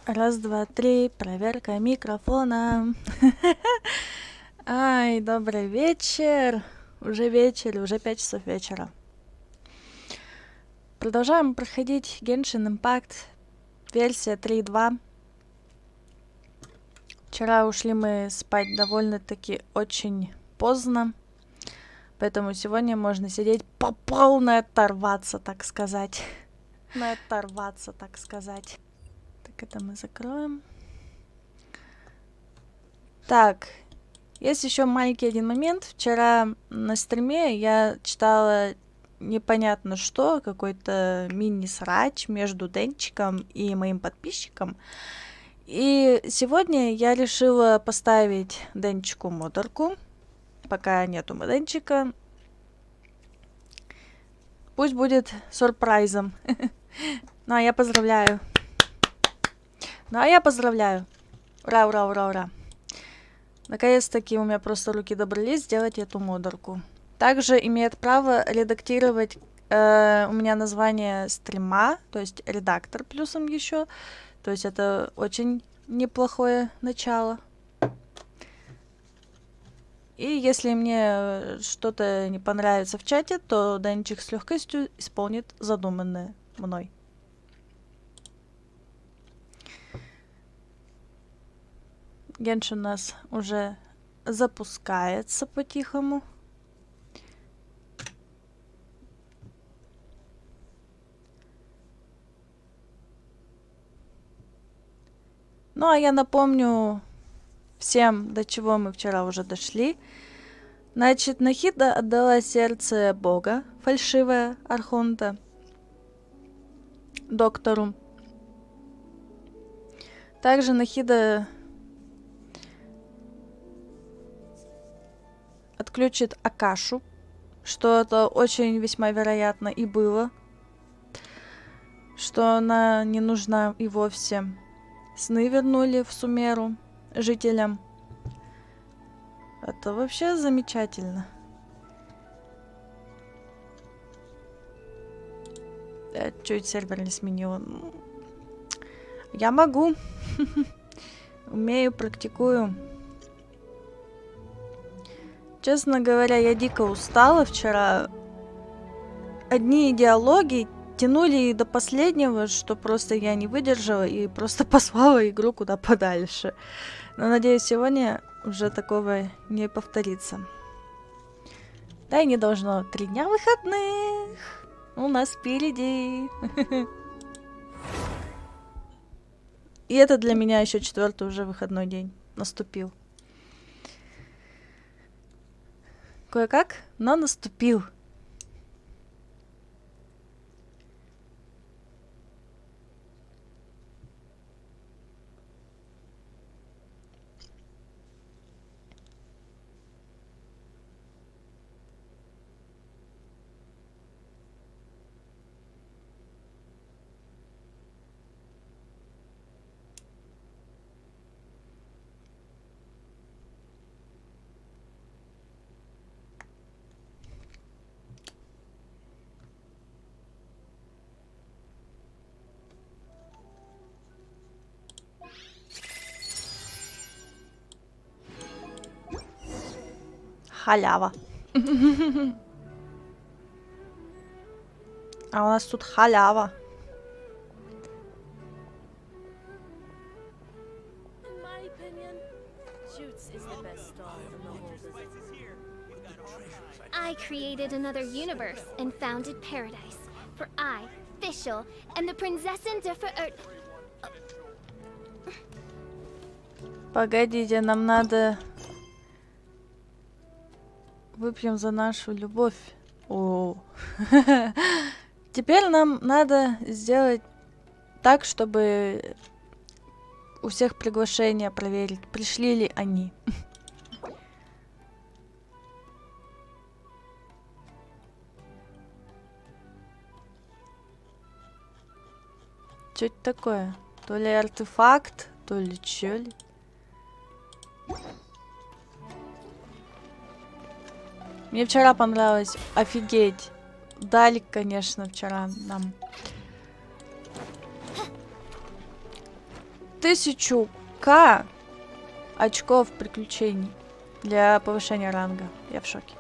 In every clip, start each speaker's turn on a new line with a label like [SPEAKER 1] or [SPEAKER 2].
[SPEAKER 1] Раз, два, три, проверка микрофона. Ай, добрый вечер. Уже 5 часов вечера. Продолжаем проходить Genshin Impact, версия 3.2. Вчера ушли мы спать довольно-таки очень поздно, поэтому сегодня можно сидеть по полной оторваться, так сказать. Так, это мы закроем. Так, есть еще маленький один момент. Вчера на стриме я читала непонятно что, какой-то мини-срач между Денчиком и моим подписчиком. И сегодня я решила поставить Денчику модерку, пока нету Денчика. Пусть будет сюрпризом. Ну а я поздравляю. Ура, ура, ура, ура. Наконец-таки у меня просто руки добрались сделать эту модерку. Также имеет право редактировать у меня название стрима, то есть редактор плюсом еще. То есть это очень неплохое начало. И если мне что-то не понравится в чате, то Данчик с легкостью исполнит задуманное мной. Genshin у нас уже запускается по-тихому. Ну, а я напомню всем, до чего мы вчера уже дошли. Значит, Нахида отдала сердце бога, фальшивое Архонта, доктору. Также Нахида отключит Акашу, что это очень весьма вероятно и было, что она не нужна и вовсе. Сны вернули в Сумеру жителям. Это вообще замечательно. Я чуть сервер не сменила. Я могу. Умею, практикую. Честно говоря, я дико устала вчера. Одни диалоги тянули до последнего, что просто я не выдержала и просто послала игру куда подальше. Но надеюсь, сегодня уже такого не повторится. Да и не должно. 3 дня выходных у нас впереди. И это для меня еще 4-й уже выходной день наступил. Кое-как, но наступил. Халява. А у нас тут халява.
[SPEAKER 2] I created another universe and founded paradise. For I, Fischl, am the Prinzessin der Verirrt...
[SPEAKER 1] Погодите, нам надо... Выпьем за нашу любовь. О. Теперь нам надо сделать так, чтобы у всех приглашения проверить, пришли ли они. Что это такое? То ли артефакт, то ли чё ли? Мне вчера понравилось. Офигеть. Дали, конечно, вчера нам 1000к очков приключений для повышения ранга. Я в шоке.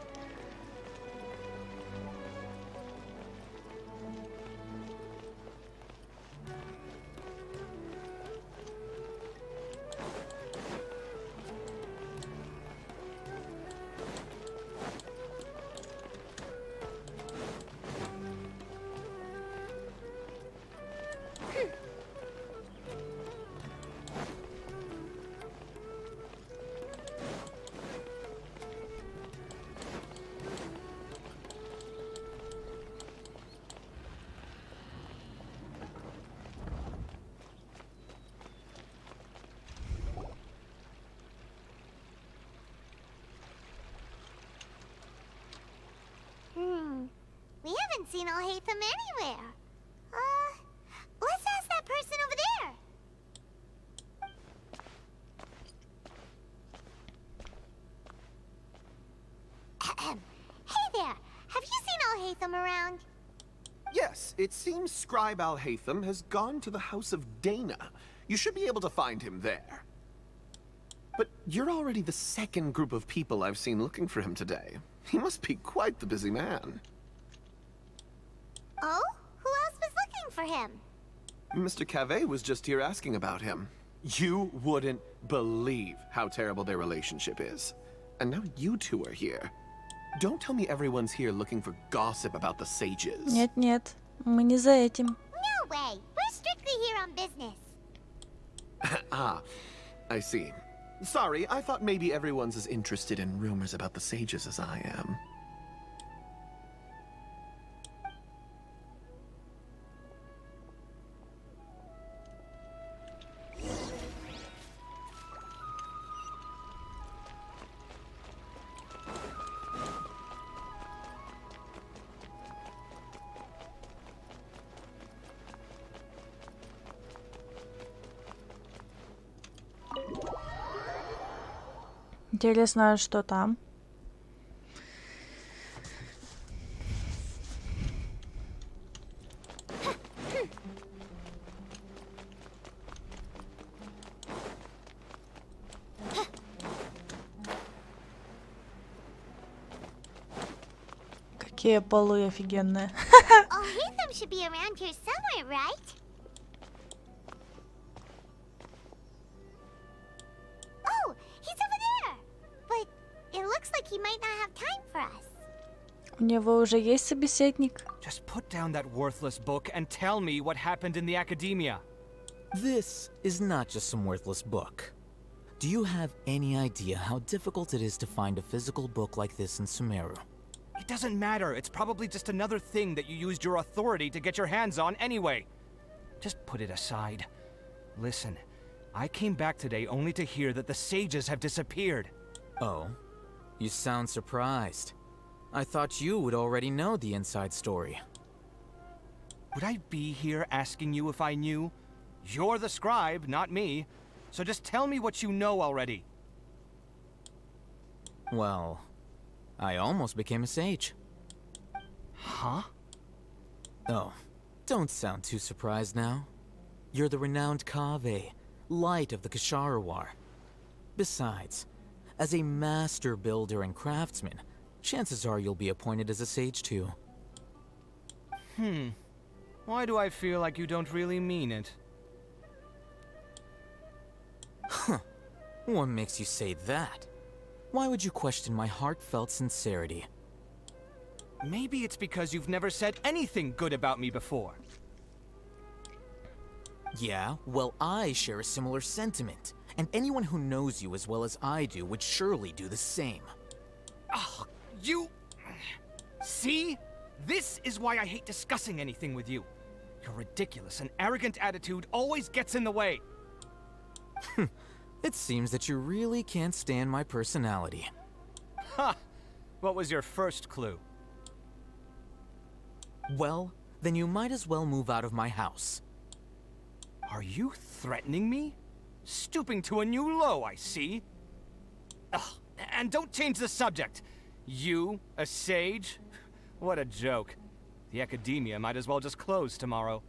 [SPEAKER 2] We haven't seen Alhaitham anywhere. Let's ask that person over there. Hey there, have you seen Alhaitham around?
[SPEAKER 3] Yes, it seems Scribe Alhaitham has gone to the house of Dana. You should be able to find him there. But you're already the second group of people I've seen looking for him today. He must be quite the busy man.
[SPEAKER 2] Oh? Who else was looking for him?
[SPEAKER 3] Mr. Cave was just here asking about him. You wouldn't believe how terrible their relationship is. And now you two are here. Don't tell me everyone's here looking for gossip about the sages.
[SPEAKER 1] Нет, мы не за этим.
[SPEAKER 2] No way. We're strictly here on business.
[SPEAKER 3] Ah, I see. Sorry, I thought maybe everyone's as interested in rumors about the sages as I am.
[SPEAKER 1] Интересно, что там? Какие полы офигенные.
[SPEAKER 2] Alhaitham should be around here somewhere, right? Oh, he's over there. But it looks like he might not have time for us.
[SPEAKER 1] У него уже есть собеседник?
[SPEAKER 4] Just put down that worthless book and tell me what happened in the academia.
[SPEAKER 5] This is not just some worthless book. Do you have any idea how difficult it is to find a physical book like this in Sumeru?
[SPEAKER 4] It doesn't matter. It's probably just another thing that you used your authority to get your hands on anyway. Just put it aside. Listen, I came back today only to hear that the sages have disappeared.
[SPEAKER 5] Oh, you sound surprised. I thought you would already know the inside story.
[SPEAKER 4] Would I be here asking you if I knew? You're the scribe, not me. So just tell me what you know already.
[SPEAKER 5] Well, I almost became a sage.
[SPEAKER 4] Huh?
[SPEAKER 5] Oh, don't sound too surprised now. You're the renowned Kaveh, light of the Ksharawar. Besides, as a master builder and craftsman, chances are you'll be appointed as a sage too.
[SPEAKER 4] Why do I feel like you don't really mean it?
[SPEAKER 5] What makes you say that? Why would you question my heartfelt sincerity?
[SPEAKER 4] Maybe it's because you've never said anything good about me before.
[SPEAKER 5] Yeah, well, I share a similar sentiment, and anyone who knows you as well as I do would surely do the same.
[SPEAKER 4] Oh, you... See? This is why I hate discussing anything with you. Your ridiculous and arrogant attitude always gets in the way.
[SPEAKER 5] It seems that you really can't stand my personality.
[SPEAKER 4] Ha! What was your first clue?
[SPEAKER 5] Well, then you might as well move out of my house.
[SPEAKER 4] Are you threatening me? Stooping to a new low, I see. Ugh, and don't change the subject. You, a sage? What a joke. The academia might as well just close tomorrow.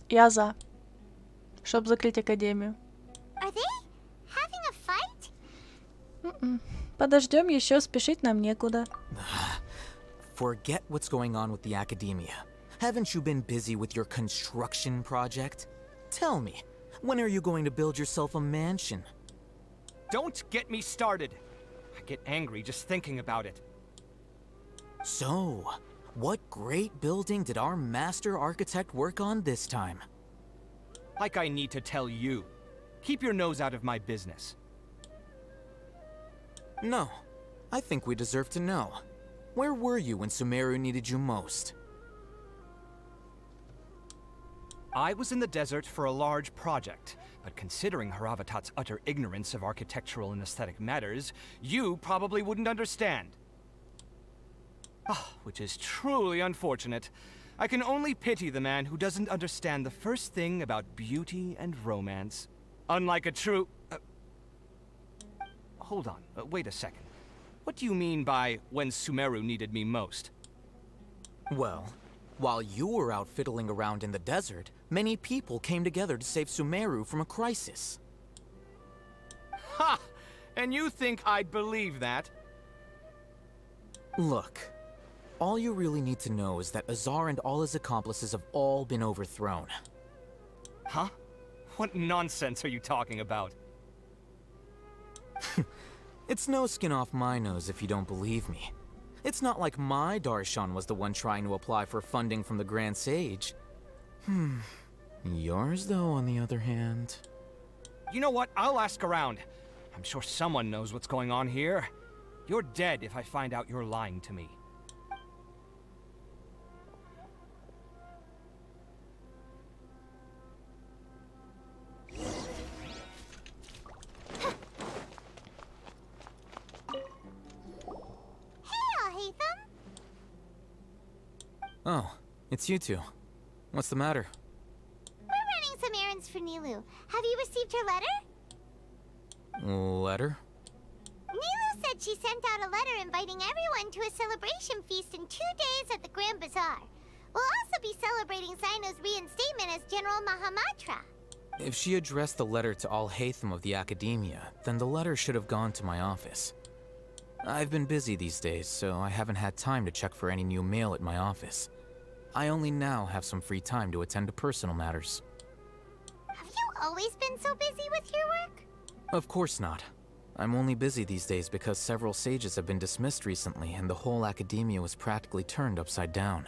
[SPEAKER 1] Я за. Чтоб закрыть академию.
[SPEAKER 2] Are they having a fight?
[SPEAKER 1] Подождем еще, спешить нам некуда.
[SPEAKER 5] Forget what's going on with the academia. Haven't you been busy with your construction project? Tell me, when are you going to build yourself a mansion?
[SPEAKER 4] Don't get me started. I get angry just thinking about it.
[SPEAKER 5] So, what great building did our master architect work on this time?
[SPEAKER 4] Like I need to tell you. Keep your nose out of my business.
[SPEAKER 5] No, I think we deserve to know. Where were you when Sumeru needed you most?
[SPEAKER 4] I was in the desert for a large project, but considering Haravatat's utter ignorance of architectural and aesthetic matters, you probably wouldn't understand. Which is truly unfortunate. I can only pity the man who doesn't understand the first thing about beauty and romance. Unlike a true... Hold on, wait a second. What do you mean by when Sumeru needed me most?
[SPEAKER 5] Well, while you were out fiddling around in the desert, many people came together to save Sumeru from a crisis.
[SPEAKER 4] Ha! And you think I'd believe that?
[SPEAKER 5] Look, all you really need to know is that Azar and all his accomplices have all been overthrown.
[SPEAKER 4] Huh? What nonsense are you talking about?
[SPEAKER 5] It's no skin off my nose if you don't believe me. It's not like my Darshan was the one trying to apply for funding from the Grand Sage. Yours, though, on the other hand...
[SPEAKER 4] You know what? I'll ask around. I'm sure someone knows what's going on here. You're dead if I find out you're lying to me.
[SPEAKER 5] Oh, it's you two. What's the matter?
[SPEAKER 2] We're running some errands for Nilu. Have you received her letter?
[SPEAKER 5] Letter?
[SPEAKER 2] Nilu said she sent out a letter inviting everyone to a celebration feast in 2 days at the Grand Bazaar. We'll also be celebrating Sino's reinstatement as General Mahamatra.
[SPEAKER 5] If she addressed the letter to all Hatham of the Academia, then the letter should have gone to my office. I've been busy these days, so I haven't had time to check for any new mail at my office. I only now have some free time to attend to personal matters.
[SPEAKER 2] Have you always been so busy with your work?
[SPEAKER 5] Of course not. I'm only busy these days because several sages have been dismissed recently and the whole academia was practically turned upside down.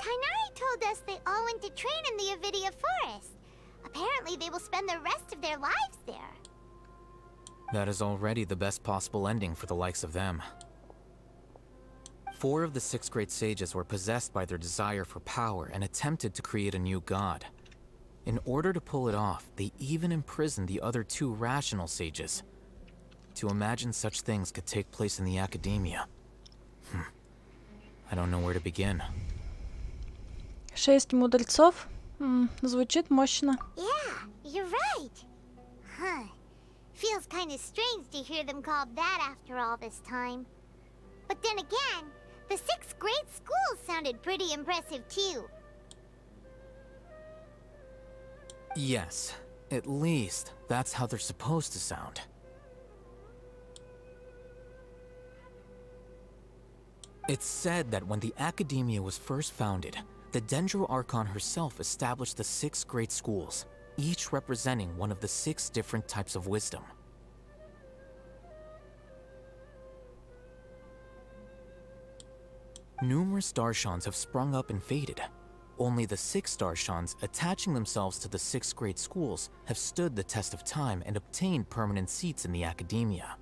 [SPEAKER 2] Kainari told us they all went to train in the Avidia Forest. Apparently they will spend the rest of their lives there.
[SPEAKER 5] That is already the best possible ending for the likes of them. 4 of the 6 great sages were possessed by their desire for power and attempted to create a new god. In order to pull it off, they even imprisoned the other 2 rational sages. To imagine such things could take place in the academia. I don't know where to begin.
[SPEAKER 1] 6 мудрецов? Звучит мощно.
[SPEAKER 2] Yeah, you're right. Huh. Feels kind of strange to hear them called that after all this time. But then again, the 6 great schools sounded pretty impressive too.
[SPEAKER 5] Yes, at least that's how they're supposed to sound. It's said that when the Academia was first founded, the Dendro Archon herself established the 6 great schools, each representing one of the 6 different types of wisdom. Numerous Darshans have sprung up and faded. Only the 6 Darshans, attaching themselves to the 6 great schools, have stood the test of time and obtained permanent seats in the Academia.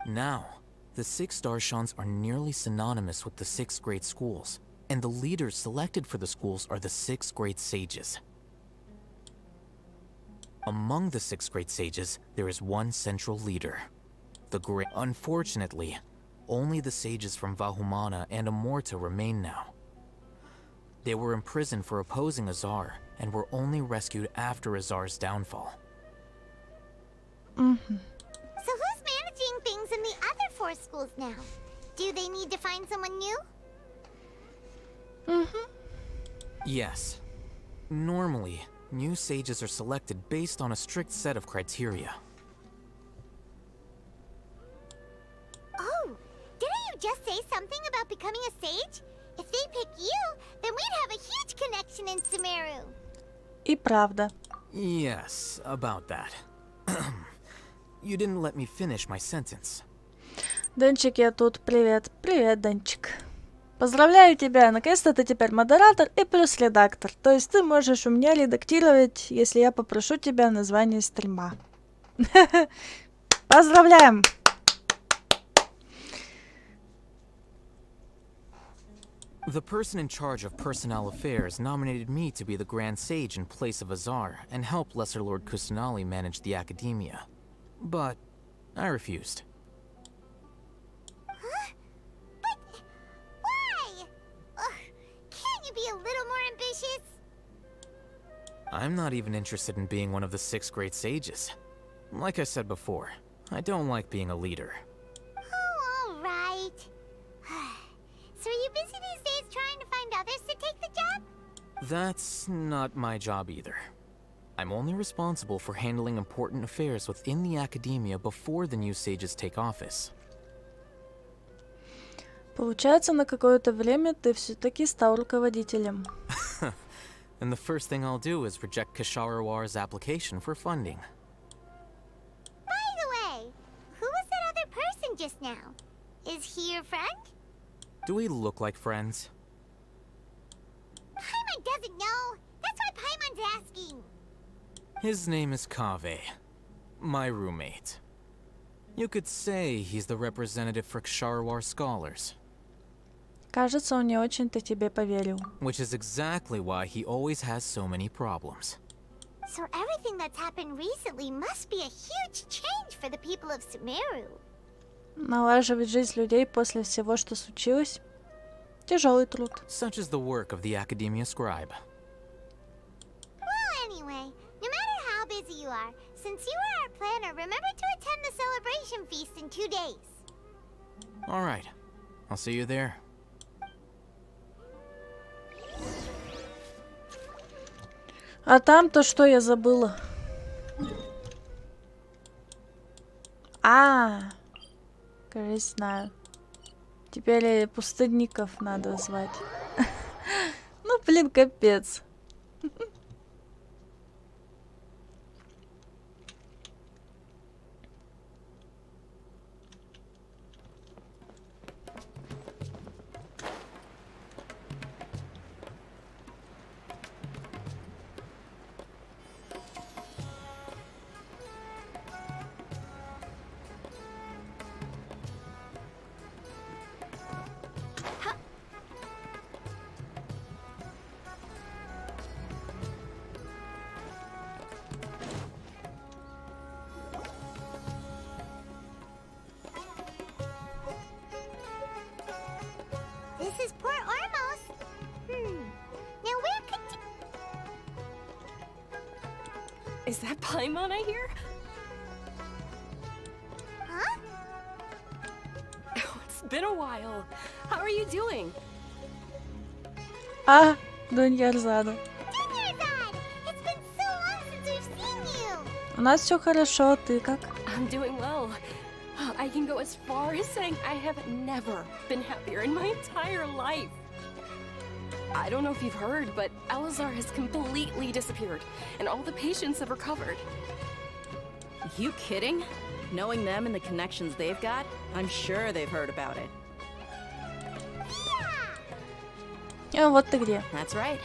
[SPEAKER 5] Now, the 6 Darshans are nearly synonymous with the 6 great schools, and the leaders selected for the schools are the 6 great sages. Among the 6 great sages, there is one central leader. Unfortunately, only the sages from Vahumana and Amorta remain now. They were imprisoned for opposing Azar, and were only rescued after Azar's downfall.
[SPEAKER 2] So who's managing things in the other 4 schools now? Do they need to find someone new?
[SPEAKER 5] Yes. Normally, new sages are selected based on a strict set of criteria.
[SPEAKER 2] Oh, didn't you just say something about becoming a sage? If they pick you, then we'd have a huge connection in Sumeru.
[SPEAKER 1] И правда.
[SPEAKER 5] Yes, about that. You didn't let me finish my sentence.
[SPEAKER 1] Денчик, я тут. Привет. Привет, Денчик. Поздравляю тебя. Наконец-то ты теперь модератор и плюс редактор. То есть ты можешь у меня редактировать, если я попрошу тебя название стрима. Поздравляем!
[SPEAKER 5] The person in charge of personnel affairs nominated me to be the Grand Sage in place of Azar and help Lesser Lord Kusanali manage the academia. But I refused.
[SPEAKER 2] Huh? But why? Ugh, can't you be a little more ambitious?
[SPEAKER 5] I'm not even interested in being one of the 6 great sages. Like I said before, I don't like being a leader.
[SPEAKER 2] Oh, all right. So are you busy these days trying to find others to take the job?
[SPEAKER 5] That's not my job either. I'm only responsible for handling important affairs within the academia before the new sages take office.
[SPEAKER 1] Получается, на какое-то время ты все-таки стал руководителем.
[SPEAKER 5] And the first thing I'll do is reject Kasharawar's application for funding.
[SPEAKER 2] By the way, who was that other person just now? Is he your friend?
[SPEAKER 5] Do we look like friends?
[SPEAKER 2] Paimon doesn't know. That's why Paimon's asking.
[SPEAKER 5] His name is Kaveh, my roommate. You could say he's the representative for Ksharawar scholars.
[SPEAKER 1] Кажется, он не очень-то тебе поверил.
[SPEAKER 5] Which is exactly why he always has so many problems.
[SPEAKER 2] So everything that's happened recently must be a huge change for the people of Sumeru.
[SPEAKER 1] Налаживать жизнь людей после всего, что случилось, тяжелый труд.
[SPEAKER 5] Such is the work of the Academia Scribe.
[SPEAKER 2] Well, anyway, no matter how busy you are, since you are our planner, remember to attend the celebration feast in 2 days.
[SPEAKER 5] Alright, I'll see you there.
[SPEAKER 1] А там-то что я забыла? Кажется, знаю. Теперь пустынников надо звать. Ну, блин, капец.
[SPEAKER 2] This is Port Ormos. Now where could you...
[SPEAKER 6] Is that Paimon I hear?
[SPEAKER 2] Huh?
[SPEAKER 6] Oh, it's been a while. How are you doing?
[SPEAKER 1] Дуньярзада.
[SPEAKER 2] Dunyardad! It's been so long since we've seen you!
[SPEAKER 1] У нас все хорошо, ты как?
[SPEAKER 6] I'm doing well. I can go as far as saying I have never been happier in my entire life. I don't know if you've heard, but Elazar has completely disappeared, and all the patients have recovered.
[SPEAKER 7] You kidding? Knowing them and the connections they've got, I'm sure they've heard about it.
[SPEAKER 1] Вот ты где.
[SPEAKER 7] That's right.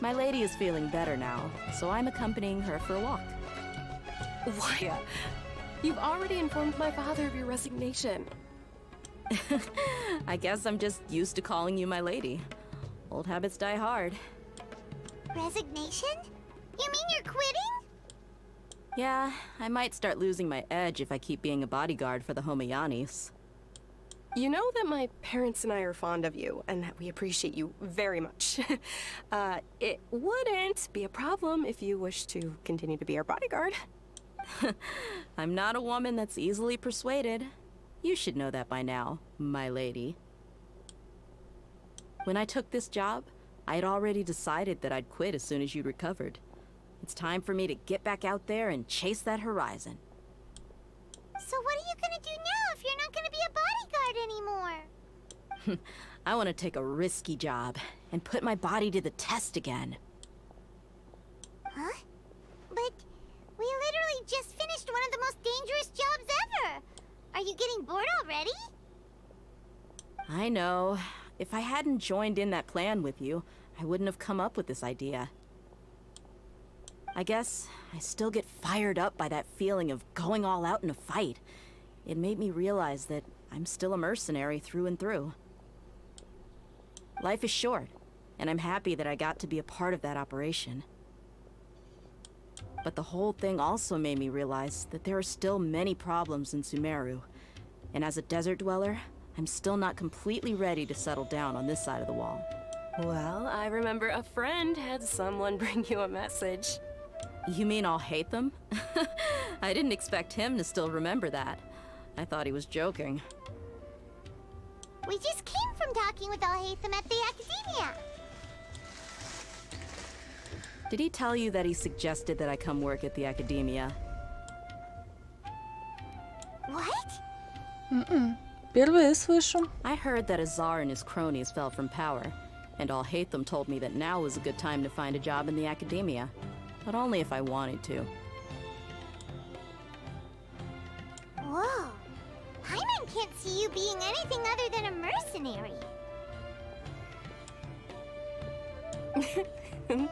[SPEAKER 7] My lady is feeling better now, so I'm accompanying her for a walk.
[SPEAKER 6] Why? You've already informed my father of your resignation.
[SPEAKER 7] I guess I'm just used to calling you my lady. Old habits die hard.
[SPEAKER 2] Resignation? You mean you're quitting?
[SPEAKER 7] Yeah, I might start losing my edge if I keep being a bodyguard for the Homayanis.
[SPEAKER 6] You know that my parents and I are fond of you, and that we appreciate you very much. It wouldn't be a problem if you wish to continue to be our bodyguard.
[SPEAKER 7] I'm not a woman that's easily persuaded. You should know that by now, my lady. When I took this job, I'd already decided that I'd quit as soon as you'd recovered. It's time for me to get back out there and chase that horizon.
[SPEAKER 2] So what are you gonna do now if you're not gonna be a bodyguard anymore?
[SPEAKER 7] I want to take a risky job and put my body to the test again.
[SPEAKER 2] Huh? But we literally just finished one of the most dangerous jobs ever! Are you getting bored already?
[SPEAKER 7] I know. If I hadn't joined in that plan with you, I wouldn't have come up with this idea. I guess I still get fired up by that feeling of going all out in a fight. It made me realize that I'm still a mercenary through and through. Life is short, and I'm happy that I got to be a part of that operation. But the whole thing also made me realize that there are still many problems in Sumeru. And as a desert dweller, I'm still not completely ready to settle down on this side of the wall.
[SPEAKER 6] Well, I remember a friend had someone bring you a message.
[SPEAKER 7] You mean I'll hate them? I didn't expect him to still remember that. I thought he was joking.
[SPEAKER 2] We just came from talking with Alhaitham at the Academia.
[SPEAKER 7] Did he tell you that he suggested that I come work at the Academia?
[SPEAKER 2] What?
[SPEAKER 1] Впервые слышу.
[SPEAKER 7] I heard that Azar and his cronies fell from power, and Alhaitham told me that now was a good time to find a job in the Academia, but only if I wanted to.
[SPEAKER 2] Whoa. Paimon can't see you being anything other than a mercenary.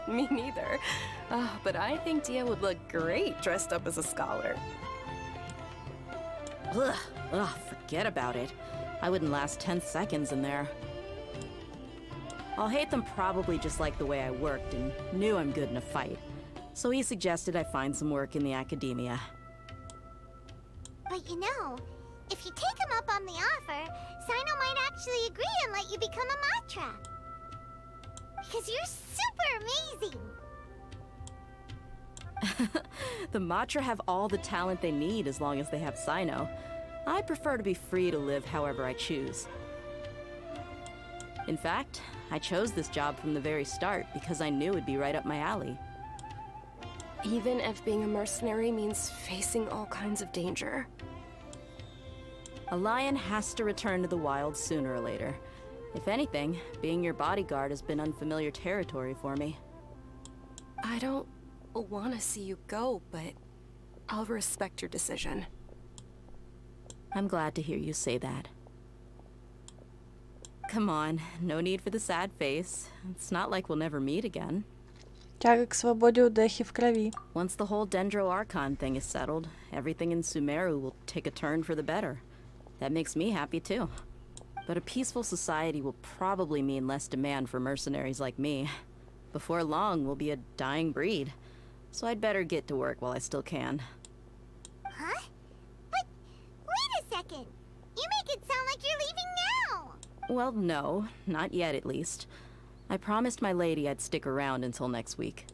[SPEAKER 6] Me neither. Oh, but I think Dia would look great dressed up as a scholar.
[SPEAKER 7] Ugh, forget about it. I wouldn't last 10 seconds in there. Alhaitham probably just liked the way I worked and knew I'm good in a fight. So he suggested I find some work in the Academia.
[SPEAKER 2] But you know, if you take him up on the offer, Sino might actually agree and let you become a Matra. Because you're super amazing!
[SPEAKER 7] The Matra have all the talent they need as long as they have Sino. I prefer to be free to live however I choose. In fact, I chose this job from the very start because I knew it'd be right up my alley.
[SPEAKER 6] Even if being a mercenary means facing all kinds of danger.
[SPEAKER 7] A lion has to return to the wild sooner or later. If anything, being your bodyguard has been unfamiliar territory for me.
[SPEAKER 6] I don't want to see you go, but I'll respect your decision.
[SPEAKER 7] I'm glad to hear you say that. Come on, no need for the sad face. It's not like we'll never meet again.
[SPEAKER 1] Тяга к свободе у Дехи в крови.
[SPEAKER 7] Once the whole Dendro Archon thing is settled, everything in Sumeru will take a turn for the better. That makes me happy too. But a peaceful society will probably mean less demand for mercenaries like me. Before long, we'll be a dying breed. So I'd better get to work while I still can.
[SPEAKER 2] Huh? But wait a second! You make it sound like you're leaving now!
[SPEAKER 7] Well, no, not yet at least. I promised my lady I'd stick around until next week.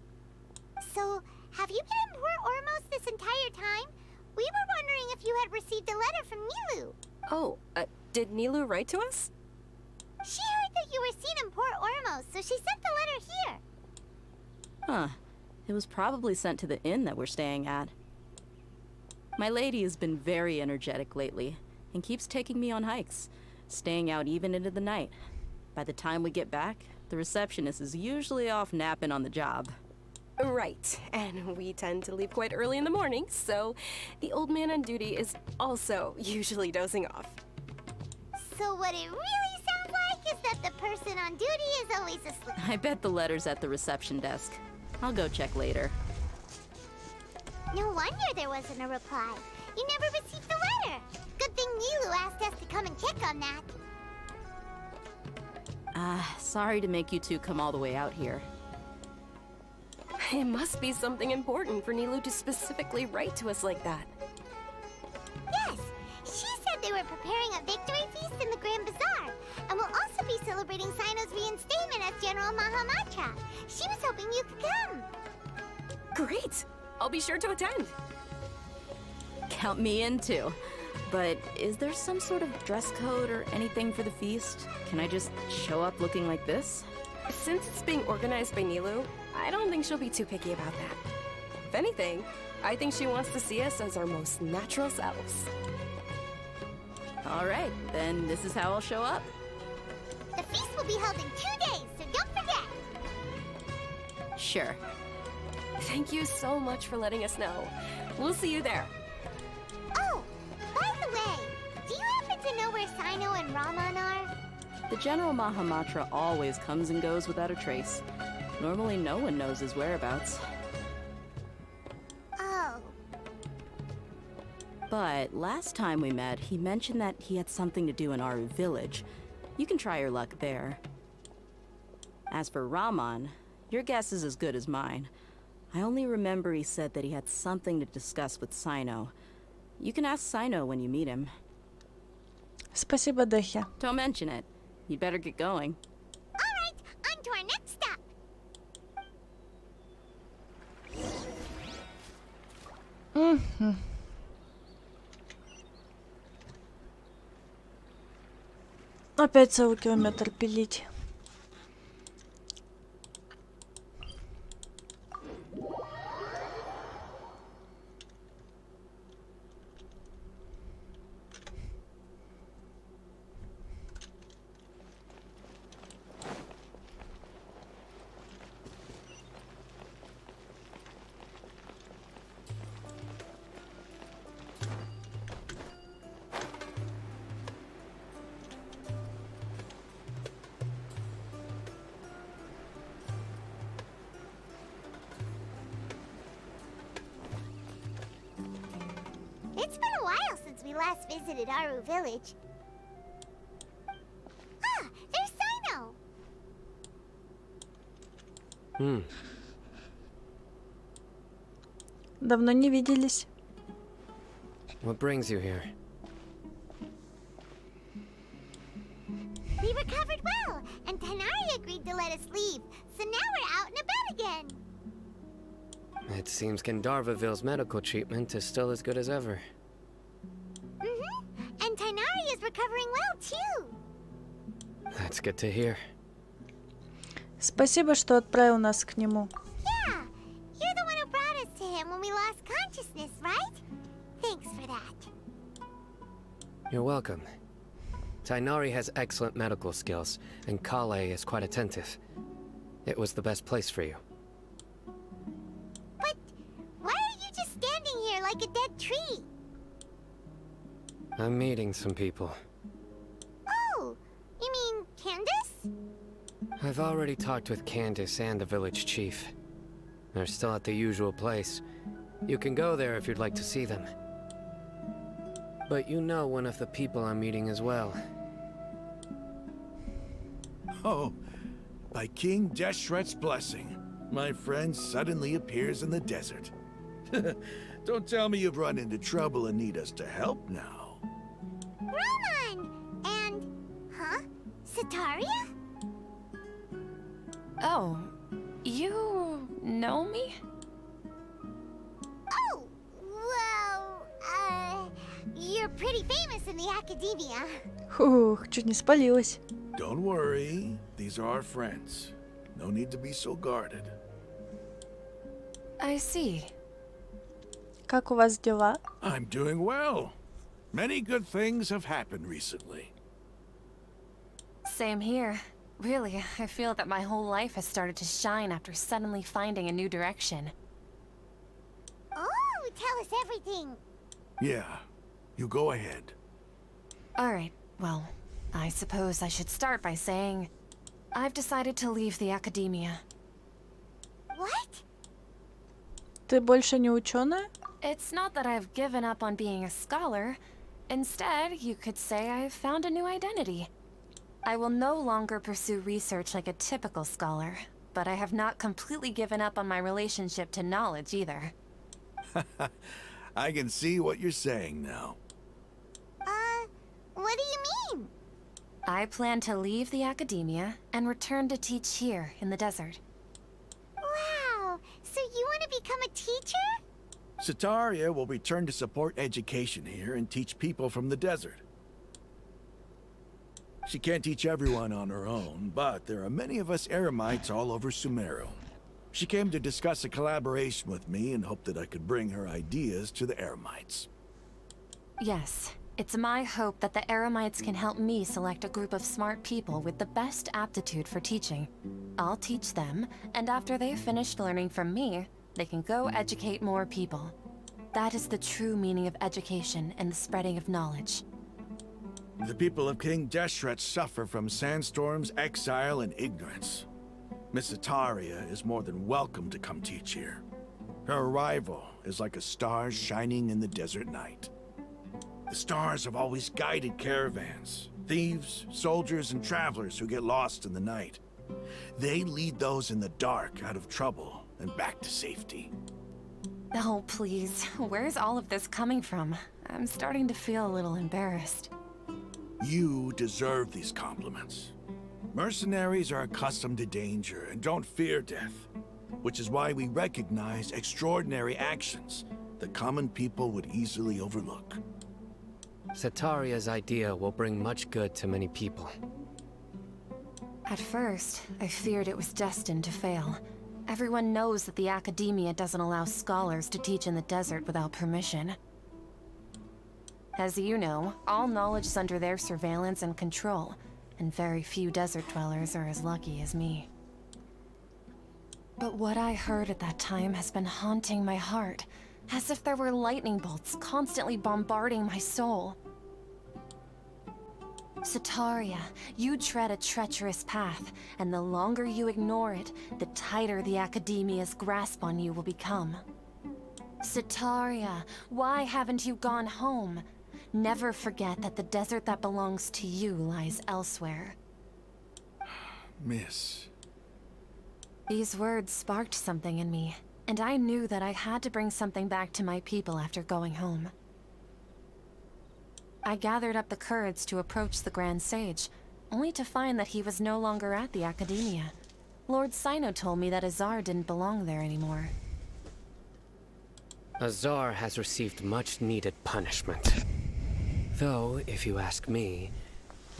[SPEAKER 2] So, have you been in Port Ormos this entire time? We were wondering if you had received a letter from Nilu.
[SPEAKER 6] Oh, did Nilu write to us?
[SPEAKER 2] She heard that you were seen in Port Ormos, so she sent the letter here.
[SPEAKER 7] Huh. It was probably sent to the inn that we're staying at. My lady has been very energetic lately, and keeps taking me on hikes, staying out even into the night. By the time we get back, the receptionist is usually off napping on the job.
[SPEAKER 6] Right, and we tend to leave quite early in the morning, so the old man on duty is also usually dozing off.
[SPEAKER 2] So what it really sounds like is that the person on duty is always asleep.
[SPEAKER 7] I bet the letter's at the reception desk. I'll go check later.
[SPEAKER 2] No wonder there wasn't a reply. You never received the letter. Good thing Nilu asked us to come and check on that.
[SPEAKER 7] Sorry to make you two come all the way out here.
[SPEAKER 6] It must be something important for Nilu to specifically write to us like that.
[SPEAKER 2] Yes, she said they were preparing a victory feast in the Grand Bazaar, and will also be celebrating Sino's reinstatement as General Mahamatra. She was hoping you could come.
[SPEAKER 6] Great! I'll be sure to attend.
[SPEAKER 7] Count me in too. But is there some sort of dress code or anything for the feast? Can I just show up looking like this?
[SPEAKER 6] Since it's being organized by Nilu, I don't think she'll be too picky about that. If anything, I think she wants to see us as our most natural selves.
[SPEAKER 7] All right, then this is how I'll show up.
[SPEAKER 2] The feast will be held in 2 days, so don't forget.
[SPEAKER 7] Sure.
[SPEAKER 6] Thank you so much for letting us know. We'll see you there.
[SPEAKER 2] Oh, by the way, do you happen to know where Sino and Raman are?
[SPEAKER 7] The General Mahamatra always comes and goes without a trace. Normally no one knows his whereabouts.
[SPEAKER 2] Oh,
[SPEAKER 7] But last time we met, he mentioned that he had something to do in Aru village. You can try your luck there. As for Raman, your guess is as good as mine. I only remember he said that he had something to discuss with Sino. You can ask Sino when you meet him.
[SPEAKER 1] Спасибо, Дехя.
[SPEAKER 7] Don't mention it. You'd better get going.
[SPEAKER 2] all right, on to our next stop.
[SPEAKER 1] Опять целый километр пилить.
[SPEAKER 2] It's been a while since we last visited Aru village. Ah, there's Sino.
[SPEAKER 1] Давно не виделись.
[SPEAKER 8] What brings you here?
[SPEAKER 2] We recovered well, and Tanari agreed to let us leave, so now we're out and about again.
[SPEAKER 8] It seems Gandharvaville's medical treatment is still as good as ever.
[SPEAKER 2] And Tanari is recovering well too.
[SPEAKER 8] That's good to hear.
[SPEAKER 1] Спасибо, что отправил нас к нему.
[SPEAKER 2] Yeah, you're the one who brought us to him when we lost consciousness, right? Thanks for that.
[SPEAKER 8] You're welcome. Tainari has excellent medical skills, and Kale is quite attentive. It was the best place for you.
[SPEAKER 2] But why are you just standing here like a dead tree?
[SPEAKER 8] I'm meeting some people.
[SPEAKER 2] Oh, you mean Candace?
[SPEAKER 8] I've already talked with Candace and the village chief. They're still at the usual place. You can go there if you'd like to see them. But you know one of the people I'm meeting as well.
[SPEAKER 9] Oh, by King Deshret's blessing, my friend suddenly appears in the desert. Don't tell me you've run into trouble and need us to help now.
[SPEAKER 2] Roman! And... huh? Sataria?
[SPEAKER 6] Oh, you know me?
[SPEAKER 2] Oh, well, you're pretty famous in the academia.
[SPEAKER 1] Фух, чуть не спалилась.
[SPEAKER 9] Don't worry, these are our friends. No need to be so guarded.
[SPEAKER 6] I see.
[SPEAKER 1] Как у вас дела?
[SPEAKER 9] I'm doing well. Many good things have happened recently.
[SPEAKER 6] Same here. Really, I feel that my whole life has started to shine after suddenly finding a new direction.
[SPEAKER 2] Oh, tell us everything.
[SPEAKER 9] Yeah, you go ahead.
[SPEAKER 6] Alright, well, I suppose I should start by saying I've decided to leave the academia.
[SPEAKER 2] What?
[SPEAKER 1] Ты больше не ученая?
[SPEAKER 6] It's not that I've given up on being a scholar. Instead, you could say I've found a new identity. I will no longer pursue research like a typical scholar, but I have not completely given up on my relationship to knowledge either.
[SPEAKER 9] I can see what you're saying now.
[SPEAKER 2] What do you mean?
[SPEAKER 6] I plan to leave the academia and return to teach here in the desert.
[SPEAKER 2] Wow, so you want to become a teacher?
[SPEAKER 9] Sataria will return to support education here and teach people from the desert. She can't teach everyone on her own, but there are many of us Eremites all over Sumeru. She came to discuss a collaboration with me and hoped that I could bring her ideas to the Eremites.
[SPEAKER 10] Yes, it's my hope that the Eremites can help me select a group of smart people with the best aptitude for teaching. I'll teach them, and after they've finished learning from me, they can go educate more people. That is the true meaning of education and the spreading of knowledge.
[SPEAKER 9] The people of King Deshret suffer from sandstorms, exile, and ignorance. Miss Ataria is more than welcome to come teach here. Her arrival is like a star shining in the desert night. The stars have always guided caravans, thieves, soldiers, and travelers who get lost in the night. They lead those in the dark out of trouble and back to safety.
[SPEAKER 10] Oh, please. Where's all of this coming from? I'm starting to feel a little embarrassed.
[SPEAKER 9] You deserve these compliments. Mercenaries are accustomed to danger and don't fear death, which is why we recognize extraordinary actions that common people would easily overlook.
[SPEAKER 8] Setaria's idea will bring much good to many people.
[SPEAKER 10] At first, I feared it was destined to fail. Everyone knows that the Academia doesn't allow scholars to teach in the desert without permission. As you know, all knowledge is under their surveillance and control, and very few desert dwellers are as lucky as me. But what I heard at that time has been haunting my heart, as if there were lightning bolts constantly bombarding my soul. Setaria, you tread a treacherous path, and the longer you ignore it, the tighter the Academia's grasp on you will become. Setaria, why haven't you gone home? Never forget that the desert that belongs to you lies elsewhere.
[SPEAKER 9] Miss.
[SPEAKER 10] These words sparked something in me, and I knew that I had to bring something back to my people after going home. I gathered up the courage to approach the Grand Sage, only to find that he was no longer at the Academia. Lord Sino told me that Azar didn't belong there anymore.
[SPEAKER 8] Azar has received much-needed punishment. Though, if you ask me,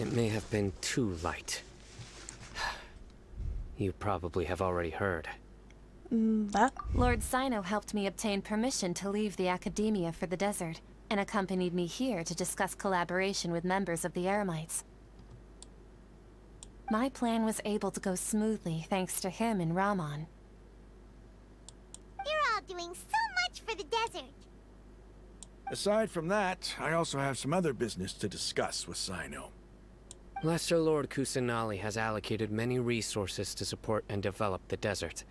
[SPEAKER 8] it may have been too light. You probably have already heard.
[SPEAKER 10] Lord Sino helped me obtain permission to leave the Academia for the desert, and accompanied me here to discuss collaboration with members of the Eremites. My plan was able to go smoothly thanks to him and Rahman.
[SPEAKER 2] You're all doing so much for the desert.
[SPEAKER 9] Aside from that, I also have some other business to discuss with Sino.
[SPEAKER 8] Lesser Lord Kusanali has allocated many resources to support and develop the desert.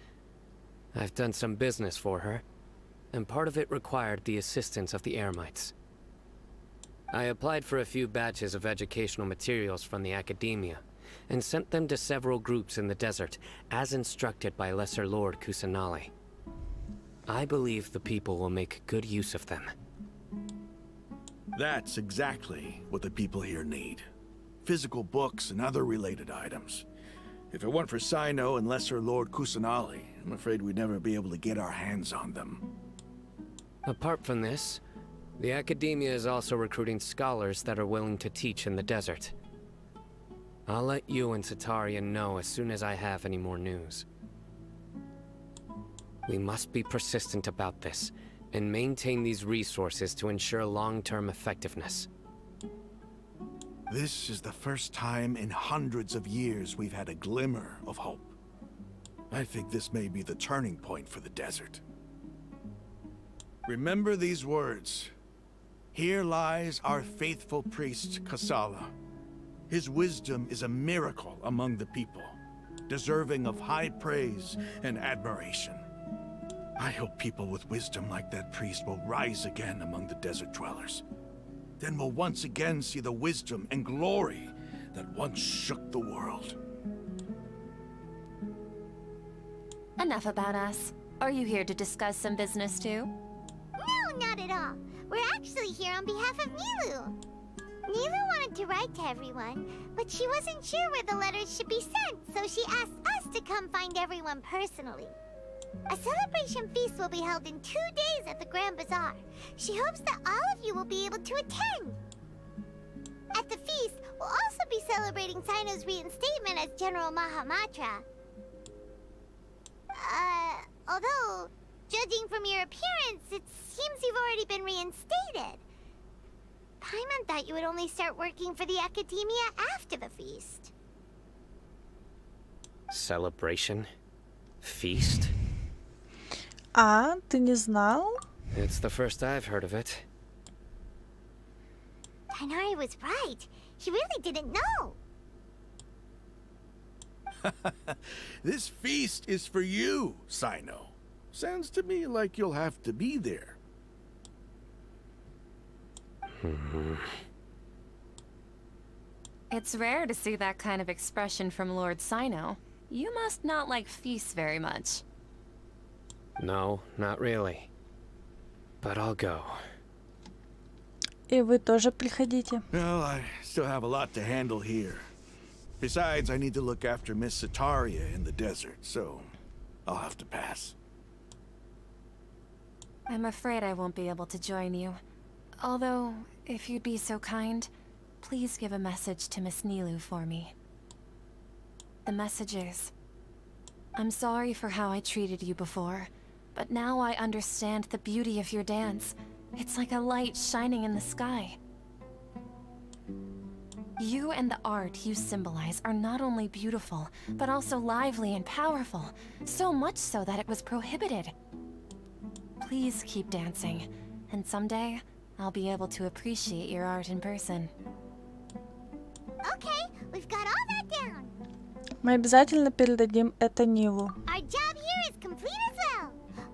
[SPEAKER 8] I've done some business for her, and part of it required the assistance of the Eremites. I applied for a few batches of educational materials from the Academia, and sent them to several groups in the desert, as instructed by Lesser Lord Kusanali. I believe the people will make good use of them.
[SPEAKER 9] That's exactly what the people here need. Physical books and other related items. If it weren't for Sino and Lesser Lord Kusanali, I'm afraid we'd never be able to get our hands on them.
[SPEAKER 8] Apart from this, the Academia is also recruiting scholars that are willing to teach in the desert. I'll let you and Setaria know as soon as I have any more news. We must be persistent about this, and maintain these resources to ensure long-term effectiveness.
[SPEAKER 9] This is the first time in hundreds of years we've had a glimmer of hope. I think this may be the turning point for the desert. Remember these words. Here lies our faithful priest, Kasala. His wisdom is a miracle among the people, deserving of high praise and admiration. I hope people with wisdom like that priest will rise again among the desert dwellers. Then we'll once again see the wisdom and glory that once shook the world.
[SPEAKER 10] Enough about us. Are you here to discuss some business too?
[SPEAKER 2] No, not at all. We're actually here on behalf of Nilu. Nilu wanted to write to everyone, but she wasn't sure where the letters should be sent, so she asked us to come find everyone personally. A celebration feast will be held in 2 days at the Grand Bazaar. She hopes that all of you will be able to attend. At the feast, we'll also be celebrating celebrating Sino's reinstatement as General Mahamatra. Although, judging from your appearance, it seems you've already been reinstated. Paimon thought you would only start working for the Academia after the feast.
[SPEAKER 8] Celebration? Feast?
[SPEAKER 1] А, ты не знал?
[SPEAKER 8] It's the first I've heard of it.
[SPEAKER 2] Tighnari was right. He really didn't know.
[SPEAKER 9] This feast is for you, Sino. Sounds to me like you'll have to be there.
[SPEAKER 10] It's rare to see that kind of expression from Lord Sino. You must not like feasts very much.
[SPEAKER 8] No, not really. But I'll go.
[SPEAKER 1] И вы тоже приходите.
[SPEAKER 9] Well, I still have a lot to handle here. Besides, I need to look after Miss Sataria in the desert, so I'll have to pass.
[SPEAKER 10] I'm afraid I won't be able to join you. Although, if you'd be so kind, please give a message to Miss Nilu for me. The message is, I'm sorry for how I treated you before, but now I understand the beauty of your dance. It's like a light shining in the sky. You and the art you symbolize are not only beautiful, but also lively and powerful, so much so that it was prohibited. Please keep dancing, and someday I'll be able to appreciate your art in person.
[SPEAKER 2] Okay, we've got all that down.
[SPEAKER 1] Мы обязательно передадим это Нилу.
[SPEAKER 2] Our job here is complete as well.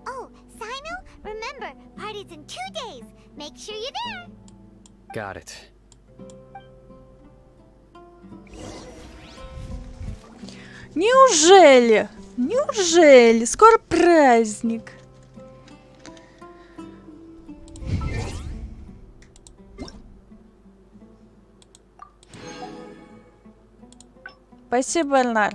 [SPEAKER 2] Oh, Sino, remember, party's in 2 days. Make sure you're there.
[SPEAKER 8] Got it.
[SPEAKER 1] Неужели? Неужели? Скоро праздник. Спасибо, Эльнар.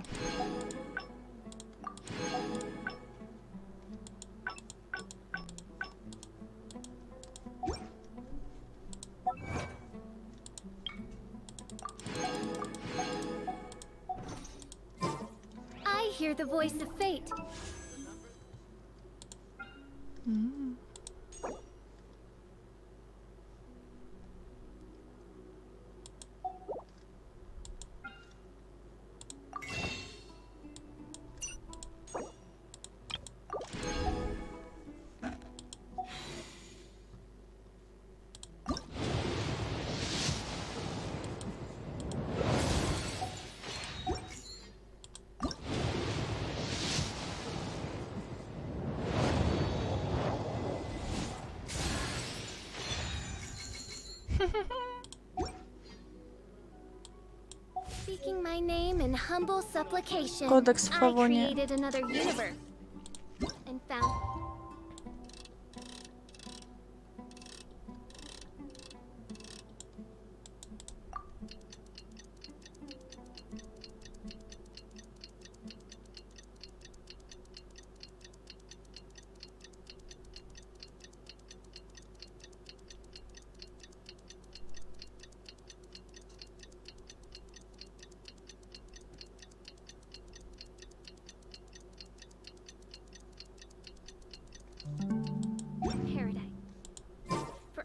[SPEAKER 6] I hear the voice of fate. Speaking my name in humble supplication,
[SPEAKER 1] Кодекс
[SPEAKER 6] I
[SPEAKER 1] Фавония.
[SPEAKER 6] created another universe and found.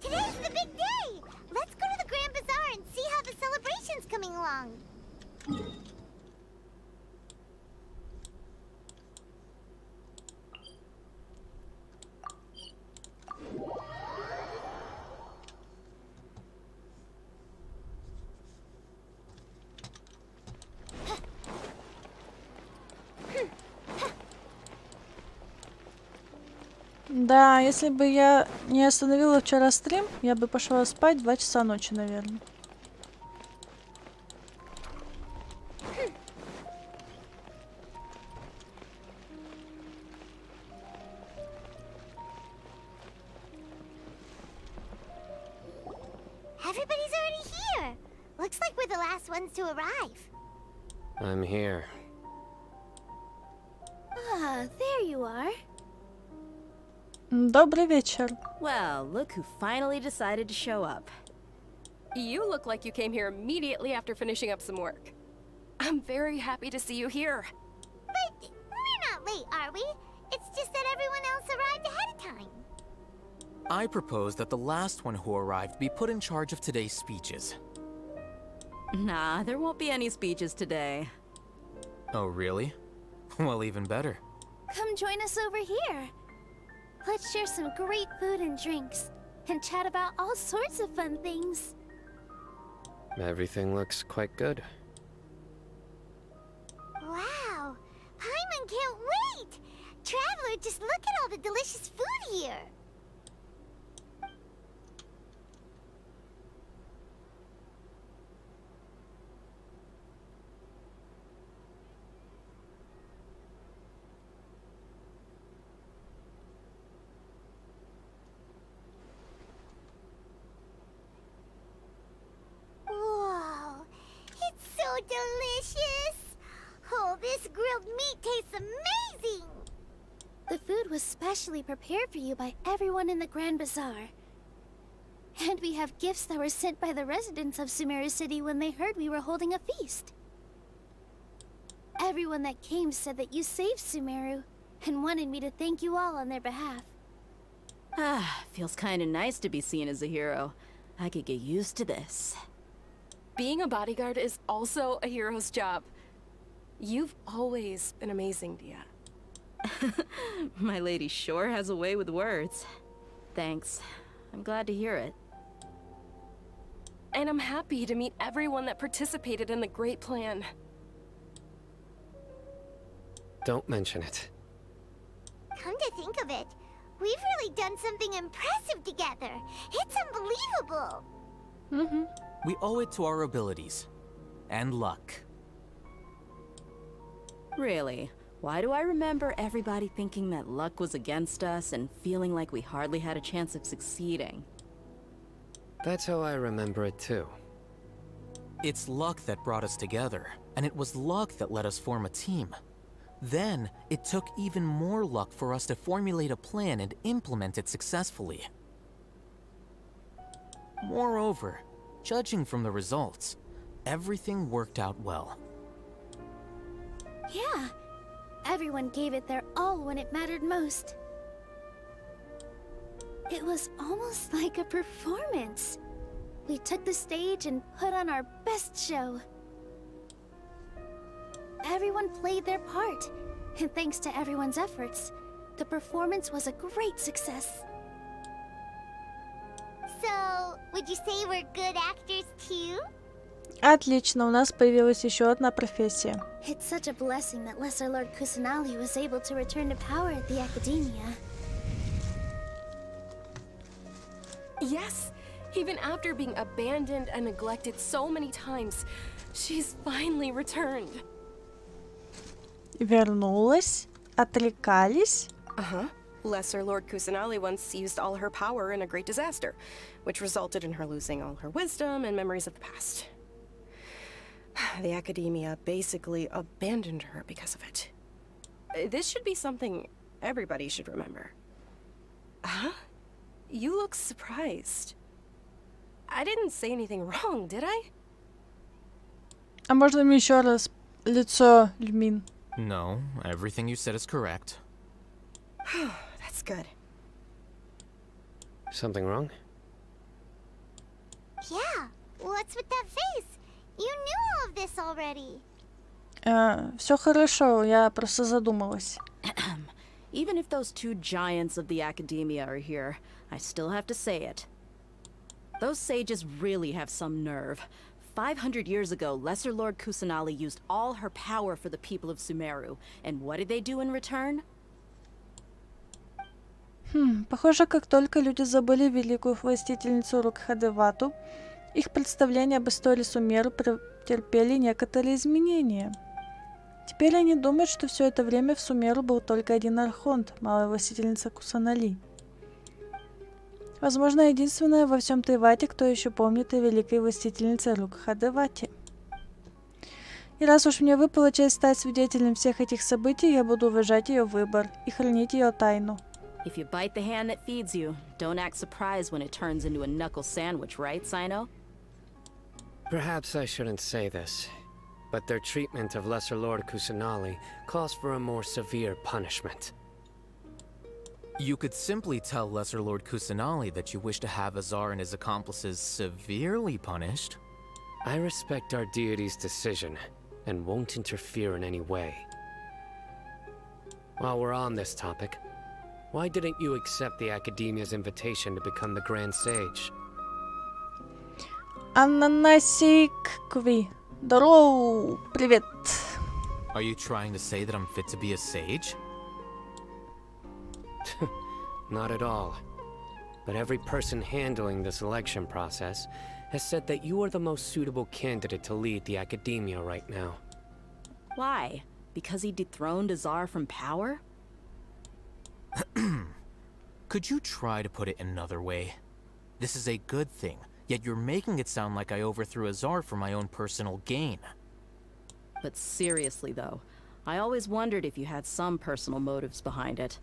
[SPEAKER 2] Today's the big day. Let's go to the Grand Bazaar and see how the celebration's coming along.
[SPEAKER 1] Да, если бы я не остановила вчера стрим, я бы пошла спать 2 часа ночи, наверное.
[SPEAKER 2] Everybody's already here. Looks like we're the last ones to arrive.
[SPEAKER 8] I'm here.
[SPEAKER 6] Ah, there you are.
[SPEAKER 1] Добрый вечер.
[SPEAKER 7] Well, look who finally decided to show up.
[SPEAKER 6] You look like you came here immediately after finishing up some work. I'm very happy to see you here.
[SPEAKER 2] But we're not late, are we? It's just that everyone else arrived ahead of time.
[SPEAKER 5] I propose that the last one who arrived be put in charge of today's speeches.
[SPEAKER 7] Nah, there won't be any speeches today.
[SPEAKER 5] Oh, really? Well, even better.
[SPEAKER 2] Come join us over here. Let's share some great food and drinks, and chat about all sorts of fun things.
[SPEAKER 8] Everything looks quite good.
[SPEAKER 2] Wow! Paimon can't wait! Traveler, just look at all the delicious food here! Whoa! It's so delicious! Oh, this grilled meat tastes amazing! The food was specially prepared for you by everyone in the Grand Bazaar. And we have gifts that were sent by the residents of Sumeru City when they heard we were holding a feast. Everyone that came said that you saved Sumeru, and wanted me to thank you all on their behalf.
[SPEAKER 7] Ah, feels kinda nice to be seen as a hero. I could get used to this.
[SPEAKER 6] Being a bodyguard is also a hero's job. You've always been amazing, Dia.
[SPEAKER 7] My lady sure has a way with words. Thanks. I'm glad to hear it.
[SPEAKER 6] And I'm happy to meet everyone that participated in the great plan.
[SPEAKER 8] Don't mention it.
[SPEAKER 2] Come to think of it, we've really done something impressive together. It's unbelievable.
[SPEAKER 1] Mm-hmm.
[SPEAKER 5] We owe it to our abilities. And luck.
[SPEAKER 7] Really? Why do I remember everybody thinking that luck was against us and feeling like we hardly had a chance of succeeding?
[SPEAKER 8] That's how I remember it too.
[SPEAKER 5] It's luck that brought us together, and it was luck that let us form a team. Then, it took even more luck for us to formulate a plan and implement it successfully. Moreover, judging from the results, everything worked out well.
[SPEAKER 2] Yeah, everyone gave it their all when it mattered most. It was almost like a performance. We took the stage and put on our best show. Everyone played their part, and thanks to everyone's efforts, the performance was a great success. So, would you say we're good actors too?
[SPEAKER 1] Отлично, у нас появилась еще одна профессия.
[SPEAKER 2] It's such a blessing that Lesser Lord Kusanali was able to return to power at the Academia.
[SPEAKER 6] Yes, even after being abandoned and neglected so many times, she's finally returned.
[SPEAKER 1] Вернулась, отрекались.
[SPEAKER 6] Uh-huh. Lesser Lord Kusanali once used all her power in a great disaster, which resulted in her losing all her wisdom and memories of the past. The Academia basically abandoned her because of it. This should be something everybody should remember. Huh? You look surprised. I didn't say anything wrong, did I?
[SPEAKER 1] А можно мне еще раз лицо, Люмин?
[SPEAKER 5] No, everything you said is correct.
[SPEAKER 6] That's good.
[SPEAKER 8] Something wrong?
[SPEAKER 2] Yeah, what's with that face? You knew all of this already.
[SPEAKER 1] Все хорошо, я просто задумалась.
[SPEAKER 7] Even if those two giants of the Academia are here, I still have to say it. Those sages really have some nerve. 500 years ago, Lesser Lord Kusanali used all her power for the people of Sumeru. And what did they do in return?
[SPEAKER 1] Похоже, как только люди забыли великую властительницу Рукхадевату, их представления об истории Сумеру претерпели некоторые изменения. Теперь они думают, что все это время в Сумеру был только один архонт, малая властительница Кусанали. Возможно, единственная во всем Тейвате, кто еще помнит о великой властительнице Рукхадевате. И раз уж мне выпала честь стать свидетелем всех этих событий, я буду уважать ее выбор и хранить ее тайну.
[SPEAKER 7] If you bite the hand that feeds you, don't act surprised when it turns into a knuckle sandwich, right, Sino?
[SPEAKER 8] Perhaps I shouldn't say this, but their treatment of Lesser Lord Kusanali calls for a more severe punishment.
[SPEAKER 5] You could simply tell Lesser Lord Kusanali that you wish to have Azar and his accomplices severely punished.
[SPEAKER 8] I respect our deity's decision, and won't interfere in any way. While we're on this topic, why didn't you accept the Academia's invitation to become the Grand Sage?
[SPEAKER 1] Ананасик Кви. Здорово, привет.
[SPEAKER 5] Are you trying to say that I'm fit to be a sage?
[SPEAKER 8] Not at all. But every person handling the selection process has said that you are the most suitable candidate to lead the Academia right now.
[SPEAKER 7] Why? Because he dethroned Azar from power?
[SPEAKER 5] Could you try to put it another way? This is a good thing, yet you're making it sound like I overthrew Azar for my own personal gain.
[SPEAKER 7] But seriously though, I always wondered if you had some personal motives behind it.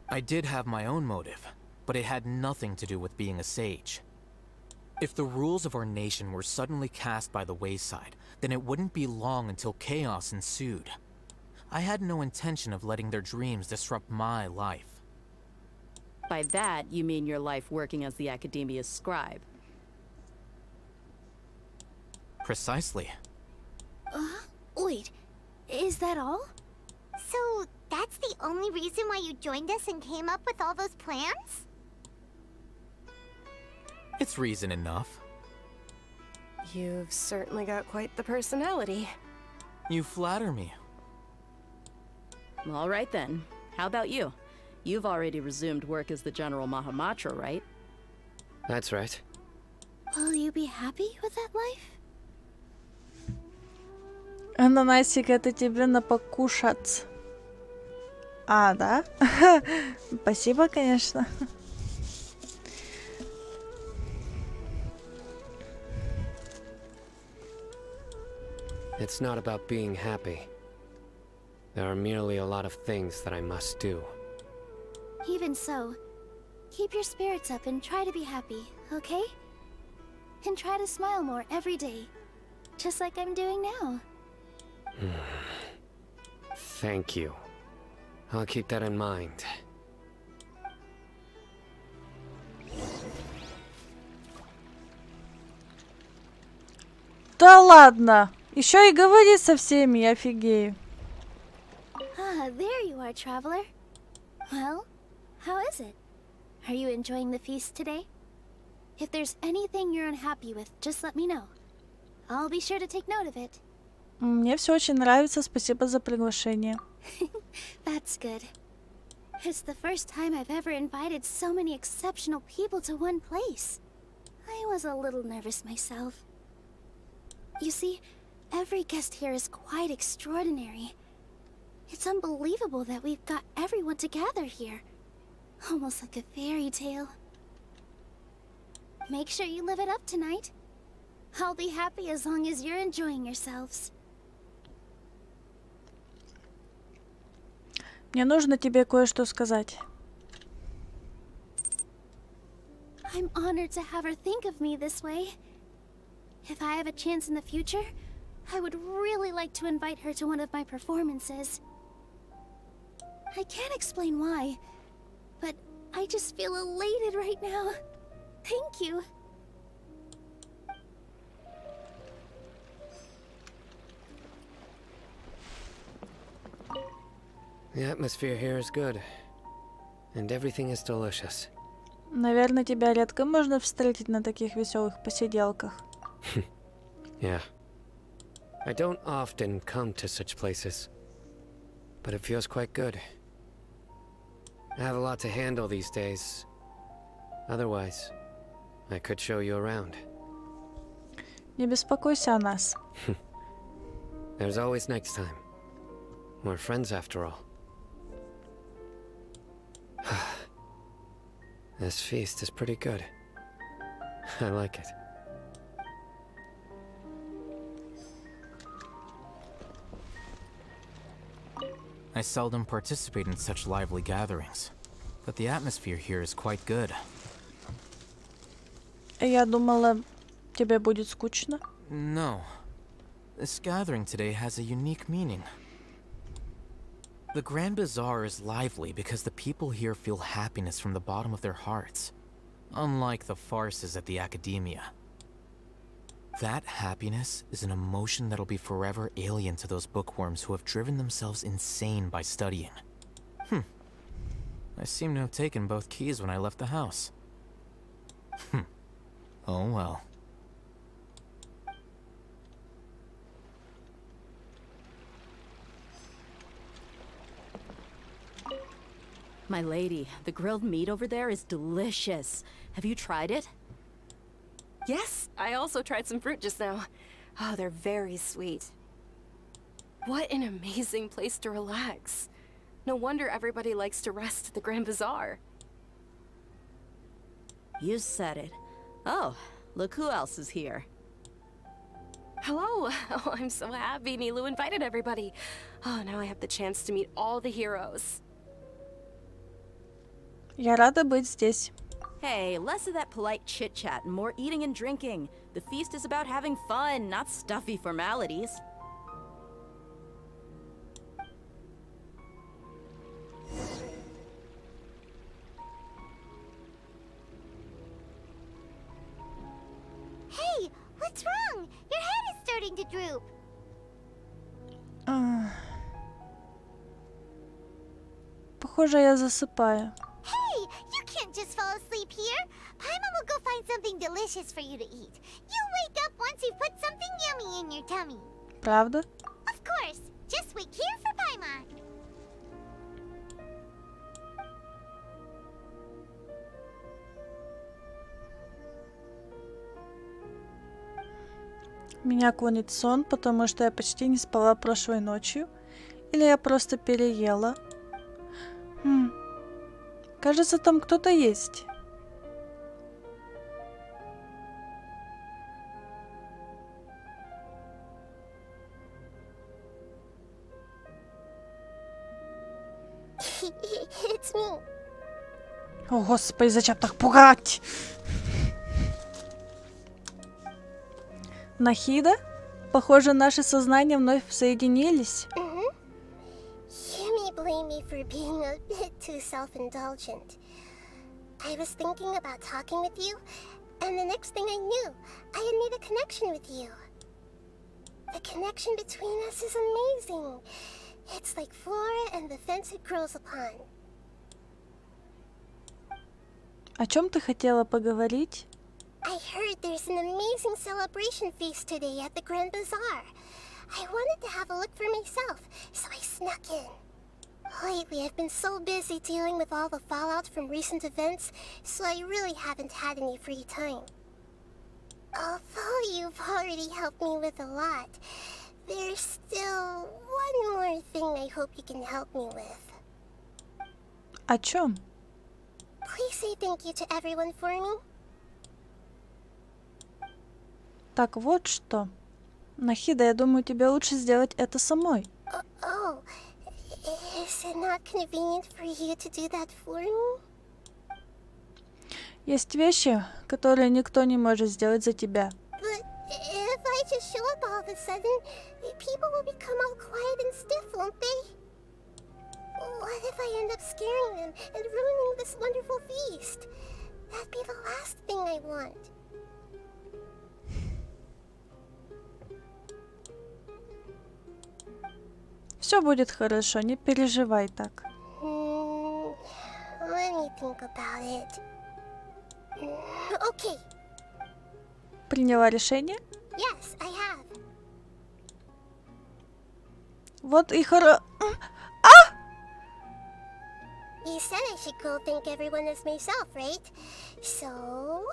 [SPEAKER 5] I did have my own motive, but it had nothing to do with being a sage. If the rules of our nation were suddenly cast by the wayside, then it wouldn't be long until chaos ensued. I had no intention of letting their dreams disrupt my life.
[SPEAKER 7] By that, you mean your life working as the Academia's scribe.
[SPEAKER 5] Precisely.
[SPEAKER 2] Wait, is that all? So, that's the only reason why you joined us and came up with all those plans?
[SPEAKER 5] It's reason enough.
[SPEAKER 6] You've certainly got quite the personality.
[SPEAKER 5] You flatter me.
[SPEAKER 7] All right then. How about you? You've already resumed work as the General Mahamatra, right?
[SPEAKER 8] That's right.
[SPEAKER 2] Will you be happy with that life?
[SPEAKER 1] Ананасик, это тебе на покушать. А, да? Спасибо, конечно.
[SPEAKER 8] It's not about being happy. There are merely a lot of things that I must do.
[SPEAKER 2] Even so, keep your spirits up and try to be happy, okay? And try to smile more every day, just like I'm doing now.
[SPEAKER 8] Thank you. I'll keep that in mind.
[SPEAKER 1] Да ладно! Еще и говорит со всеми, я офигею.
[SPEAKER 2] Ah, there you are, traveler. Well, how is it? Are you enjoying the feast today? If there's anything you're unhappy with, just let me know. I'll be sure to take note of it.
[SPEAKER 1] Мне все очень нравится, спасибо за приглашение.
[SPEAKER 2] That's good. It's the first time I've ever invited so many exceptional people to one place. I was a little nervous myself. You see, every guest here is quite extraordinary. It's unbelievable that we've got everyone together here. Almost like a fairy tale. Make sure you live it up tonight. I'll be happy as long as you're enjoying yourselves.
[SPEAKER 1] Мне нужно тебе кое-что сказать.
[SPEAKER 2] I'm honored to have her think of me this way. If I have a chance in the future, I would really like to invite her to one of my performances. I can't explain why, but I just feel elated right now. Thank you.
[SPEAKER 8] The atmosphere here is good, and everything is delicious.
[SPEAKER 1] Наверное, тебя редко можно встретить на таких веселых посиделках.
[SPEAKER 8] Yeah. I don't often come to such places, but it feels quite good. I have a lot to handle these days. Otherwise, I could show you around.
[SPEAKER 1] Не беспокойся о нас.
[SPEAKER 8] There's always next time. We're friends after all. This feast is pretty good. I like it.
[SPEAKER 5] I seldom participate in such lively gatherings, but the atmosphere here is quite good.
[SPEAKER 1] Я думала, тебе будет скучно.
[SPEAKER 5] No. This gathering today has a unique meaning. The Grand Bazaar is lively because the people here feel happiness from the bottom of their hearts, unlike the farces at the Academia. That happiness is an emotion that'll be forever alien to those bookworms who have driven themselves insane by studying. I seem to have taken both keys when I left the house. Oh well.
[SPEAKER 7] My lady, the grilled meat over there is delicious. Have you tried it?
[SPEAKER 6] Yes, I also tried some fruit just now. Oh, they're very sweet. What an amazing place to relax. No wonder everybody likes to rest at the Grand Bazaar.
[SPEAKER 7] You said it. Oh, look who else is here.
[SPEAKER 6] Hello! Oh, I'm so happy Nilu invited everybody. Oh, now I have the chance to meet all the heroes.
[SPEAKER 1] Я рада быть здесь.
[SPEAKER 7] Hey, less of that polite chit-chat and more eating and drinking. The feast is about having fun, not stuffy formalities.
[SPEAKER 2] Hey, what's wrong? Your head is starting to droop.
[SPEAKER 1] Похоже, я засыпаю.
[SPEAKER 2] Hey, you can't just fall asleep here. Paimon will go find something delicious for you to eat. You'll wake up once you've put something yummy in your tummy.
[SPEAKER 1] Правда?
[SPEAKER 2] Of course. Just wait here for Paimon.
[SPEAKER 1] Меня клонит в сон, потому что я почти не спала прошлой ночью. Или я просто переела. Кажется, там кто-то есть.
[SPEAKER 2] It's me.
[SPEAKER 1] О, господи, зачем так пугать? Нахида? Похоже, наши сознания вновь соединились.
[SPEAKER 2] You may blame me for being a bit too self-indulgent. I was thinking about talking with you, and the next thing I knew, I had made a connection with you. The connection between us is amazing. It's like flora and the fence it grows upon.
[SPEAKER 1] О чем ты хотела поговорить?
[SPEAKER 2] I heard there's an amazing celebration feast today at the Grand Bazaar. I wanted to have a look for myself, so I snuck in. Lately, I've been so busy dealing with all the fallout from recent events, so I really haven't had any free time. Although you've already helped me with a lot, there's still one more thing I hope you can help me with.
[SPEAKER 1] О чем?
[SPEAKER 2] Please say thank you to everyone for me.
[SPEAKER 1] Так вот что. Нахида, я думаю, тебе лучше сделать это самой.
[SPEAKER 2] Oh, is it not convenient for you to do that for me?
[SPEAKER 1] Есть вещи, которые никто не может сделать за тебя.
[SPEAKER 2] But if I just show up all of a sudden, people will become all quiet and stiff, won't they? What if I end up scaring them and ruining this wonderful feast? That'd be the last thing I want.
[SPEAKER 1] Все будет хорошо, не переживай так.
[SPEAKER 2] Let me think about it. Okay.
[SPEAKER 1] Приняла решение?
[SPEAKER 2] Yes, I have.
[SPEAKER 1] Вот и
[SPEAKER 2] You said I should go thank everyone as myself, right? So...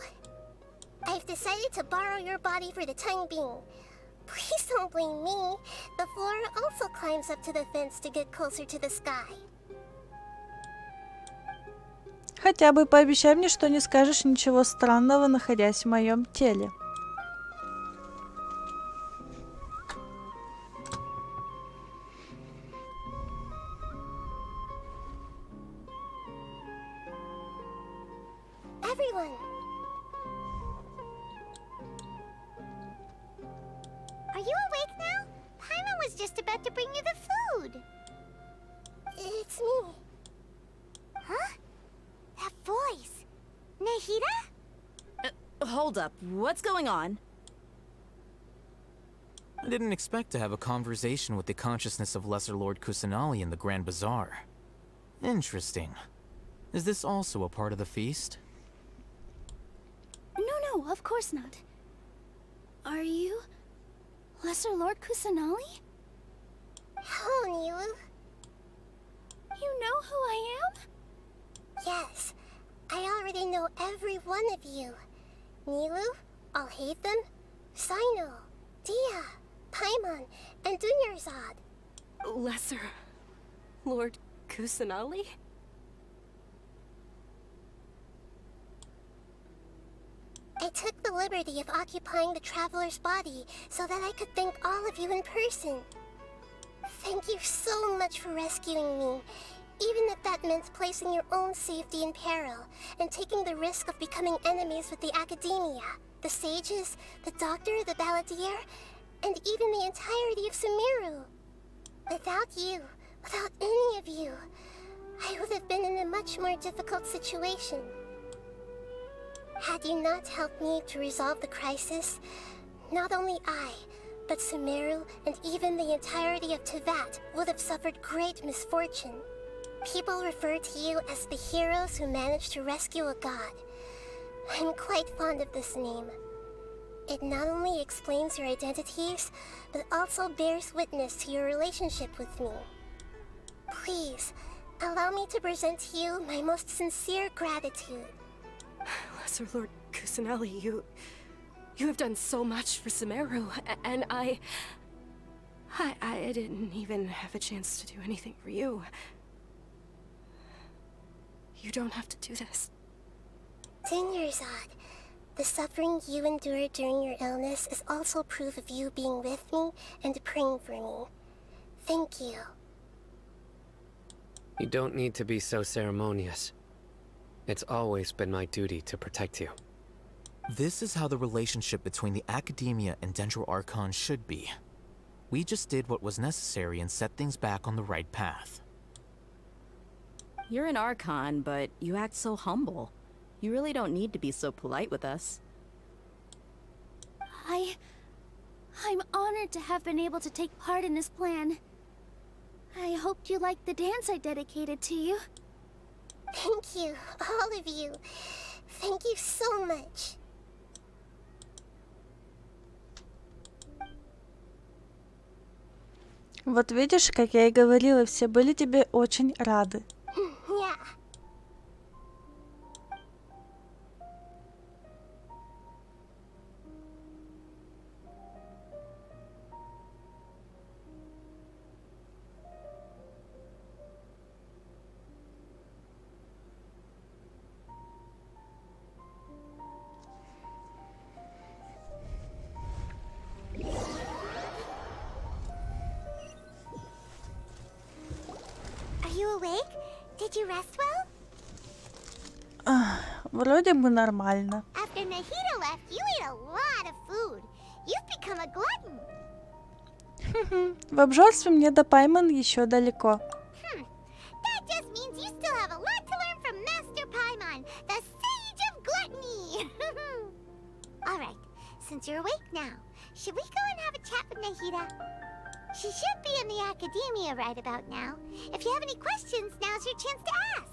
[SPEAKER 2] I've decided to borrow your body for the time being. Please don't blame me. The flora also climbs up to the fence to get closer to the sky.
[SPEAKER 1] Хотя бы пообещай мне, что не скажешь ничего странного, находясь в моем теле.
[SPEAKER 2] Everyone! just about to bring you the food. It's me. Huh? That voice. Nahida?
[SPEAKER 7] Hold up. What's going on?
[SPEAKER 5] I didn't expect to have a conversation with the consciousness of Lesser Lord Kusanali in the Grand Bazaar. Interesting. Is this also a part of the feast?
[SPEAKER 2] No, of course not. Are you Lesser Lord Kusanali? Hello, Nilu. You know who I am? Yes, I already know every one of you. Nilu, Alhaitham, Sino, Dia, Paimon, and Dunyarzad.
[SPEAKER 6] Lesser Lord Kusanali?
[SPEAKER 2] I took the liberty of occupying the traveler's body so that I could thank all of you in person. Thank you so much for rescuing me, even if that meant placing your own safety in peril and taking the risk of becoming enemies with the academia, the sages, the doctor, the balladeer, and even the entirety of Sumeru. Without you, without any of you, I would have been in a much more difficult situation. Had you not helped me to resolve the crisis, not only I, but Sumeru and even the entirety of Tevat would have suffered great misfortune. People refer to you as the heroes who managed to rescue a god. I'm quite fond of this name. It not only explains your identities, but also bears witness to your relationship with me. Please, allow me to present to you my most sincere gratitude.
[SPEAKER 6] Lesser Lord Kusanali, you have done so much for Sumeru, and I didn't even have a chance to do anything for you. You don't have to do this.
[SPEAKER 2] Dunyarzad, the suffering you endured during your illness is also proof of you being with me and praying for me. Thank you.
[SPEAKER 8] You don't need to be so ceremonious. It's always been my duty to protect you.
[SPEAKER 5] This is how the relationship between the Academia and Dendro Archon should be. We just did what was necessary and set things back on the right path.
[SPEAKER 7] You're an Archon, but you act so humble. You really don't need to be so polite with us.
[SPEAKER 2] I'm honored to have been able to take part in this plan. I hoped you liked the dance I dedicated to you. Thank you, all of you. Thank you so much.
[SPEAKER 1] Вот видишь, как я и говорила, все были тебе очень рады.
[SPEAKER 2] Yeah. Are you awake? Did you rest well?
[SPEAKER 1] Вроде бы нормально.
[SPEAKER 2] After Nahida left, you ate a lot of food. You've become a glutton.
[SPEAKER 1] В обжорстве мне до Пайман еще далеко.
[SPEAKER 2] That just means you still have a lot to learn from Master Paimon, the Sage of Gluttony. Alright, since you're awake now, should we go and have a chat with Nahida? She should be in the Academia right about now. If you have any questions, now's your chance to ask.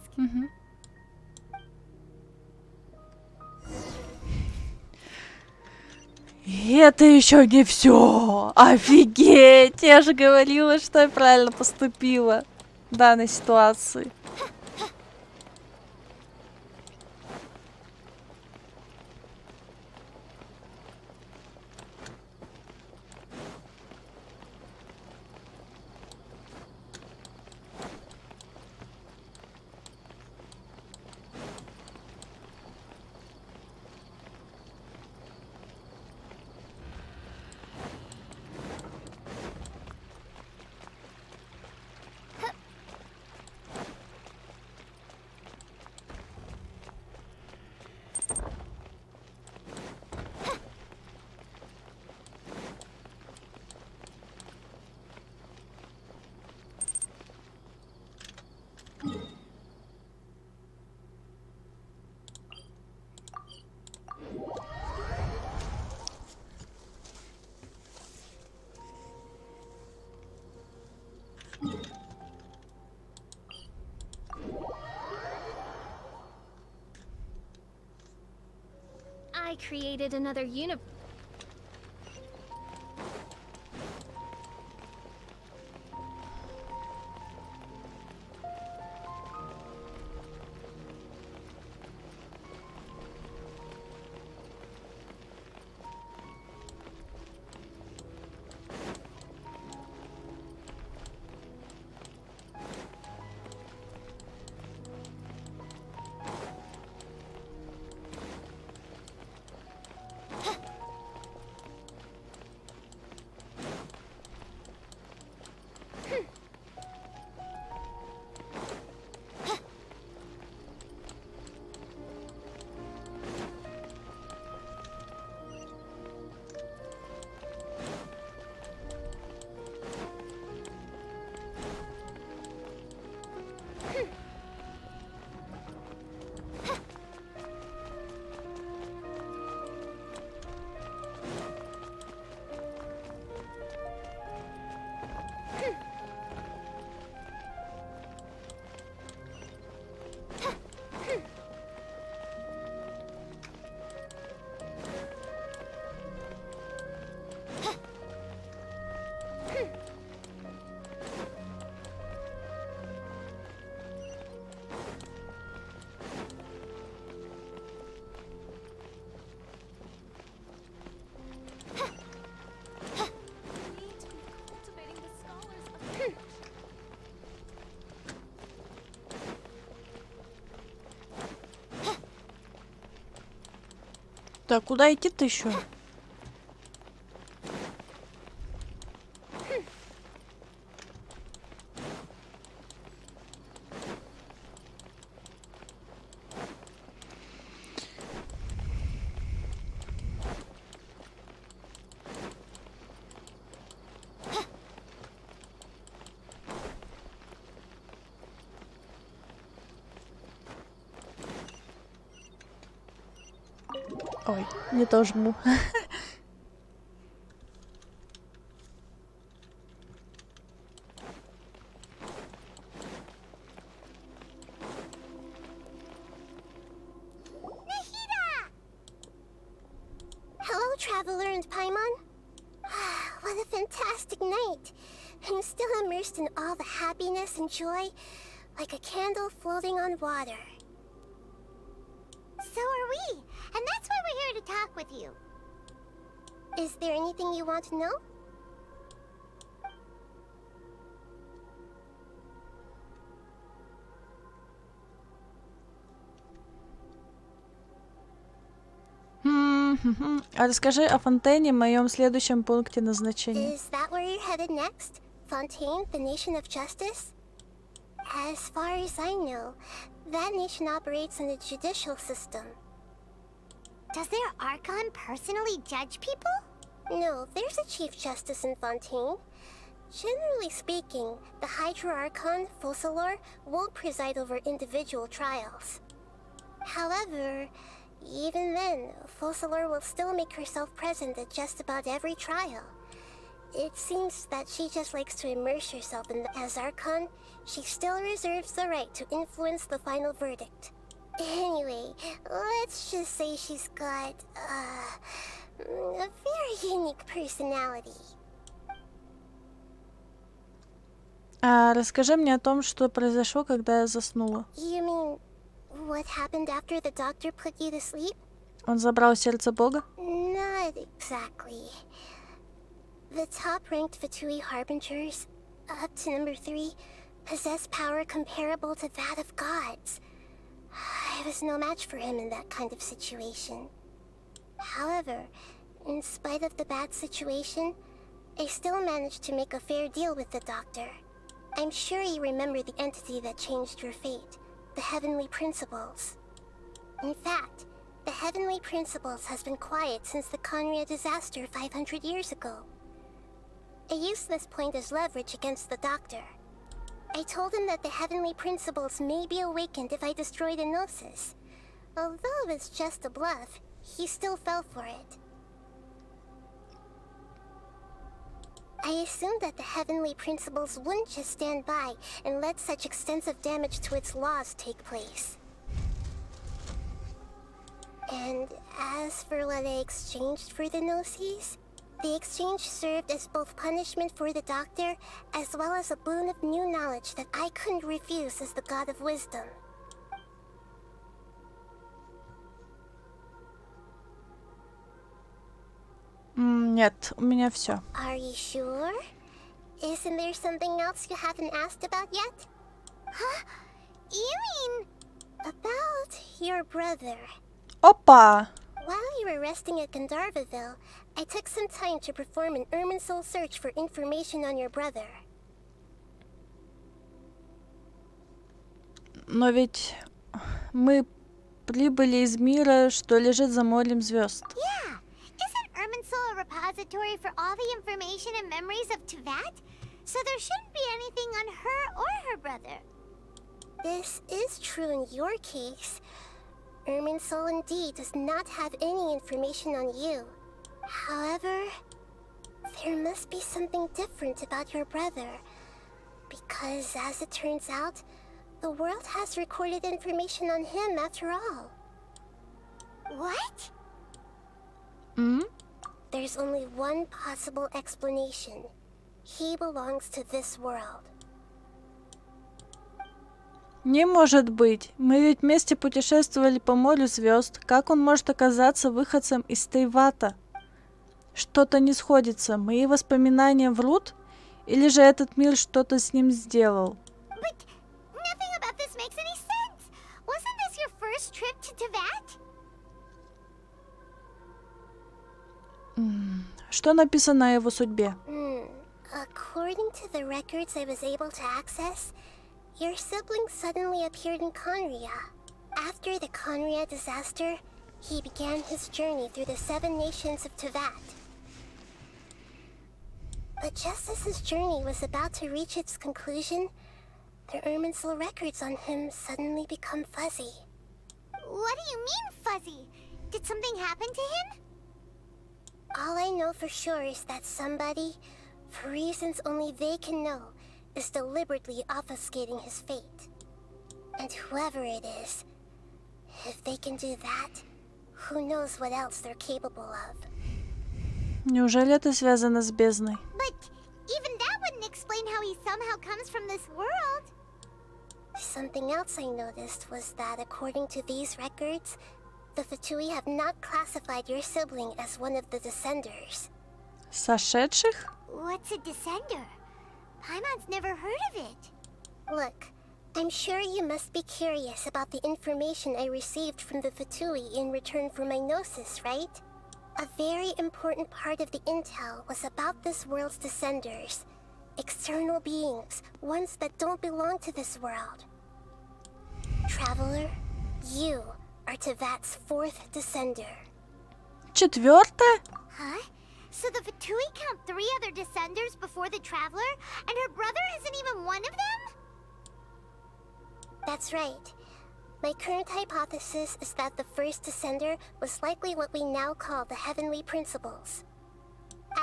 [SPEAKER 1] И это еще не все. Офигеть! Я же говорила, что я правильно поступила в данной ситуации.
[SPEAKER 11] created another universe.
[SPEAKER 1] Так, куда идти-то еще? Ой, не то жму.
[SPEAKER 2] Hello, Traveler and Paimon. What a fantastic night. I'm still immersed in all the happiness and joy, like a candle floating on water.
[SPEAKER 12] So are we, and that's why we're here to talk with you.
[SPEAKER 2] Is there anything you want to know?
[SPEAKER 1] А расскажи о Фонтейне, моем следующем пункте назначения.
[SPEAKER 2] Is that where you're headed next? Fontaine, the nation of justice? As far as I know, that nation operates in a judicial system.
[SPEAKER 12] Does their Archon personally judge people?
[SPEAKER 2] No, there's a Chief Justice in Fontaine. Generally speaking, the Hydra Archon, Focalor, won't preside over individual trials. However, even then, Focalor will still make herself present at just about every trial. It seems that she just likes to immerse herself in as Archon. She still reserves the right to influence the final verdict. Anyway, let's just say she's got, a very unique personality.
[SPEAKER 1] Расскажи мне о том, что произошло, когда я заснула.
[SPEAKER 2] You mean, what happened after the doctor put you to sleep?
[SPEAKER 1] Он забрал сердце Бога?
[SPEAKER 2] Not exactly. The top-ranked Fatui Harbingers, up to number 3, possess power comparable to that of gods. I was no match for him in that kind of situation. However, in spite of the bad situation, I still managed to make a fair deal with the doctor. I'm sure you remember the entity that changed your fate, the Heavenly Principles. In fact, the Heavenly Principles has been quiet since the Conria disaster 500 years ago. I used this point as leverage against the doctor. I told him that the Heavenly Principles may be awakened if I destroy the Gnosis. Although it was just a bluff, he still fell for it. I assumed that the Heavenly Principles wouldn't just stand by and let such extensive damage to its laws take place.
[SPEAKER 12] And as for what I exchanged for the gnosis, the exchange served as both punishment for the doctor, as well as a boon of new knowledge that I couldn't refuse as the god of wisdom.
[SPEAKER 1] Нет, у меня все.
[SPEAKER 12] Are you sure? Isn't there something else you haven't asked about yet?
[SPEAKER 2] Huh? You mean...
[SPEAKER 12] About your brother.
[SPEAKER 1] Опа!
[SPEAKER 12] While you were resting at Gandharvaville, I took some time to perform an Irminsul search for information on your brother.
[SPEAKER 1] Но ведь мы прибыли из мира, что лежит за морем звезд.
[SPEAKER 2] Yeah. Isn't Irminsul a repository for all the information and memories of Teyvat? So there shouldn't be anything on her or her brother.
[SPEAKER 12] This is true in your case. Irminsul indeed does not have any information on you. However, there must be something different about your brother. Because as it turns out, the world has recorded information on him after all.
[SPEAKER 2] What?
[SPEAKER 12] There's only one possible explanation. He belongs to this world.
[SPEAKER 1] Не может быть. Мы ведь вместе путешествовали по морю звезд. Как он может оказаться выходцем из Тейвата? Что-то не сходится. Мои воспоминания врут? Или же этот мир что-то с ним сделал?
[SPEAKER 2] But nothing about this makes any sense. Wasn't this your first trip to Teyvat?
[SPEAKER 1] Что написано о его судьбе?
[SPEAKER 12] According to the records I was able to access, your sibling suddenly appeared in Conria. After the Conria disaster, he began his journey through the 7 nations of Teyvat. But just as his journey was about to reach its conclusion, the Irminsul records on him suddenly become fuzzy.
[SPEAKER 2] What do you mean, fuzzy? Did something happen to him?
[SPEAKER 12] All I know for sure is that somebody, for reasons only they can know, is deliberately obfuscating his fate. And whoever it is, if they can do that, who knows what else they're capable of.
[SPEAKER 1] Неужели это связано с бездной?
[SPEAKER 2] But even that wouldn't explain how he somehow comes from this world.
[SPEAKER 12] Something else I noticed was that according to these records, the Fatui have not classified your sibling as one of the Descenders.
[SPEAKER 1] Сошедших?
[SPEAKER 2] What's a descender? Paimon's never heard of it.
[SPEAKER 12] Look, I'm sure you must be curious about the information I received from the Fatui in return for my gnosis, right? A very important part of the intel was about this world's Descenders. External beings, ones that don't belong to this world. Traveler, you are Teyvat's 4th Descender.
[SPEAKER 1] Четвертое?
[SPEAKER 2] Huh? So the Fatui count 3 other Descenders before the Traveler, and her brother isn't even one of them?
[SPEAKER 12] That's right. My current hypothesis is that the first Descender was likely what we now call the Heavenly Principles.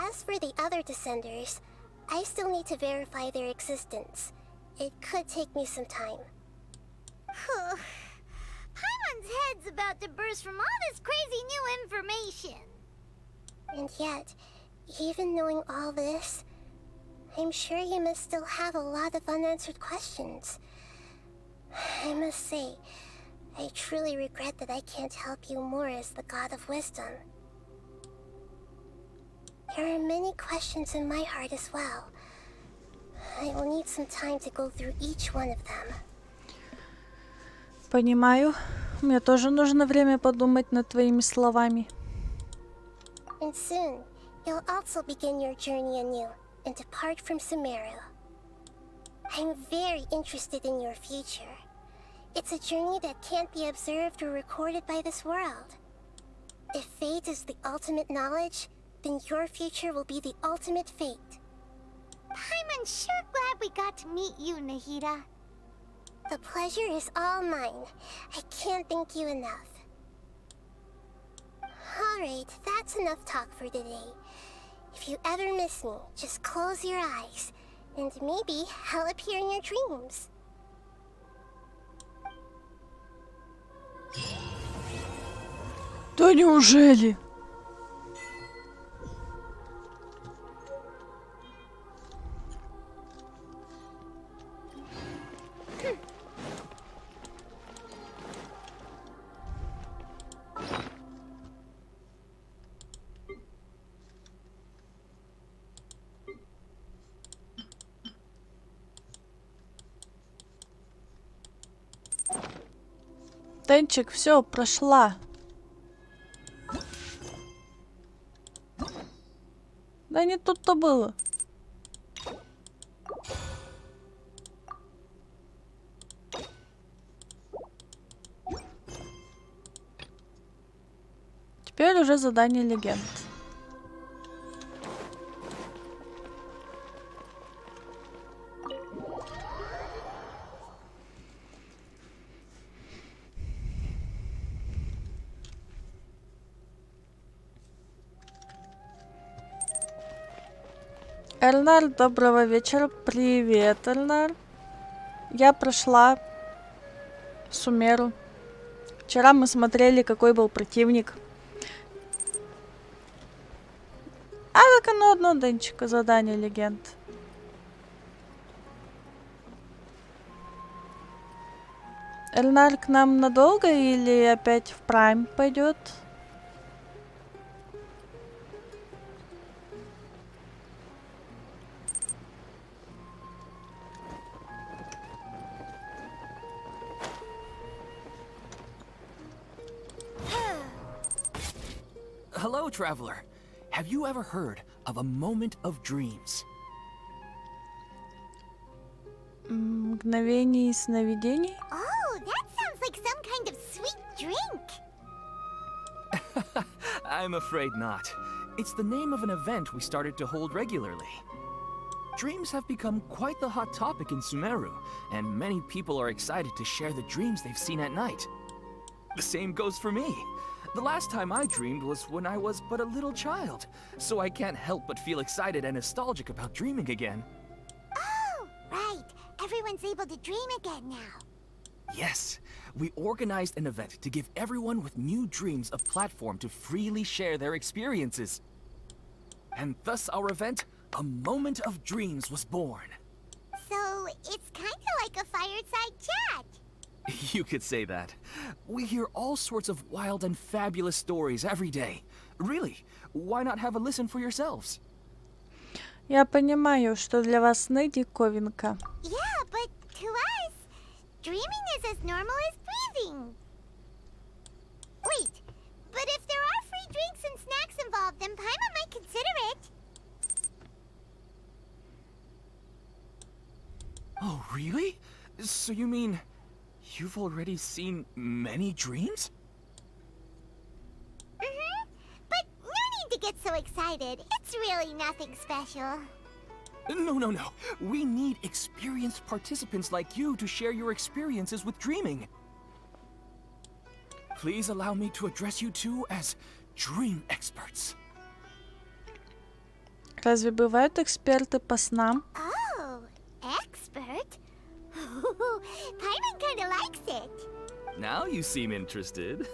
[SPEAKER 12] As for the other Descenders, I still need to verify their existence. It could take me some time.
[SPEAKER 2] Paimon's head's about to burst from all this crazy new information.
[SPEAKER 12] And yet, even knowing all this, I'm sure you must still have a lot of unanswered questions. I must say, I truly regret that I can't help you more as the God of Wisdom. There are many questions in my heart as well. I will need some time to go through each one of them.
[SPEAKER 1] Понимаю. Мне тоже нужно время подумать над твоими словами.
[SPEAKER 12] And soon, you'll also begin your journey anew and depart from Sumeru. I'm very interested in your future. It's a journey that can't be observed or recorded by this world. If fate is the ultimate knowledge, then your future will be the ultimate fate.
[SPEAKER 2] Paimon's sure glad we got to meet you, Nahida.
[SPEAKER 12] The pleasure is all mine. I can't thank you enough. Alright, that's enough talk for today. If you ever miss me, just close your eyes, and maybe I'll appear in your dreams.
[SPEAKER 1] Да неужели? Тенчик, все, прошла. Да не тут-то было. Теперь уже задание легенд. Эльнар, доброго вечера. Привет, Эльнар. Я прошла Сумеру. Вчера мы смотрели, какой был противник. А, так оно одно, Денчика, задание легенд. Эльнар к нам надолго или опять в Прайм пойдет?
[SPEAKER 5] Hello, traveler. Have you ever heard of a moment of dreams?
[SPEAKER 1] Мгновение сновидений?
[SPEAKER 2] Oh, that sounds like some kind of sweet drink.
[SPEAKER 5] I'm afraid not. It's the name of an event we started to hold regularly. Dreams have become quite the hot topic in Sumeru, and many people are excited to share the dreams they've seen at night. The same goes for me. The last time I dreamed was when I was but a little child, so I can't help but feel excited and nostalgic about dreaming again.
[SPEAKER 2] Oh, right. Everyone's able to dream again now.
[SPEAKER 5] Yes, we organized an event to give everyone with new dreams a platform to freely share their experiences. And thus our event, A Moment of Dreams, was born.
[SPEAKER 2] So, it's kind of like a fireside chat.
[SPEAKER 5] You could say that. We hear all sorts of wild and fabulous stories every day. Really, why not have a listen for yourselves?
[SPEAKER 1] Я понимаю, что для вас сны диковинка.
[SPEAKER 2] Yeah, but to us, dreaming is as normal as breathing. Wait, but if there are free drinks and snacks involved, then Paimon might consider it.
[SPEAKER 5] Oh, really? So you mean you've already seen many dreams?
[SPEAKER 2] But no need to get so excited. It's really nothing special.
[SPEAKER 5] No. We need experienced participants like you to share your experiences with dreaming. Please allow me to address you two as dream experts.
[SPEAKER 1] Разве бывают эксперты по снам?
[SPEAKER 2] Oh, expert? Paimon kinda likes it.
[SPEAKER 5] Now you seem interested.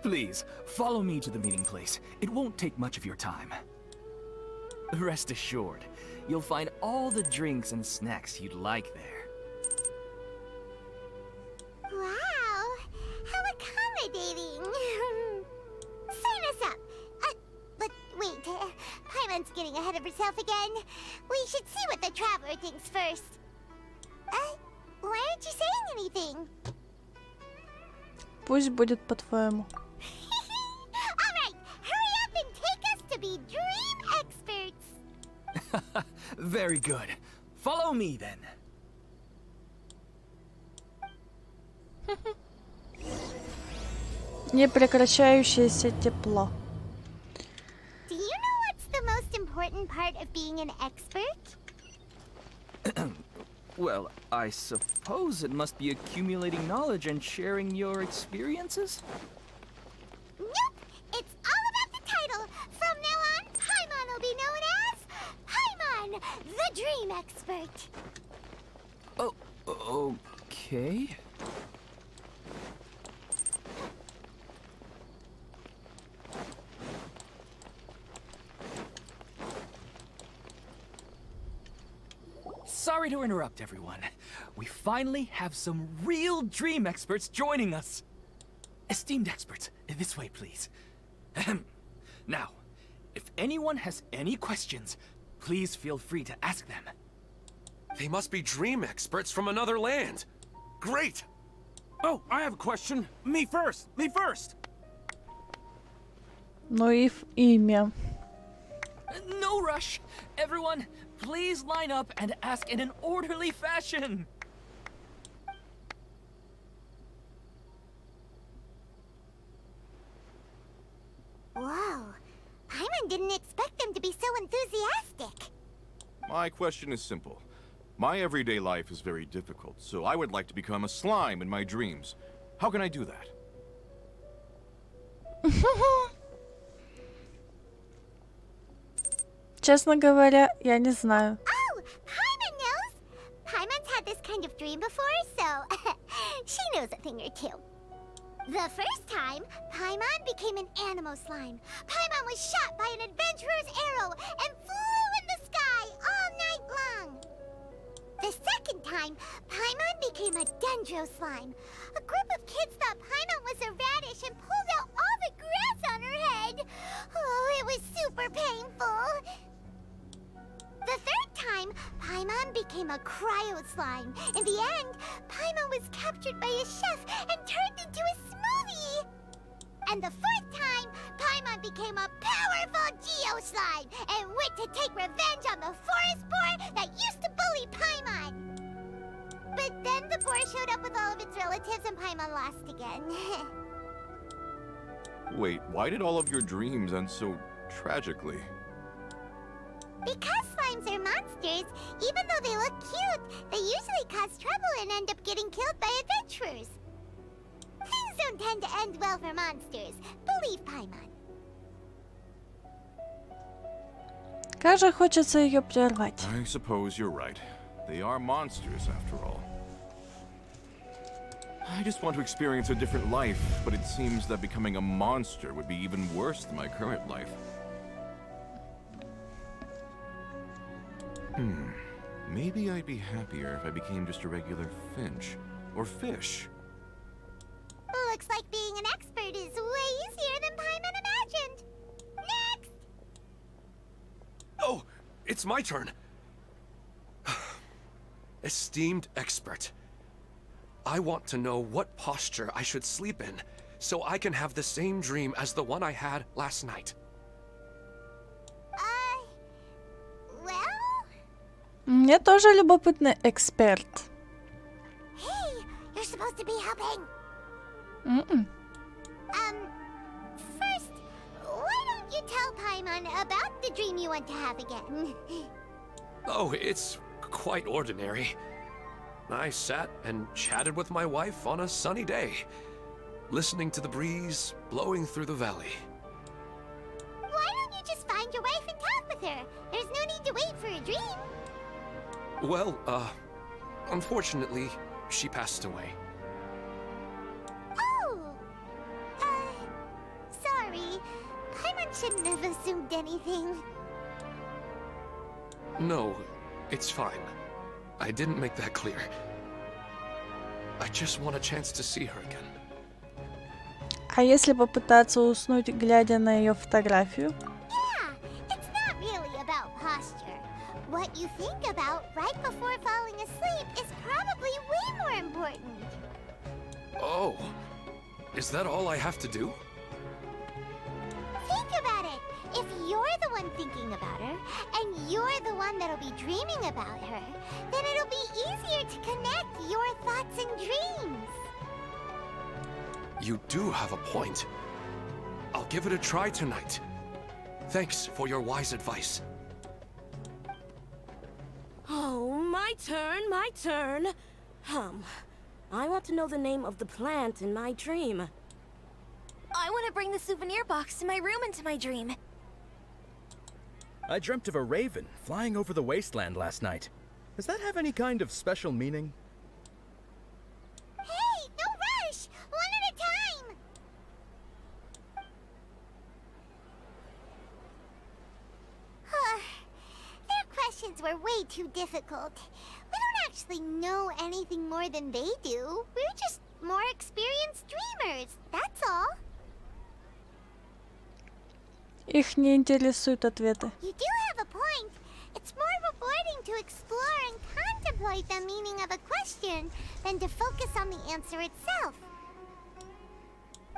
[SPEAKER 5] Please, follow me to the meeting place. It won't take much of your time. Rest assured, you'll find all the drinks and snacks you'd like there.
[SPEAKER 2] Wow, how accommodating. Sign us up. But wait, Paimon's getting ahead of herself again. We should see what the traveler thinks first. Why aren't you saying anything?
[SPEAKER 1] Пусть будет по-твоему.
[SPEAKER 2] All right, hurry up and take us to be dream experts.
[SPEAKER 5] Very good. Follow me then.
[SPEAKER 1] Непрекращающееся тепло.
[SPEAKER 2] Do you know what's the most important part of being an expert?
[SPEAKER 5] Well, I suppose it must be accumulating knowledge and sharing your experiences?
[SPEAKER 2] Nope, it's all about the title. From now on, Paimon will be known as Paimon, the Dream Expert.
[SPEAKER 5] Oh, okay.
[SPEAKER 4] Sorry to interrupt, everyone. We finally have some real dream experts joining us. Esteemed experts, this way, please. Ahem. Now, if anyone has any questions, please feel free to ask them.
[SPEAKER 11] They must be dream experts from another land. Great!
[SPEAKER 13] Oh, I have a question. Me first! Me first!
[SPEAKER 1] Ну и имя.
[SPEAKER 4] No rush. Everyone, please line up and ask in an orderly fashion.
[SPEAKER 2] Whoa. Paimon didn't expect them to be so enthusiastic.
[SPEAKER 14] My question is simple. My everyday life is very difficult, so I would like to become a slime in my dreams. How can I do that?
[SPEAKER 1] Честно говоря, я не знаю.
[SPEAKER 2] Oh, Paimon knows. Paimon's had this kind of dream before, so she knows a thing or two. The first time, Paimon became an animal slime. Paimon was shot by an adventurer's arrow and flew in the sky all night long. The second time, Paimon became a dendro slime. A group of kids thought Paimon was a radish and pulled out all the grass on her head. Oh, it was super painful. The third time, Paimon became a cryo slime. In the end, Paimon was captured by a chef and turned into a smoothie. And the fourth time, Paimon became a powerful geo slime and went to take revenge on the forest boar that used to bully Paimon. But then the boar showed up with all of its relatives and Paimon lost again.
[SPEAKER 14] Wait, why did all of your dreams end so tragically?
[SPEAKER 2] Because slimes are monsters, even though they look cute, they usually cause trouble and end up getting killed by adventurers. Things don't tend to end well for monsters. Believe Paimon.
[SPEAKER 1] Как же хочется ее прервать.
[SPEAKER 14] I suppose you're right. They are monsters, after all. I just want to experience a different life, but it seems that becoming a monster would be even worse than my current life. Maybe I'd be happier if I became just a regular finch. Or fish.
[SPEAKER 2] Looks like being an expert is way easier than Paimon imagined. Next!
[SPEAKER 11] Oh, it's my turn. Esteemed expert. I want to know what posture I should sleep in, so I can have the same dream as the one I had last night.
[SPEAKER 2] Well?
[SPEAKER 1] Мне тоже любопытный эксперт.
[SPEAKER 2] Hey, you're supposed to be helping. First, why don't you tell Paimon about the dream you want to have again?
[SPEAKER 11] Oh, it's quite ordinary. I sat and chatted with my wife on a sunny day, listening to the breeze blowing through the valley.
[SPEAKER 2] Why don't you just find your wife and talk with her? There's no need to wait for a dream.
[SPEAKER 11] Well, unfortunately, she passed away.
[SPEAKER 2] Oh! Sorry. Paimon shouldn't have assumed anything.
[SPEAKER 11] No, it's fine. I didn't make that clear. I just want a chance to see her again.
[SPEAKER 1] А если попытаться уснуть, глядя на ее фотографию?
[SPEAKER 2] Yeah, it's not really about posture. What you think about right before falling asleep is probably way more important.
[SPEAKER 11] Oh, is that all I have to do?
[SPEAKER 2] Think about it. If you're the one thinking about her, and you're the one that'll be dreaming about her, then it'll be easier to connect your thoughts and dreams.
[SPEAKER 11] You do have a point. I'll give it a try tonight. Thanks for your wise advice.
[SPEAKER 7] Oh, my turn, my turn. I want to know the name of the plant in my dream.
[SPEAKER 15] I want to bring the souvenir box to my room into my dream.
[SPEAKER 13] I dreamt of a raven flying over the wasteland last night. Does that have any kind of special meaning?
[SPEAKER 2] Hey, no rush! One at a time! Their questions were way too difficult. actually know anything more than they do. We're just more experienced dreamers, that's all.
[SPEAKER 1] Их не интересуют ответы.
[SPEAKER 2] You do have a point. It's more rewarding to explore and contemplate the meaning of a question than to focus on the answer itself.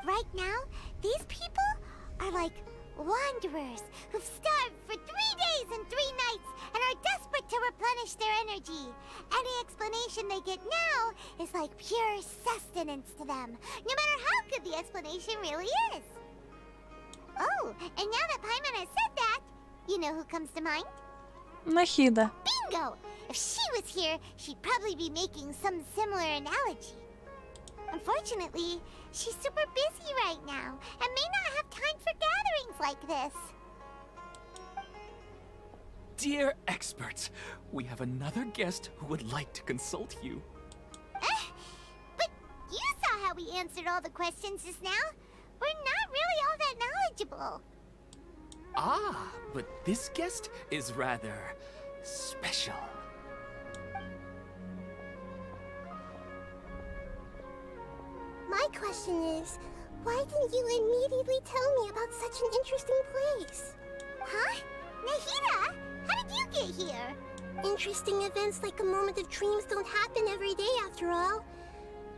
[SPEAKER 2] Right now, these people are like wanderers who've starved for 3 days and 3 nights and are desperate to replenish their energy. Any explanation they get now is like pure sustenance to them, no matter how good the explanation really is. Oh, and now that Paimon has said that, you know who comes to mind?
[SPEAKER 1] Нахида.
[SPEAKER 2] Bingo! If she was here, she'd probably be making some similar analogy. Unfortunately, she's super busy right now and may not have time for gatherings like this.
[SPEAKER 16] Dear experts, we have another guest who would like to consult you.
[SPEAKER 2] But you saw how we answered all the questions just now. We're not really all that knowledgeable.
[SPEAKER 16] Ah, but this guest is rather special.
[SPEAKER 12] My question is, why didn't you immediately tell me about such an interesting place?
[SPEAKER 2] Huh? Nahida, how did you get here?
[SPEAKER 12] Interesting events like a moment of dreams don't happen every day after all.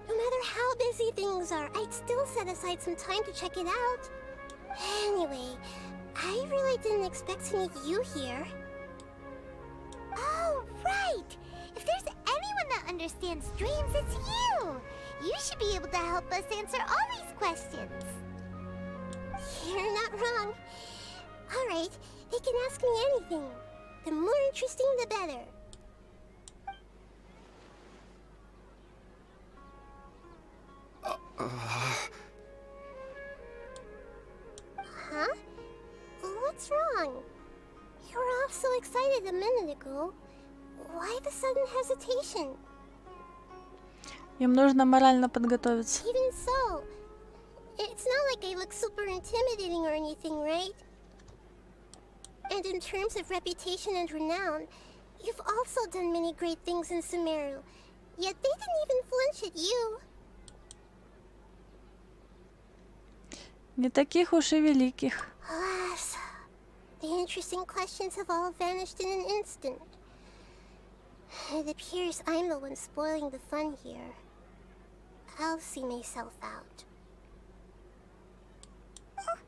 [SPEAKER 12] No matter how busy things are, I'd still set aside some time to check it out. Anyway, I really didn't expect to meet you here.
[SPEAKER 2] Oh, right! If there's anyone that understands dreams, it's you! You should be able to help us answer all these questions.
[SPEAKER 12] You're not wrong. Alright, they can ask me anything. The more interesting, the better. Huh? What's wrong? You were all so excited a minute ago. Why the sudden hesitation?
[SPEAKER 1] Им нужно морально подготовиться.
[SPEAKER 12] Even so, it's not like I look super intimidating or anything, right? And in terms of reputation and renown, you've also done many great things in Sumeru, yet they didn't even flinch at you.
[SPEAKER 1] Не таких уж и великих.
[SPEAKER 12] Alas, the interesting questions have all vanished in an instant. It appears I'm the one spoiling the fun here. I'll see myself out.
[SPEAKER 2] Oh,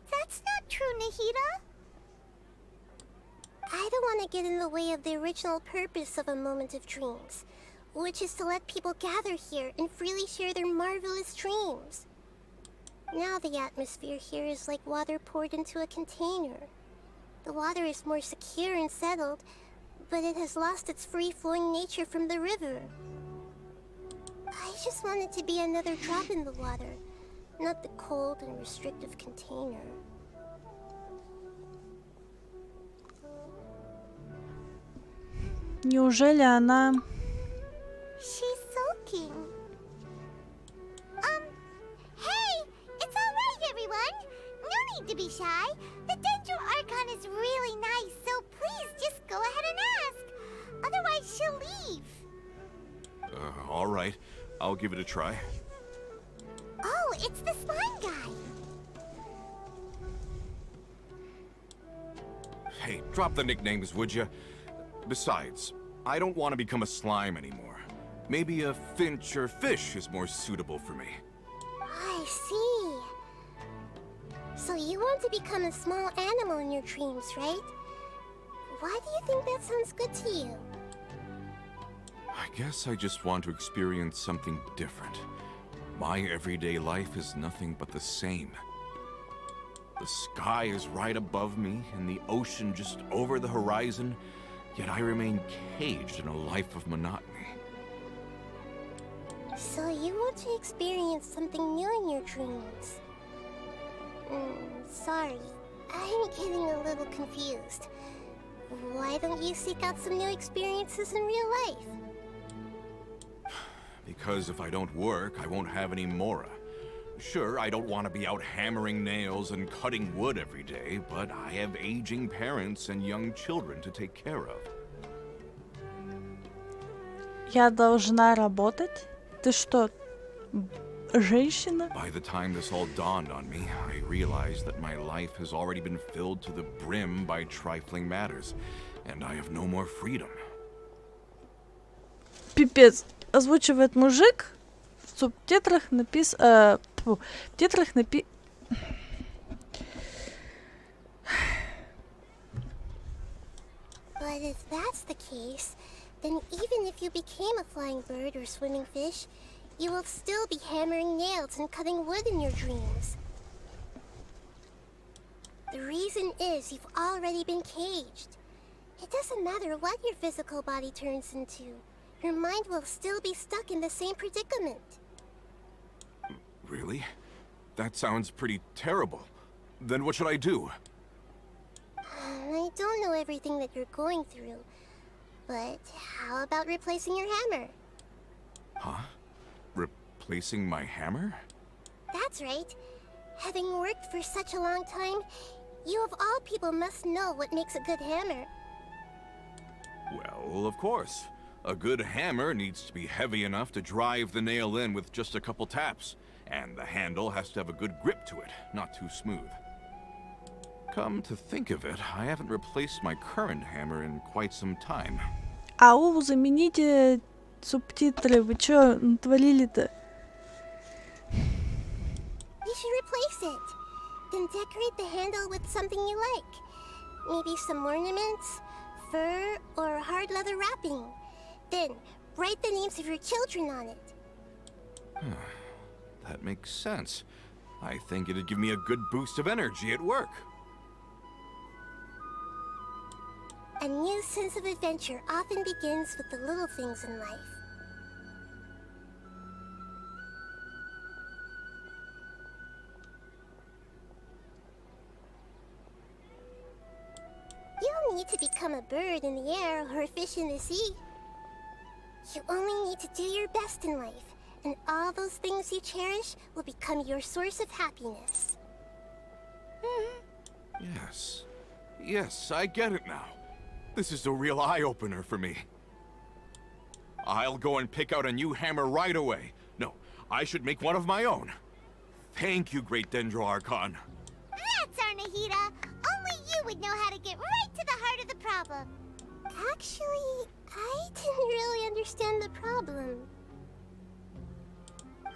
[SPEAKER 2] that's not true, Nahida.
[SPEAKER 12] I don't want to get in the way of the original purpose of a moment of dreams, which is to let people gather here and freely share their marvelous dreams. Now the atmosphere here is like water poured into a container. The water is more secure and settled, but it has lost its free-flowing nature from the river. I just want it to be another drop in the water, not the cold and restrictive container.
[SPEAKER 1] Неужели она...
[SPEAKER 2] She's sulking. Hey! It's alright, everyone! No need to be shy. The Dendro Archon is really nice, so please just go ahead and ask. Otherwise, she'll leave.
[SPEAKER 14] All right. I'll give it a try.
[SPEAKER 2] Oh, it's the slime guy.
[SPEAKER 14] Hey, drop the nicknames, would you? Besides, I don't want to become a slime anymore. Maybe a finch or fish is more suitable for me.
[SPEAKER 12] I see. So you want to become a small animal in your dreams, right? Why do you think that sounds good to you?
[SPEAKER 14] I guess I just want to experience something different. My everyday life is nothing but the same. The sky is right above me, and the ocean just over the horizon, yet I remain caged in a life of monotony.
[SPEAKER 12] So you want to experience something new in your dreams? Sorry, I'm getting a little confused. Why don't you seek out some new experiences in real life?
[SPEAKER 14] Because if I don't work, I won't have any mora. Sure, I don't want to be out hammering nails and cutting wood every day, but I have aging parents and young children to take care of.
[SPEAKER 1] Я должна работать? Ты что, женщина?
[SPEAKER 14] By the time this all dawned on me, I realized that my life has already been filled to the brim by trifling matters, and I have no more freedom.
[SPEAKER 1] Пипец. Озвучивает мужик. В субтитрах в титрах
[SPEAKER 12] But if that's the case, then even if you became a flying bird or swimming fish, you will still be hammering nails and cutting wood in your dreams. The reason is you've already been caged. It doesn't matter what your physical body turns into. Your mind will still be stuck in the same predicament.
[SPEAKER 14] Really? That sounds pretty terrible. Then what should I do?
[SPEAKER 12] I don't know everything that you're going through, but how about replacing your hammer?
[SPEAKER 14] Huh? Replacing my hammer?
[SPEAKER 12] That's right. Having worked for such a long time, you of all people must know what makes a good hammer.
[SPEAKER 14] Well, of course. A good hammer needs to be heavy enough to drive the nail in with just a couple taps, and the handle has to have a good grip to it, not too smooth. Come to think of it, I haven't replaced my current hammer in quite some time.
[SPEAKER 1] Ау, замените субтитры. Вы чё натворили-то?
[SPEAKER 12] You should replace it. Then decorate the handle with something you like. Maybe some ornaments, fur, or hard leather wrapping. Then, write the names of your children on it.
[SPEAKER 14] That makes sense. I think it'd give me a good boost of energy at work.
[SPEAKER 12] A new sense of adventure often begins with the little things in life. You don't need to become a bird in the air or a fish in the sea. You only need to do your best in life, and all those things you cherish will become your source of happiness.
[SPEAKER 14] Yes. Yes, I get it now. This is a real eye-opener for me. I'll go and pick out a new hammer right away. No, I should make one of my own. Thank you, Great Dendro Archon.
[SPEAKER 2] That's our Nahida. Only you would know how to get right to the heart of the problem.
[SPEAKER 12] Actually, I didn't really understand the problem.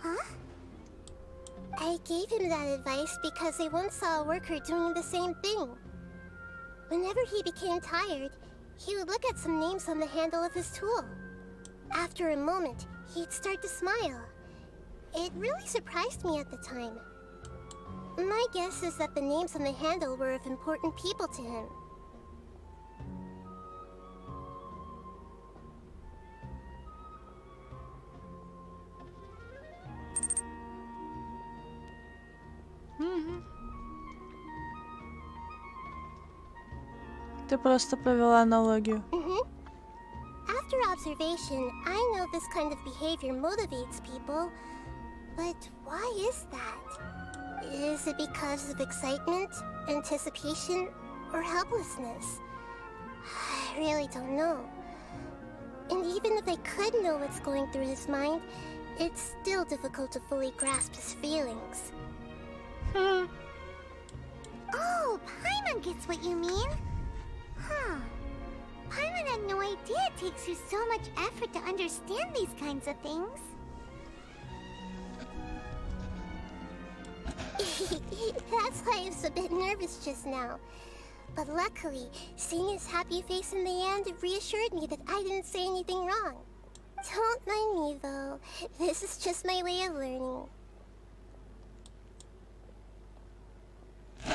[SPEAKER 12] Huh? I gave him that advice because I once saw a worker doing the same thing. Whenever he became tired, he would look at some names on the handle of his tool. After a moment, he'd start to smile. It really surprised me at the time. My guess is that the names on the handle were of important people to him.
[SPEAKER 1] Ты просто провела аналогию.
[SPEAKER 12] After observation, I know this kind of behavior motivates people, but why is that? Is it because of excitement, anticipation, or helplessness? I really don't know. And even if I could know what's going through his mind, it's still difficult to fully grasp his feelings.
[SPEAKER 2] Oh, Paimon gets what you mean. Huh. Paimon had no idea it takes you so much effort to understand these kinds of things.
[SPEAKER 12] That's why I was a bit nervous just now. But luckily, seeing his happy face in the end reassured me that I didn't say anything wrong. Don't mind me, though. This is just my way of learning.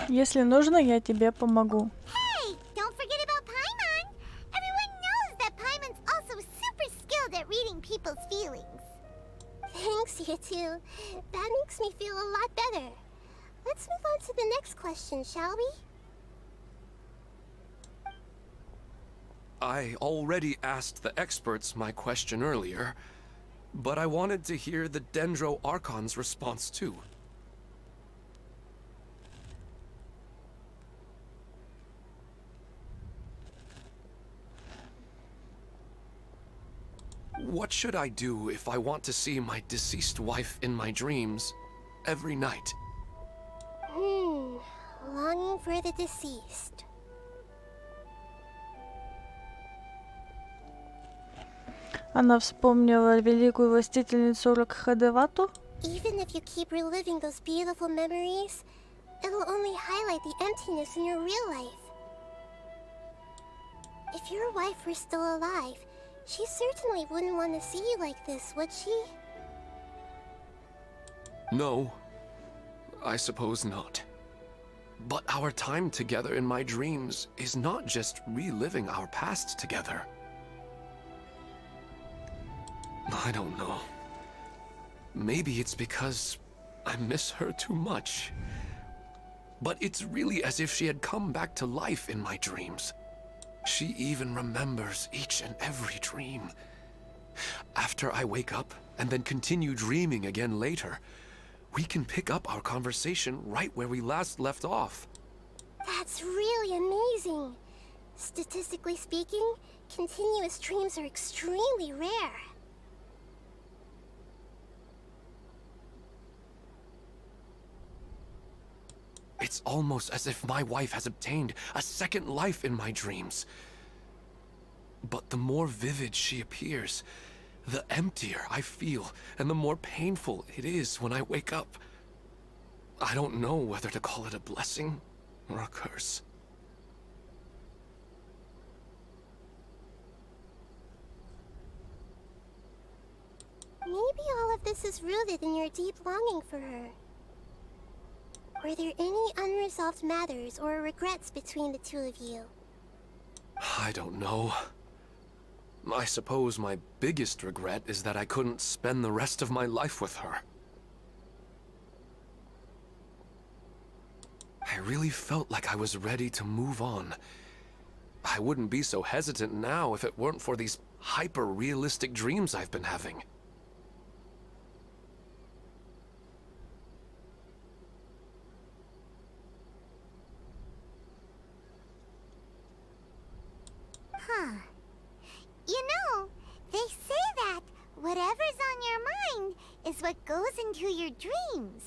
[SPEAKER 1] Если нужно, я тебе помогу.
[SPEAKER 2] Hey, don't forget about Paimon. Everyone knows that Paimon's also super skilled at reading people's feelings.
[SPEAKER 12] Thanks, you two. That makes me feel a lot better. Let's move on to the next question, shall we?
[SPEAKER 11] I already asked the experts my question earlier, but I wanted to hear the Dendro Archon's response too. What should I do if I want to see my deceased wife in my dreams every night?
[SPEAKER 12] Longing for the deceased.
[SPEAKER 1] Она вспомнила великую властительницу Рокхадевату.
[SPEAKER 12] Even if you keep reliving those beautiful memories, it'll only highlight the emptiness in your real life. If your wife were still alive, she certainly wouldn't want to see you like this, would she?
[SPEAKER 11] No, I suppose not. But our time together in my dreams is not just reliving our past together. I don't know. Maybe it's because I miss her too much. But it's really as if she had come back to life in my dreams. She even remembers each and every dream. After I wake up and then continue dreaming again later, we can pick up our conversation right where we last left off.
[SPEAKER 12] That's really amazing. Statistically speaking, continuous dreams are extremely rare.
[SPEAKER 11] It's almost as if my wife has obtained a second life in my dreams. But the more vivid she appears, the emptier I feel, and the more painful it is when I wake up. I don't know whether to call it a blessing or a curse.
[SPEAKER 12] Maybe all of this is rooted in your deep longing for her. Were there any unresolved matters or regrets between the two of you?
[SPEAKER 11] I don't know. I suppose my biggest regret is that I couldn't spend the rest of my life with her. I really felt like I was ready to move on. I wouldn't be so hesitant now if it weren't for these hyper-realistic dreams I've been having.
[SPEAKER 2] Huh. You know, they say that whatever's on your mind is what goes into your dreams.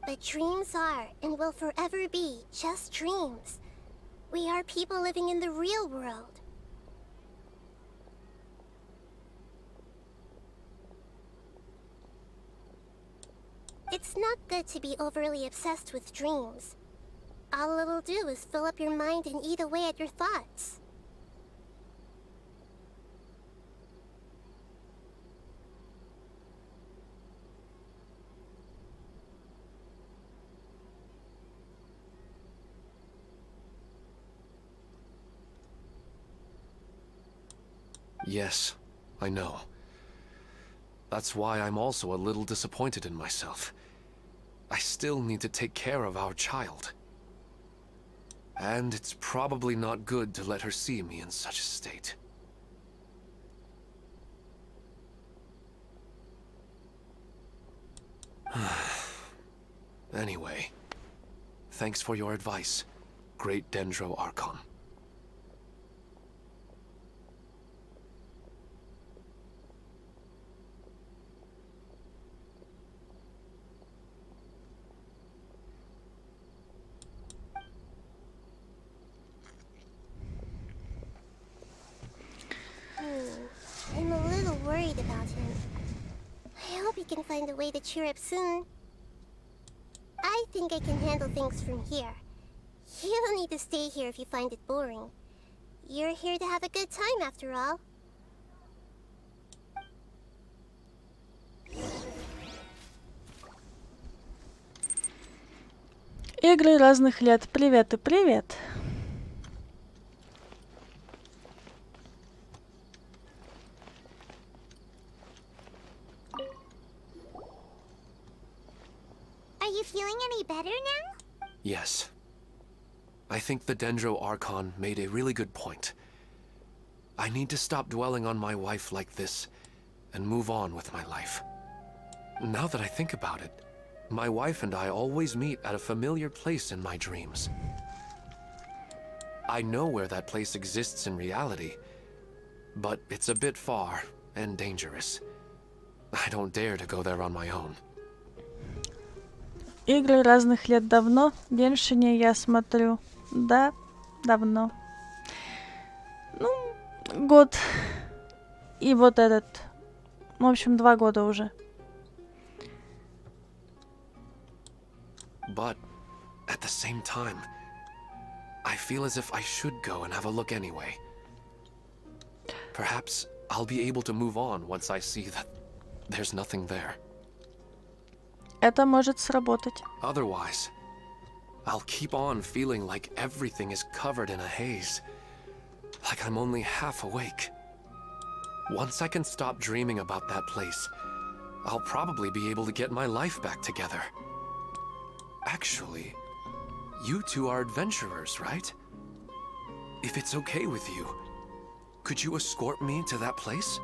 [SPEAKER 12] But dreams are, and will forever be, just dreams. We are people living in the real world. It's not good to be overly obsessed with dreams. All it'll do is fill up your mind and eat away at your thoughts.
[SPEAKER 11] Yes, I know. That's why I'm also a little disappointed in myself. I still need to take care of our child. And it's probably not good to let her see me in such a state. Anyway, thanks for your advice, Great Dendro Archon.
[SPEAKER 12] I'm a little worried about him. I hope he can find a way to cheer up soon. I think I can handle things from here. You don't need to stay here if you find it boring. You're here to have a good time after all.
[SPEAKER 1] Игры разных лет. Привет и привет.
[SPEAKER 2] Are you feeling any better now?
[SPEAKER 11] Yes. I think the Dendro Archon made a really good point. I need to stop dwelling on my wife like this and move on with my life. Now that I think about it, my wife and I always meet at a familiar place in my dreams. I know where that place exists in reality, but it's a bit far and dangerous. I don't dare to go there on my own.
[SPEAKER 1] Игры разных лет давно. В Геншине я смотрю. Да, давно. Ну, год. И вот этот. В общем, 2 года уже.
[SPEAKER 11] But at the same time, I feel as if I should go and have a look anyway. Perhaps I'll be able to move on once I see that there's nothing there.
[SPEAKER 1] Это может сработать.
[SPEAKER 11] Otherwise, I'll keep on feeling like everything is covered in a haze. Like I'm only half awake. Once I can stop dreaming about that place, I'll probably be able to get my life back together. Actually, you two are adventurers, right? If it's okay with you, could you escort me to that place?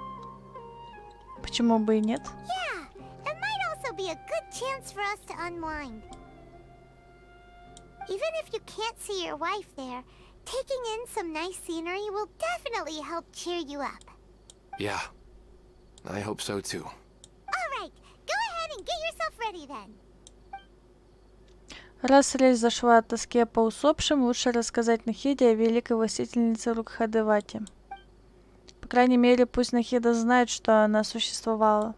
[SPEAKER 1] Почему бы и нет?
[SPEAKER 2] Yeah, it might also be a good chance for us to unwind. Even if you can't see your wife there, taking in some nice scenery will definitely help cheer you up.
[SPEAKER 11] Yeah, I hope so too.
[SPEAKER 2] Alright, go ahead and get yourself ready then.
[SPEAKER 1] Раз речь зашла о тоске по усопшим, лучше рассказать Нахиде о великой властительнице Рукхадевате. По крайней мере, пусть Нахида знает, что она существовала.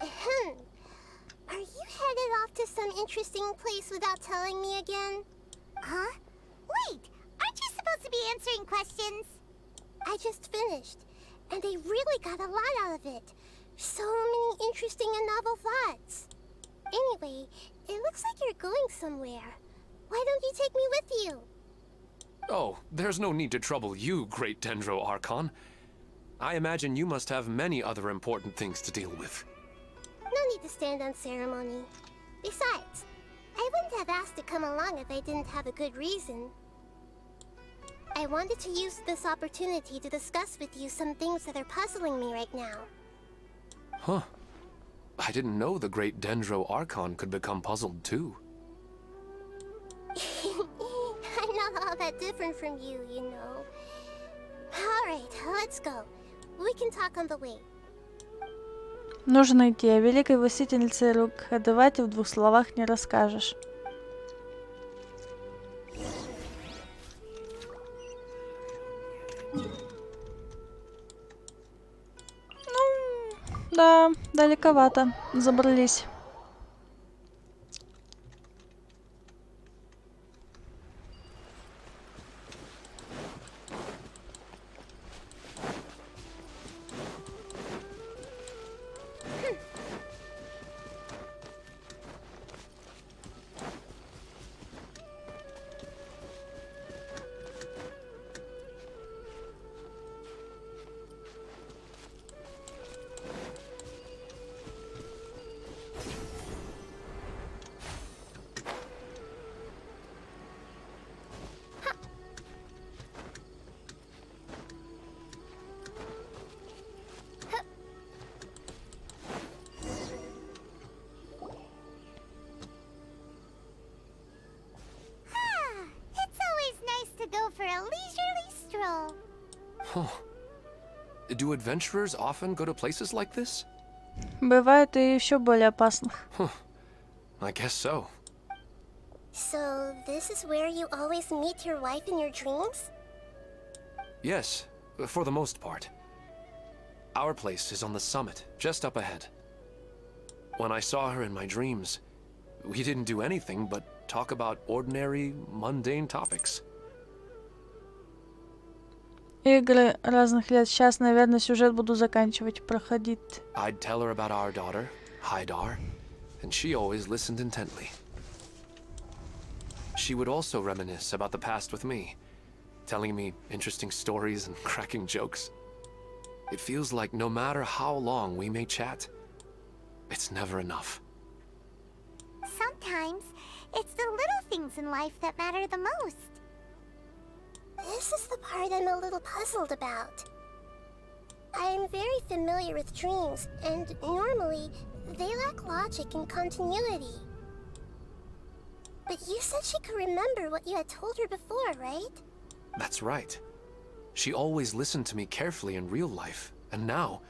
[SPEAKER 12] Are you headed off to some interesting place without telling me again?
[SPEAKER 2] Huh? Wait, aren't you supposed to be answering questions?
[SPEAKER 12] I just finished, and I really got a lot out of it. So many interesting and novel thoughts. Anyway, it looks like you're going somewhere. Why don't you take me with you?
[SPEAKER 11] Oh, there's no need to trouble you, Great Dendro Archon. I imagine you must have many other important things to deal with.
[SPEAKER 12] No need to stand on ceremony. Besides, I wouldn't have asked to come along if I didn't have a good reason. I wanted to use this opportunity to discuss with you some things that are puzzling me right now.
[SPEAKER 11] Huh. I didn't know the Great Dendro Archon could become puzzled too.
[SPEAKER 12] I'm not all that different from you, you know. Alright, let's go. We can talk on the way.
[SPEAKER 1] Нужно идти, о великой властительнице Рукхадевате в 2 словах не расскажешь. Да, далековато. Забрались.
[SPEAKER 2] Go for a leisurely stroll.
[SPEAKER 11] Huh. Do adventurers often go to places like this?
[SPEAKER 1] Бывает и еще более опасных.
[SPEAKER 11] Huh. I guess so.
[SPEAKER 12] So, this is where you always meet your wife in your dreams?
[SPEAKER 11] Yes, for the most part. Our place is on the summit, just up ahead. When I saw her in my dreams, we didn't do anything but talk about ordinary, mundane topics.
[SPEAKER 1] Игры разных лет. Сейчас, наверное, сюжет буду заканчивать, проходить.
[SPEAKER 11] I'd tell her about our daughter, Haidar, and she always listened intently. She would also reminisce about the past with me, telling me interesting stories and cracking jokes. It feels like no matter how long we may chat, it's never enough.
[SPEAKER 2] Sometimes, it's the little things in life that matter the most.
[SPEAKER 12] This is the part I'm a little puzzled about. I'm very familiar with dreams, and normally, they lack logic and continuity. But you said she could remember what you had told her before, right?
[SPEAKER 11] That's right. She always listened to me carefully in real life, and now,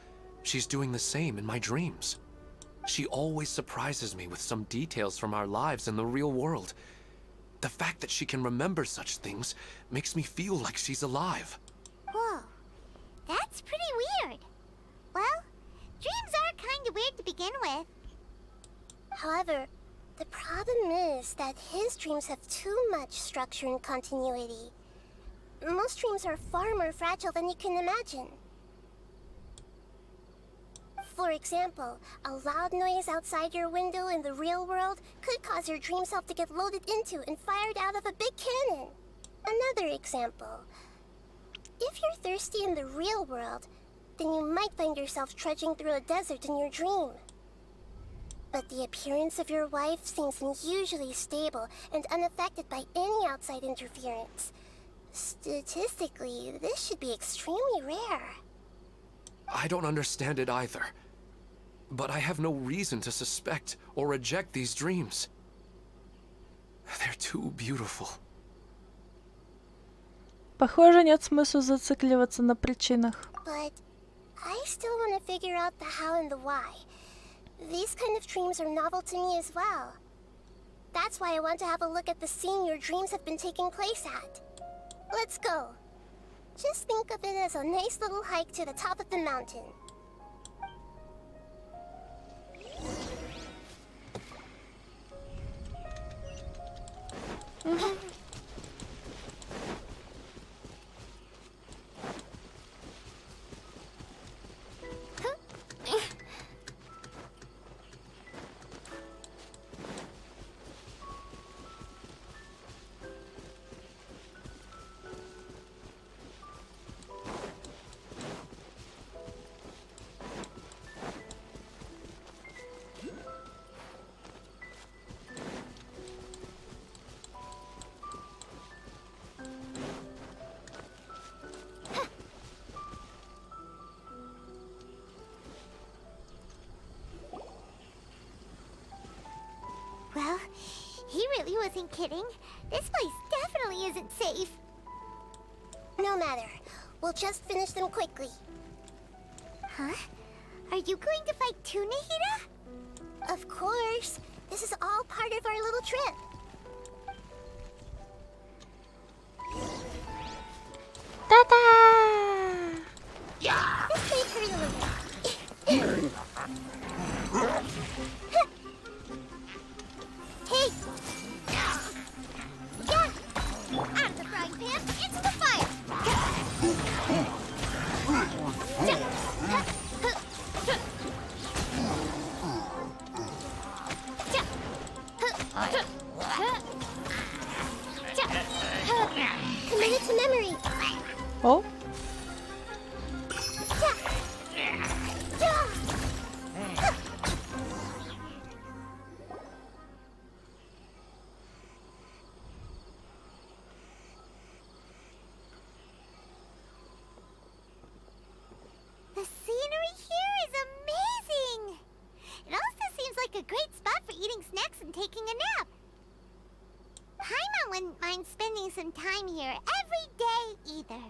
[SPEAKER 11] she's doing the same in my dreams. She always surprises me with some details from our lives in the real world. The fact that she can remember such things makes me feel like she's alive.
[SPEAKER 2] Whoa, that's pretty weird. Well, dreams are kind of weird to begin with.
[SPEAKER 12] However, the problem is that his dreams have too much structure and continuity. Most dreams are far more fragile than you can imagine. For example, a loud noise outside your window in the real world could cause your dream self to get loaded into and fired out of a big cannon. Another example. If you're thirsty in the real world, then you might find yourself trudging through a desert in your dream. But the appearance of your wife seems unusually stable and unaffected by any outside interference. Statistically, this should be extremely rare.
[SPEAKER 11] I don't understand it either. But I have no reason to suspect or reject these dreams. They're too beautiful.
[SPEAKER 1] Похоже, нет смысла зацикливаться на причинах.
[SPEAKER 12] But I still want to figure out the how and the why. These kind of dreams are novel to me as well. That's why I want to have a look at the scene your dreams have been taking place at. Let's go. Just think of it as a nice little hike to the top of the mountain.
[SPEAKER 2] Well, he really wasn't kidding. This place definitely isn't safe.
[SPEAKER 12] No matter. We'll just finish them quickly.
[SPEAKER 2] Huh? Are you going to fight too, Nahida?
[SPEAKER 12] Of course. This is all part of our little trip.
[SPEAKER 1] Ta-da!
[SPEAKER 12] Yeah. This may hurt a little.
[SPEAKER 2] Hey! Yeah! Out of the frying pan, into the fire!
[SPEAKER 12] Committed to memory.
[SPEAKER 1] Oh?
[SPEAKER 2] The scenery here is amazing! It also seems like a great spot for eating snacks and taking a nap. Paimon wouldn't mind spending some time here every day either.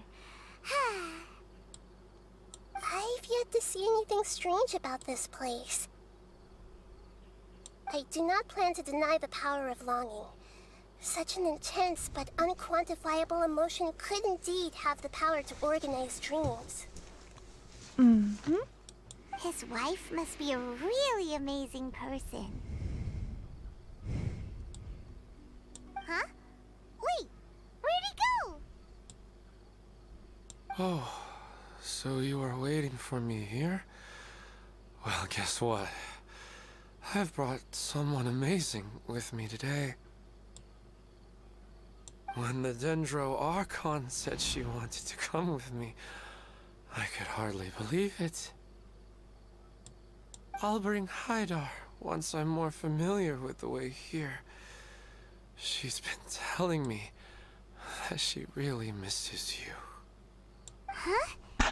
[SPEAKER 12] I've yet to see anything strange about this place. I do not plan to deny the power of longing. Such an intense but unquantifiable emotion could indeed have the power to organize dreams.
[SPEAKER 1] Mm-hmm.
[SPEAKER 2] His wife must be a really amazing person. Huh? Wait, where'd he go?
[SPEAKER 11] Oh, so you are waiting for me here? Well, guess what? I've brought someone amazing with me today. When the Dendro Archon said she wanted to come with me, I could hardly believe it. I'll bring Haidar once I'm more familiar with the way here. She's been telling me She really misses you.
[SPEAKER 2] Huh?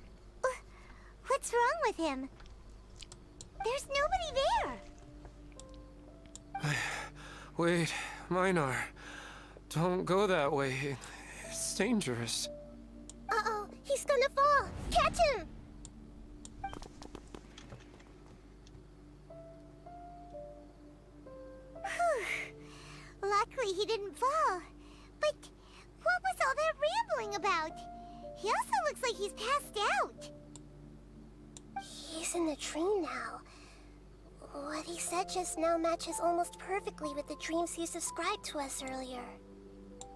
[SPEAKER 2] What's wrong with him? There's nobody there.
[SPEAKER 11] Wait, Minar. Don't go that way. It's dangerous.
[SPEAKER 12] Uh-oh, he's gonna fall. Catch him!
[SPEAKER 2] Luckily he didn't fall. But what was all that rambling about? He also looks like he's passed out.
[SPEAKER 12] He's in the dream now. What he said just now matches almost perfectly with the dreams he described to us earlier.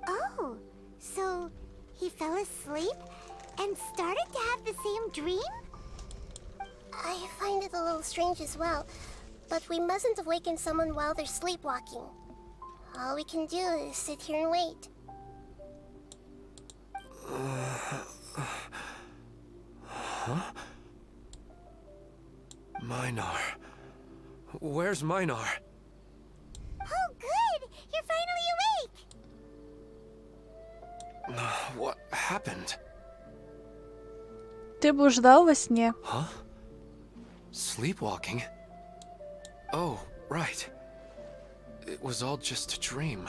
[SPEAKER 2] Oh, so he fell asleep and started to have the same dream?
[SPEAKER 12] I find it a little strange as well, but we mustn't awaken someone while they're sleepwalking. All we can do is sit here and wait.
[SPEAKER 11] Huh? Minar. Where's Minar?
[SPEAKER 2] Oh, good! You're finally awake!
[SPEAKER 11] What happened?
[SPEAKER 1] Ты блуждал во сне.
[SPEAKER 11] Huh? Sleepwalking? Oh, right. It was all just a dream.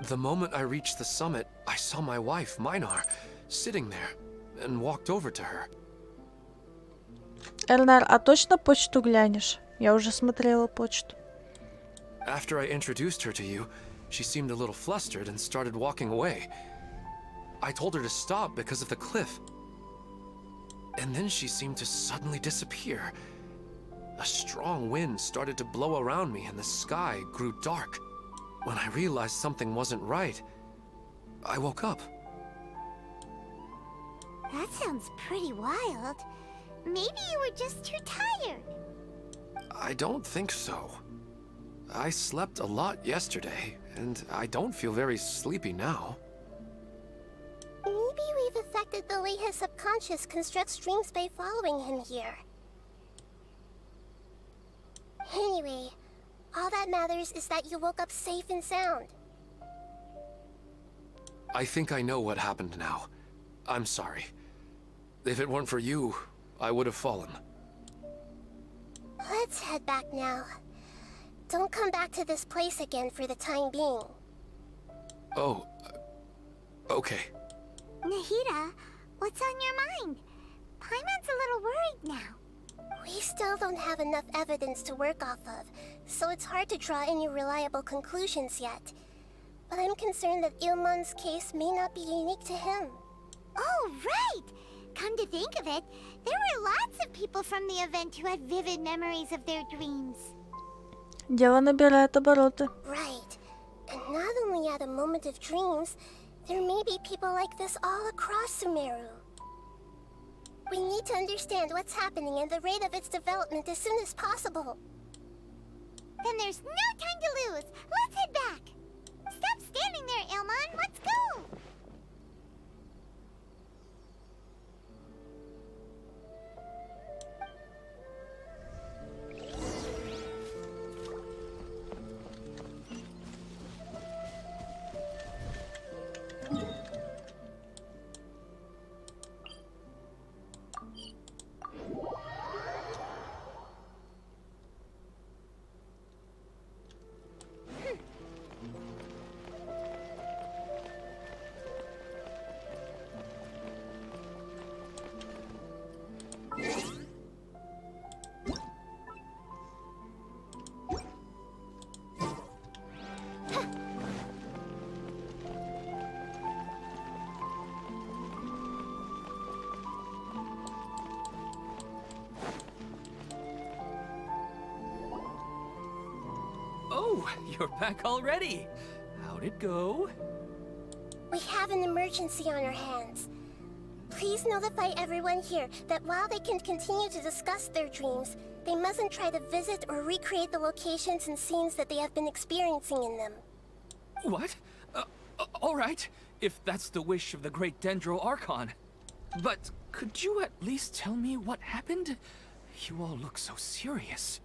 [SPEAKER 11] The moment I reached the summit, I saw my wife, Minar, sitting there, and walked over to her.
[SPEAKER 1] Эрнар, а точно почту глянешь? Я уже смотрела почту.
[SPEAKER 11] After I introduced her to you, she seemed a little flustered and started walking away. I told her to stop because of the cliff. And then she seemed to suddenly disappear. A strong wind started to blow around me and the sky grew dark. When I realized something wasn't right, I woke up.
[SPEAKER 2] That sounds pretty wild. Maybe you were just too tired.
[SPEAKER 11] I don't think so. I slept a lot yesterday, and I don't feel very sleepy now.
[SPEAKER 12] Maybe we've affected the way his subconscious constructs dreams by following him here. Anyway, all that matters is that you woke up safe and sound.
[SPEAKER 11] I think I know what happened now. I'm sorry. If it weren't for you, I would have fallen.
[SPEAKER 12] Let's head back now. Don't come back to this place again for the time being.
[SPEAKER 11] Oh, okay.
[SPEAKER 2] Nahida, what's on your mind? Paimon's a little worried now.
[SPEAKER 12] We still don't have enough evidence to work off of, so it's hard to draw any reliable conclusions yet. But I'm concerned that Ilmon's case may not be unique to him.
[SPEAKER 2] Oh, right! Come to think of it, there were lots of people from the event who had vivid memories of their dreams.
[SPEAKER 1] Дело набирает обороты.
[SPEAKER 12] Right. And not only at a moment of dreams, there may be people like this all across Sumeru. We need to understand what's happening and the rate of its development as soon as possible.
[SPEAKER 2] Then there's no time to lose. Let's head back. Stop standing there, Ilmon. Let's go.
[SPEAKER 16] Oh, you're back already. How'd it go?
[SPEAKER 12] We have an emergency on our hands. Please notify everyone here that while they can continue to discuss their dreams, they mustn't try to visit or recreate the locations and scenes that they have been experiencing in them.
[SPEAKER 16] What? All right, if that's the wish of the great Dendro Archon. But could you at least tell me what happened? You all look so serious.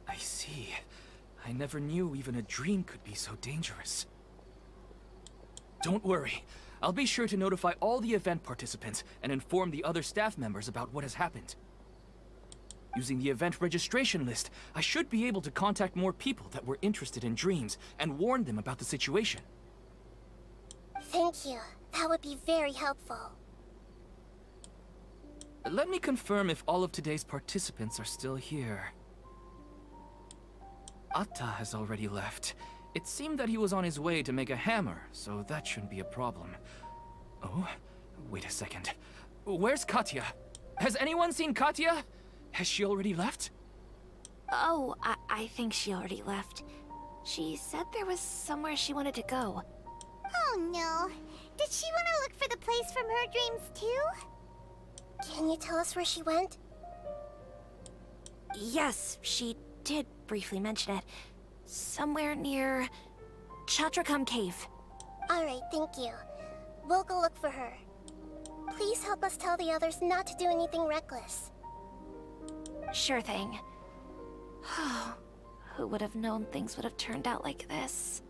[SPEAKER 16] I see. I never knew even a dream could be so dangerous. Don't worry. I'll be sure to notify all the event participants and inform the other staff members about what has happened. Using the event registration list, I should be able to contact more people that were interested in dreams and warn them about the situation.
[SPEAKER 12] Thank you. That would be very helpful.
[SPEAKER 16] Let me confirm if all of today's participants are still here. Atta has already left. It seemed that he was on his way to make a hammer, so that shouldn't be a problem. Oh, wait a second. Where's Katya? Has anyone seen Katya? Has she already left?
[SPEAKER 15] Oh, I think she already left. She said there was somewhere she wanted to go.
[SPEAKER 2] Oh no. Did she want to look for the place from her dreams too?
[SPEAKER 12] Can you tell us where she went?
[SPEAKER 15] Yes, she did briefly mention it. Somewhere near Chatrakam Cave.
[SPEAKER 12] Alright, thank you. We'll go look for her. Please help us tell the others not to do anything reckless.
[SPEAKER 15] Sure thing. Who would have known things would have turned out like this?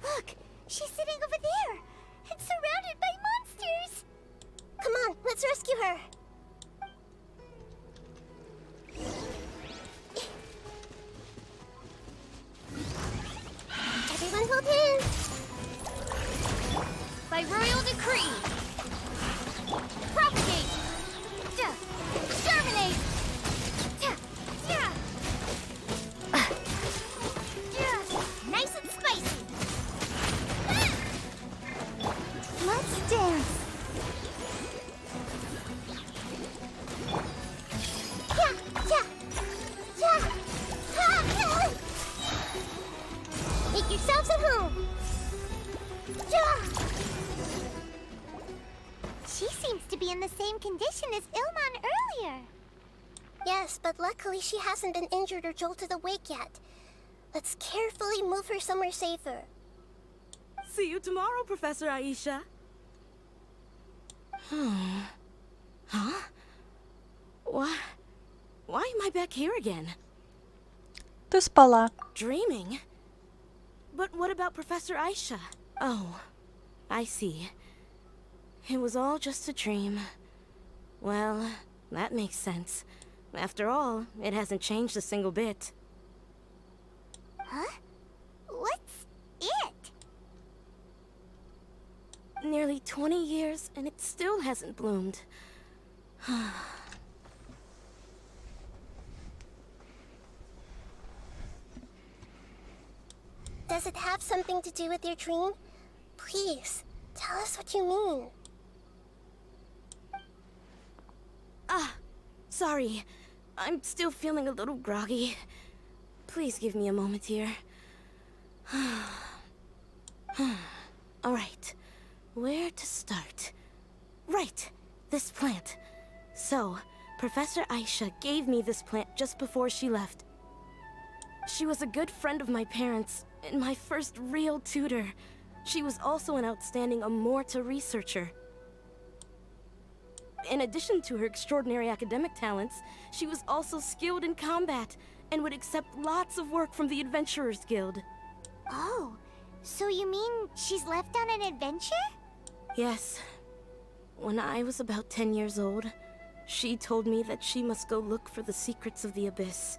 [SPEAKER 2] Look! She's sitting over there! And surrounded by monsters!
[SPEAKER 12] Come on, let's rescue her! Everyone hold hands!
[SPEAKER 15] By royal decree!
[SPEAKER 2] Propagate! Exterminate! Nice and spicy! Let's dance! Make yourselves at home! She seems to be in the same condition as Ilman earlier.
[SPEAKER 12] Yes, but luckily she hasn't been injured or jolted awake yet. Let's carefully move her somewhere safer.
[SPEAKER 7] See you tomorrow, Professor Aisha. Huh? Why am I back here again?
[SPEAKER 1] Ты спала.
[SPEAKER 7] Dreaming? But what about Professor Aisha? Oh, I see. It was all just a dream. Well, that makes sense. After all, it hasn't changed a single bit.
[SPEAKER 2] Huh? What's it?
[SPEAKER 7] Nearly 20 years, and it still hasn't bloomed.
[SPEAKER 12] Does it have something to do with your dream? Please, tell us what you mean.
[SPEAKER 7] Sorry. I'm still feeling a little groggy. Please give me a moment here. Alright. Where to start? Right! This plant. So, Professor Aisha gave me this plant just before she left. She was a good friend of my parents, and my first real tutor. She was also an outstanding Amorta researcher. In addition to her extraordinary academic talents, she was also skilled in combat and would accept lots of work from the Adventurers Guild.
[SPEAKER 2] Oh, so you mean she's left on an adventure?
[SPEAKER 7] Yes. When I was about 10 years old, she told me that she must go look for the secrets of the Abyss,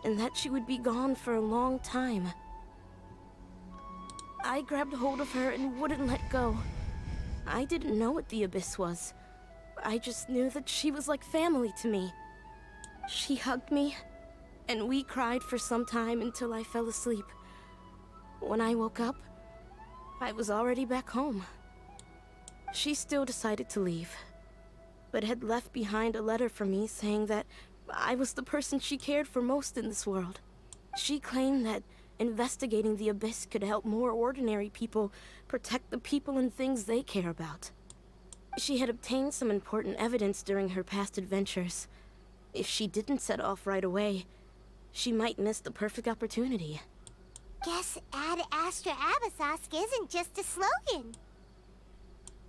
[SPEAKER 7] and that she would be gone for a long time. I grabbed hold of her and wouldn't let go. I didn't know what the Abyss was. I just knew that she was like family to me. She hugged me, and we cried for some time until I fell asleep. When I woke up, I was already back home. She still decided to leave, but had left behind a letter for me saying that I was the person she cared for most in this world. She claimed that investigating the Abyss could help more ordinary people protect the people and things they care about. She had obtained some important evidence during her past adventures. If she didn't set off right away, she might miss the perfect opportunity.
[SPEAKER 2] Guess Ad Astra Abyssosque isn't just a slogan.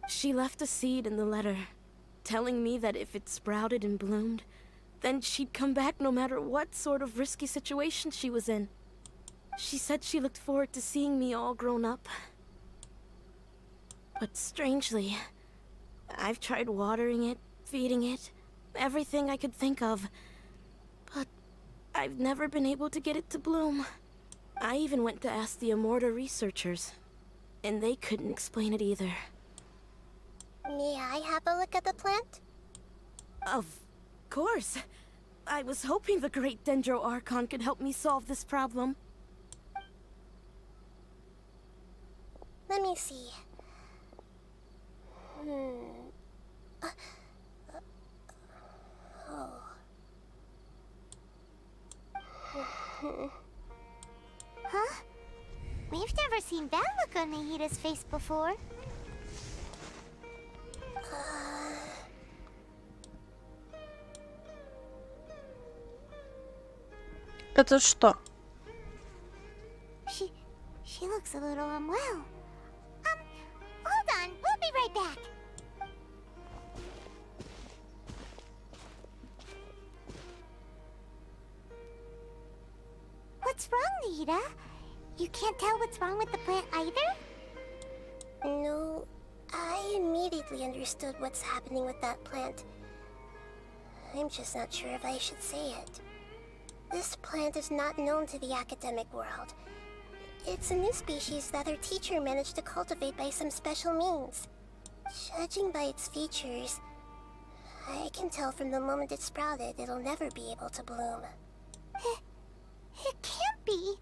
[SPEAKER 7] She left a seed in the letter, telling me that if it sprouted and bloomed, then she'd come back no matter what sort of risky situation she was in. She said she looked forward to seeing me all grown up. But strangely, I've tried watering it, feeding it, everything I could think of, but I've never been able to get it to bloom. I even went to ask the Immorta researchers, and they couldn't explain it either.
[SPEAKER 12] May I have a look at the plant?
[SPEAKER 7] Of course. I was hoping the great Dendro Archon could help me solve this problem.
[SPEAKER 12] Let me see.
[SPEAKER 2] Huh? We've never seen that look on Nahida's face before.
[SPEAKER 1] Это что?
[SPEAKER 2] She looks a little unwell. Hold on, we'll be right back. What's wrong, Nahida? You can't tell what's wrong with the plant either?
[SPEAKER 12] No, I immediately understood what's happening with that plant. I'm just not sure if I should say it. This plant is not known to the academic world. It's a new species that our teacher managed to cultivate by some special means. Judging by its features, I can tell from the moment it sprouted it'll never be able to bloom.
[SPEAKER 2] It can't be.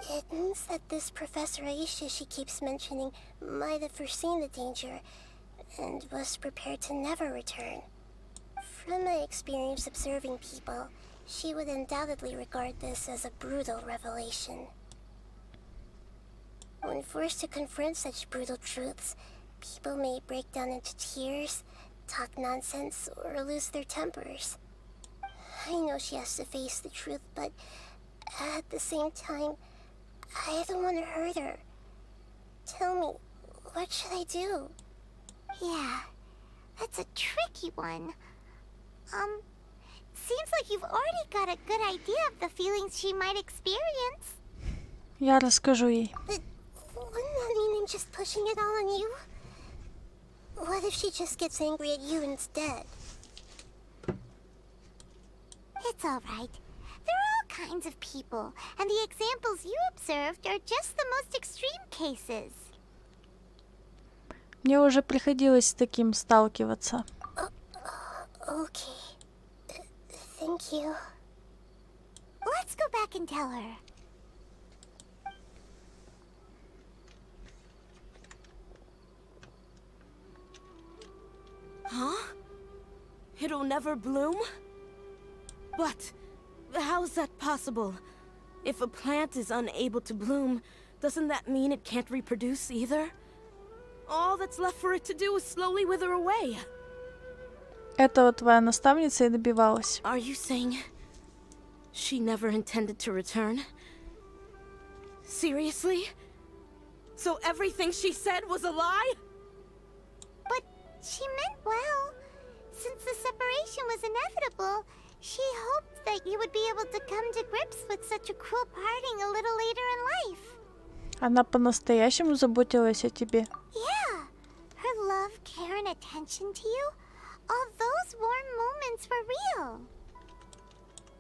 [SPEAKER 12] It means that this Professor Aisha she keeps mentioning might have foreseen the danger and was prepared to never return. From my experience observing people, she would undoubtedly regard this as a brutal revelation. When forced to confront such brutal truths, people may break down into tears, talk nonsense, or lose their tempers. I know she has to face the truth, but at the same time, I don't want to hurt her. Tell me, what should I do?
[SPEAKER 2] Yeah, that's a tricky one. Seems like you've already got a good idea of the feelings she might experience.
[SPEAKER 1] Я расскажу ей.
[SPEAKER 12] But wouldn't that mean I'm just pushing it all on you? What if she just gets angry at you instead?
[SPEAKER 2] It's alright. There are all kinds of people, and the examples you observed are just the most extreme cases.
[SPEAKER 1] Мне уже приходилось с таким сталкиваться.
[SPEAKER 12] Okay. Thank you.
[SPEAKER 2] Let's go back and tell her.
[SPEAKER 7] Huh? It'll never bloom? But how is that possible? If a plant is unable to bloom, doesn't that mean it can't reproduce either? All that's left for it to do is slowly wither away.
[SPEAKER 1] Этого твоя наставница и добивалась.
[SPEAKER 7] Are you saying she never intended to return? Seriously? So everything she said was a lie?
[SPEAKER 2] But she meant well. Since the separation was inevitable, she hoped that you would be able to come to grips with such a cruel parting a little later in life.
[SPEAKER 1] Она по-настоящему заботилась о тебе.
[SPEAKER 2] Yeah. Her love, care, and attention to you, all those warm moments were real.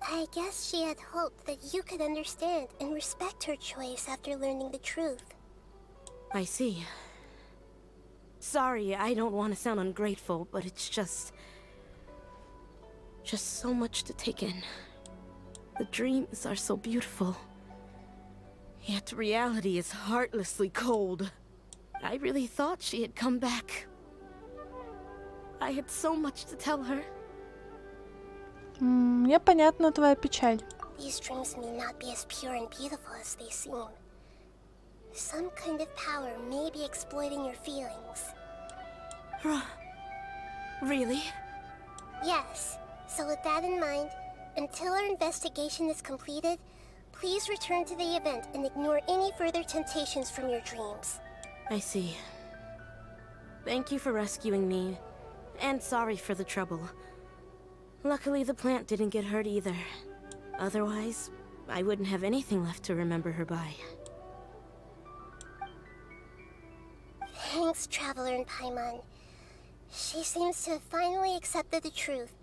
[SPEAKER 12] I guess she had hoped that you could understand and respect her choice after learning the truth.
[SPEAKER 7] I see. Sorry, I don't want to sound ungrateful, but it's just so much to take in. The dreams are so beautiful. Yet reality is heartlessly cold. I really thought she had come back. I had so much to tell her.
[SPEAKER 1] Мне понятна твоя печаль.
[SPEAKER 12] These dreams may not be as pure and beautiful as they seem. Some kind of power may be exploiting your feelings.
[SPEAKER 7] Really?
[SPEAKER 12] Yes. So with that in mind, until our investigation is completed, please return to the event and ignore any further temptations from your dreams.
[SPEAKER 7] I see. Thank you for rescuing me, and sorry for the trouble. Luckily, the plant didn't get hurt either. Otherwise, I wouldn't have anything left to remember her by.
[SPEAKER 12] Thanks, Traveler and Paimon. She seems to have finally accepted the truth,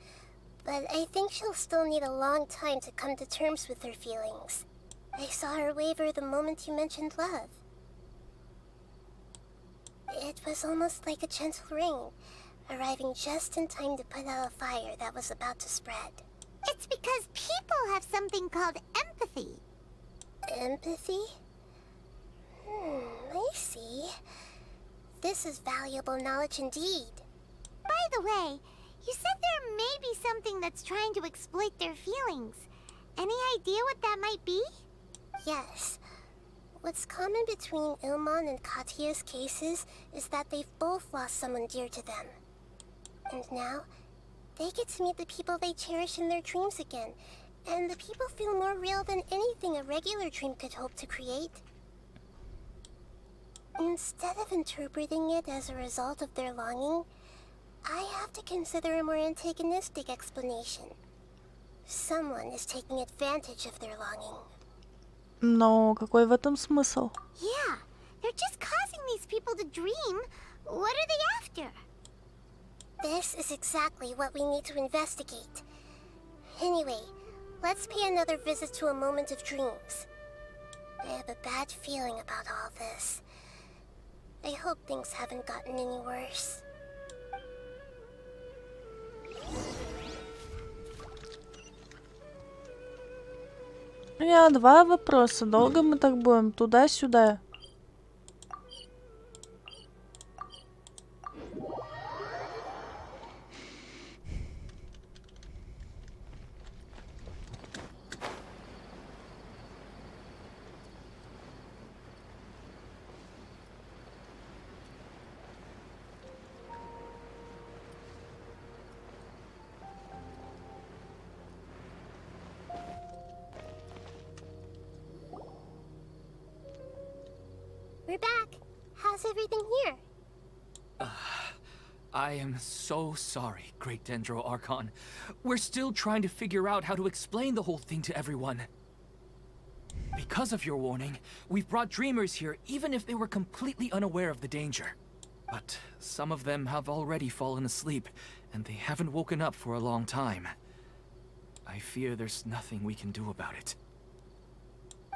[SPEAKER 12] but I think she'll still need a long time to come to terms with her feelings. I saw her waver the moment you mentioned love. It was almost like a gentle rain, arriving just in time to put out a fire that was about to spread.
[SPEAKER 2] It's because people have something called empathy.
[SPEAKER 12] Empathy? I see. This is valuable knowledge indeed.
[SPEAKER 2] By the way, you said there may be something that's trying to exploit their feelings. Any idea what that might be?
[SPEAKER 12] Yes. What's common between Ilmon and Katya's cases is that they've both lost someone dear to them. And now, they get to meet the people they cherish in their dreams again, and the people feel more real than anything a regular dream could hope to create. Instead of interpreting it as a result of their longing, I have to consider a more antagonistic explanation. Someone is taking advantage of their longing.
[SPEAKER 1] Но какой в этом смысл?
[SPEAKER 2] Yeah, they're just causing these people to dream. What are they after?
[SPEAKER 12] This is exactly what we need to investigate. Anyway, let's pay another visit to a moment of dreams. I have a bad feeling about all this. I hope things haven't gotten any worse.
[SPEAKER 1] У меня два вопроса. Долго мы так будем? Туда-сюда.
[SPEAKER 12] We're back. How's everything here?
[SPEAKER 16] I am so sorry, Great Dendro Archon. We're still trying to figure out how to explain the whole thing to everyone. Because of your warning, we've brought dreamers here even if they were completely unaware of the danger. But some of them have already fallen asleep, and they haven't woken up for a long time. I fear there's nothing we can do about it.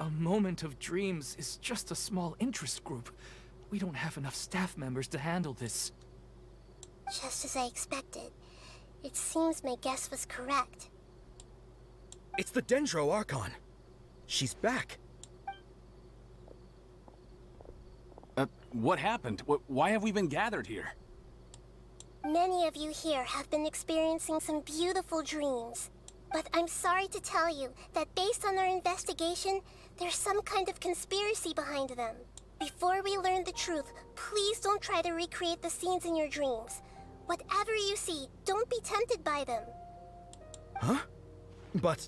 [SPEAKER 16] A moment of dreams is just a small interest group. We don't have enough staff members to handle this.
[SPEAKER 12] Just as I expected. It seems my guess was correct.
[SPEAKER 13] It's the Dendro Archon. She's back.
[SPEAKER 17] What happened? Why have we been gathered here?
[SPEAKER 12] Many of you here have been experiencing some beautiful dreams. But I'm sorry to tell you that based on our investigation, there's some kind of conspiracy behind them. Before we learn the truth, please don't try to recreate the scenes in your dreams. Whatever you see, don't be tempted by them.
[SPEAKER 13] Huh? But...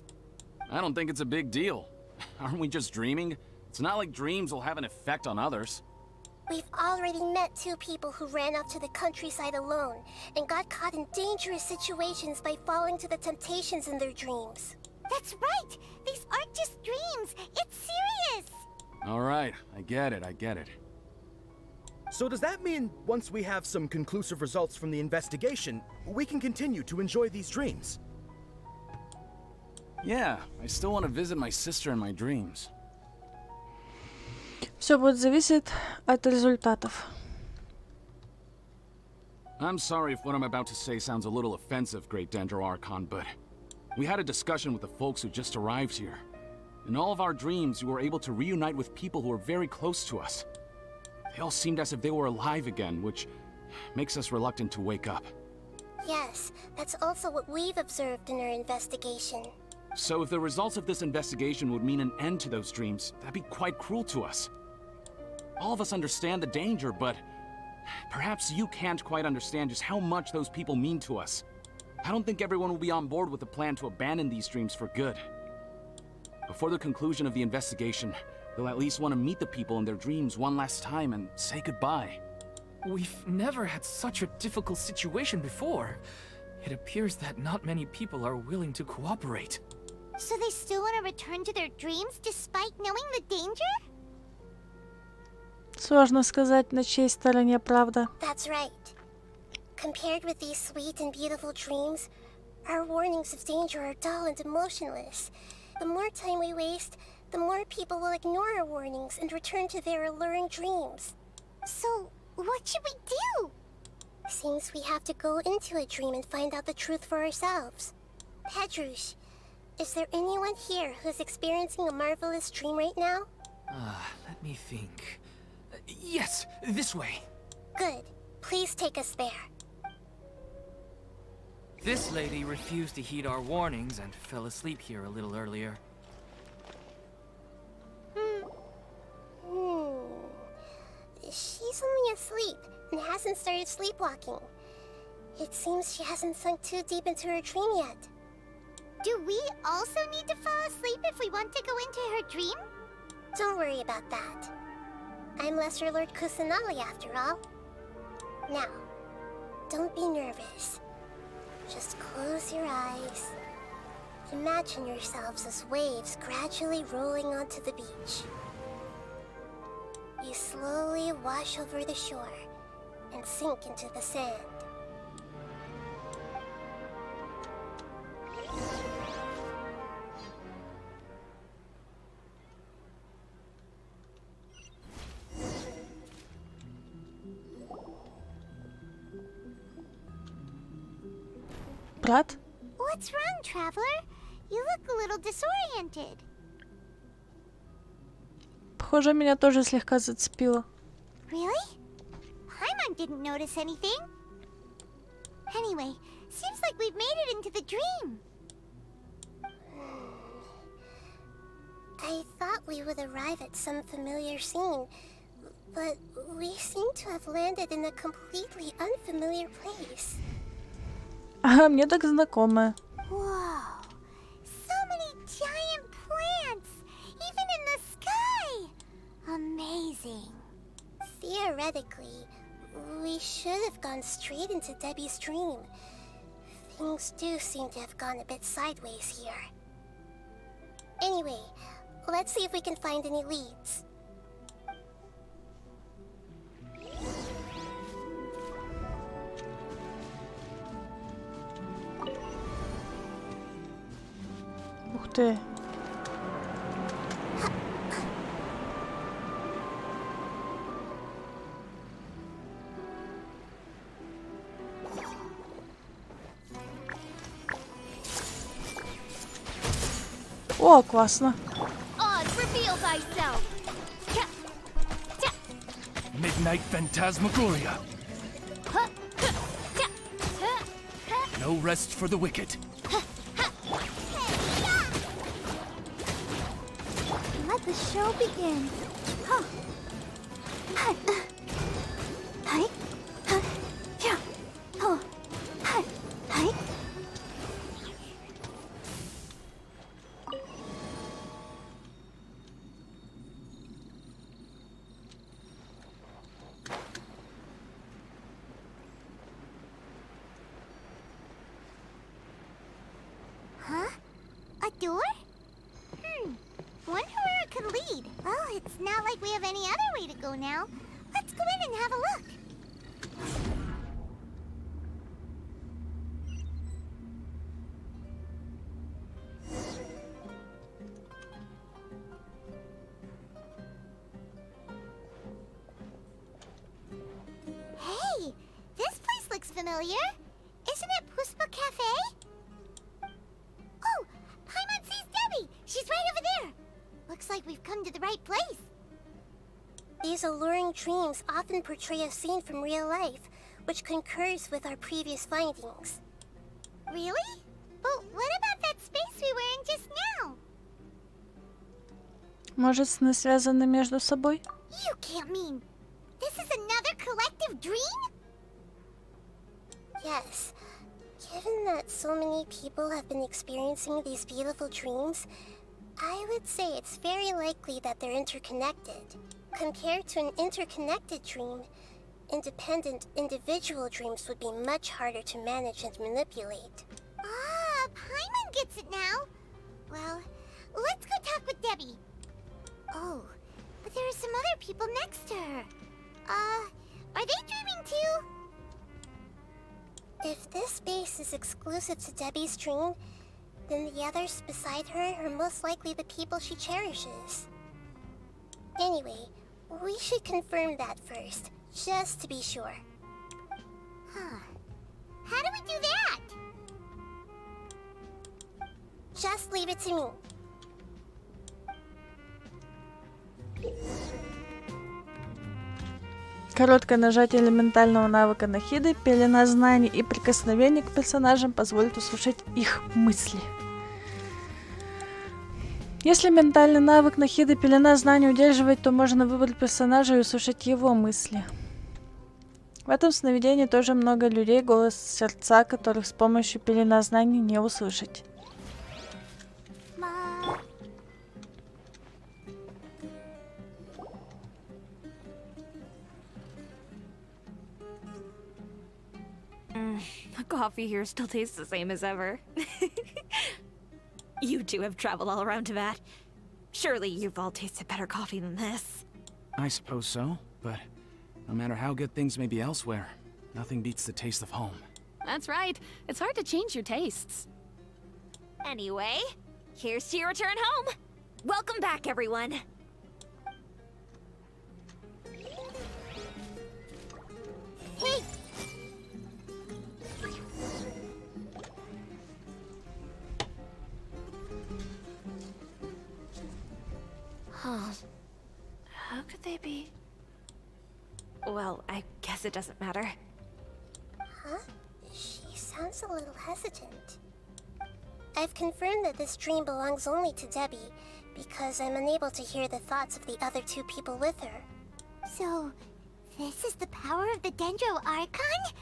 [SPEAKER 17] I don't think it's a big deal. Aren't we just dreaming? It's not like dreams will have an effect on others.
[SPEAKER 12] We've already met two people who ran off to the countryside alone and got caught in dangerous situations by falling to the temptations in their dreams.
[SPEAKER 2] That's right! These aren't just dreams! It's serious!
[SPEAKER 17] Alright, I get it.
[SPEAKER 13] So does that mean once we have some conclusive results from the investigation, we can continue to enjoy these dreams?
[SPEAKER 17] Yeah, I still want to visit my sister in my dreams.
[SPEAKER 1] Все будет зависеть от результатов.
[SPEAKER 17] I'm sorry if what I'm about to say sounds a little offensive, Great Dendro Archon, but we had a discussion with the folks who just arrived here. In all of our dreams, we were able to reunite with people who were very close to us. They all seemed as if they were alive again, which makes us reluctant to wake up.
[SPEAKER 12] Yes, that's also what we've observed in our investigation.
[SPEAKER 17] So if the results of this investigation would mean an end to those dreams, that'd be quite cruel to us. All of us understand the danger, but perhaps you can't quite understand just how much those people mean to us. I don't think everyone will be on board with the plan to abandon these dreams for good. Before the conclusion of the investigation, they'll at least want to meet the people in their dreams one last time and say goodbye.
[SPEAKER 16] We've never had such a difficult situation before. It appears that not many people are willing to cooperate.
[SPEAKER 2] So they still want to return to their dreams despite knowing the danger?
[SPEAKER 1] Сложно сказать, на чьей стороне правда.
[SPEAKER 12] That's right. Compared with these sweet and beautiful dreams, our warnings of danger are dull and emotionless. The more time we waste, the more people will ignore our warnings and return to their alluring dreams.
[SPEAKER 2] So, what should we do?
[SPEAKER 12] Seems we have to go into a dream and find out the truth for ourselves. Pedrush, is there anyone here who's experiencing a marvelous dream right now?
[SPEAKER 16] Let me think. Yes, this way.
[SPEAKER 12] Good. Please take us there.
[SPEAKER 16] This lady refused to heed our warnings and fell asleep here a little earlier.
[SPEAKER 12] She's only asleep and hasn't started sleepwalking. It seems she hasn't sunk too deep into her dream yet.
[SPEAKER 2] Do we also need to fall asleep if we want to go into her dream?
[SPEAKER 12] Don't worry about that. I'm Lesser Lord Kusanali after all. Now, don't be nervous. Just close your eyes. Imagine yourselves as waves gradually rolling onto the beach. You slowly wash over the shore and sink into the sand.
[SPEAKER 1] Брат?
[SPEAKER 2] What's wrong, traveler? You look a little disoriented.
[SPEAKER 1] Похоже, меня тоже слегка зацепило.
[SPEAKER 2] Really? Paimon didn't notice anything. Anyway, seems like we've made it into the dream.
[SPEAKER 12] I thought we would arrive at some familiar scene, but we seem to have landed in a completely unfamiliar place.
[SPEAKER 1] Ага, мне так знакомая.
[SPEAKER 2] Whoa! So many giant plants! Even in the sky! Amazing.
[SPEAKER 12] Theoretically, we should have gone straight into Debbie's dream. Things do seem to have gone a bit sideways here. Anyway, let's see if we can find any leads.
[SPEAKER 1] Ух ты. О, классно.
[SPEAKER 2] Oz, reveal thyself!
[SPEAKER 4] Midnight Phantasmagoria. No rest for the wicked.
[SPEAKER 2] Let the show begin. Huh. Hi. Yeah. Oh. Hi. Huh? A door? Wonder where it could lead. Well, it's not like we have any other way to go now. Let's go in and have a look. Hey, this place looks familiar. Isn't it Puspa Cafe? Oh, Paimon sees Debbie. She's right over there. Looks like we've come to the right place.
[SPEAKER 12] These alluring dreams often portray a scene from real life, which concurs with our previous findings.
[SPEAKER 2] Really? But what about that space we were in just now?
[SPEAKER 1] Может, сны связаны между собой?
[SPEAKER 2] You can't mean this is another collective dream?
[SPEAKER 12] Yes. Given that so many people have been experiencing these beautiful dreams, I would say it's very likely that they're interconnected. Compared to an interconnected dream, independent individual dreams would be much harder to manage and manipulate.
[SPEAKER 2] Ah, Paimon gets it now. Well, let's go talk with Debbie. Oh, but there are some other people next to her. Are they dreaming too?
[SPEAKER 12] If this space is exclusive to Debbie's dream, then the others beside her are most likely the people she cherishes. Anyway, we should confirm that first, just to be sure.
[SPEAKER 2] Huh. How do we do that?
[SPEAKER 12] Just leave it to me.
[SPEAKER 1] Короткое нажатие элементального навыка Нахиды, пелена знаний и прикосновение к персонажам позволит услышать их мысли. Если ментальный навык Нахиды пелена знаний удерживает, то можно выбрать персонажа и услышать его мысли. В этом сновидении тоже много людей, голос сердца, которых с помощью пелена знаний не услышать.
[SPEAKER 15] The coffee here still tastes the same as ever. You two have traveled all around Tibet. Surely you've all tasted better coffee than this.
[SPEAKER 17] I suppose so, but no matter how good things may be elsewhere, nothing beats the taste of home.
[SPEAKER 6] That's right. It's hard to change your tastes.
[SPEAKER 15] Anyway, here's to your return home. Welcome back, everyone.
[SPEAKER 2] Hey!
[SPEAKER 15] Huh. How could they be? Well, I guess it doesn't matter.
[SPEAKER 12] Huh? She sounds a little hesitant. I've confirmed that this dream belongs only to Debbie, because I'm unable to hear the thoughts of the other two people with her.
[SPEAKER 2] So, this is the power of the Dendro Archon?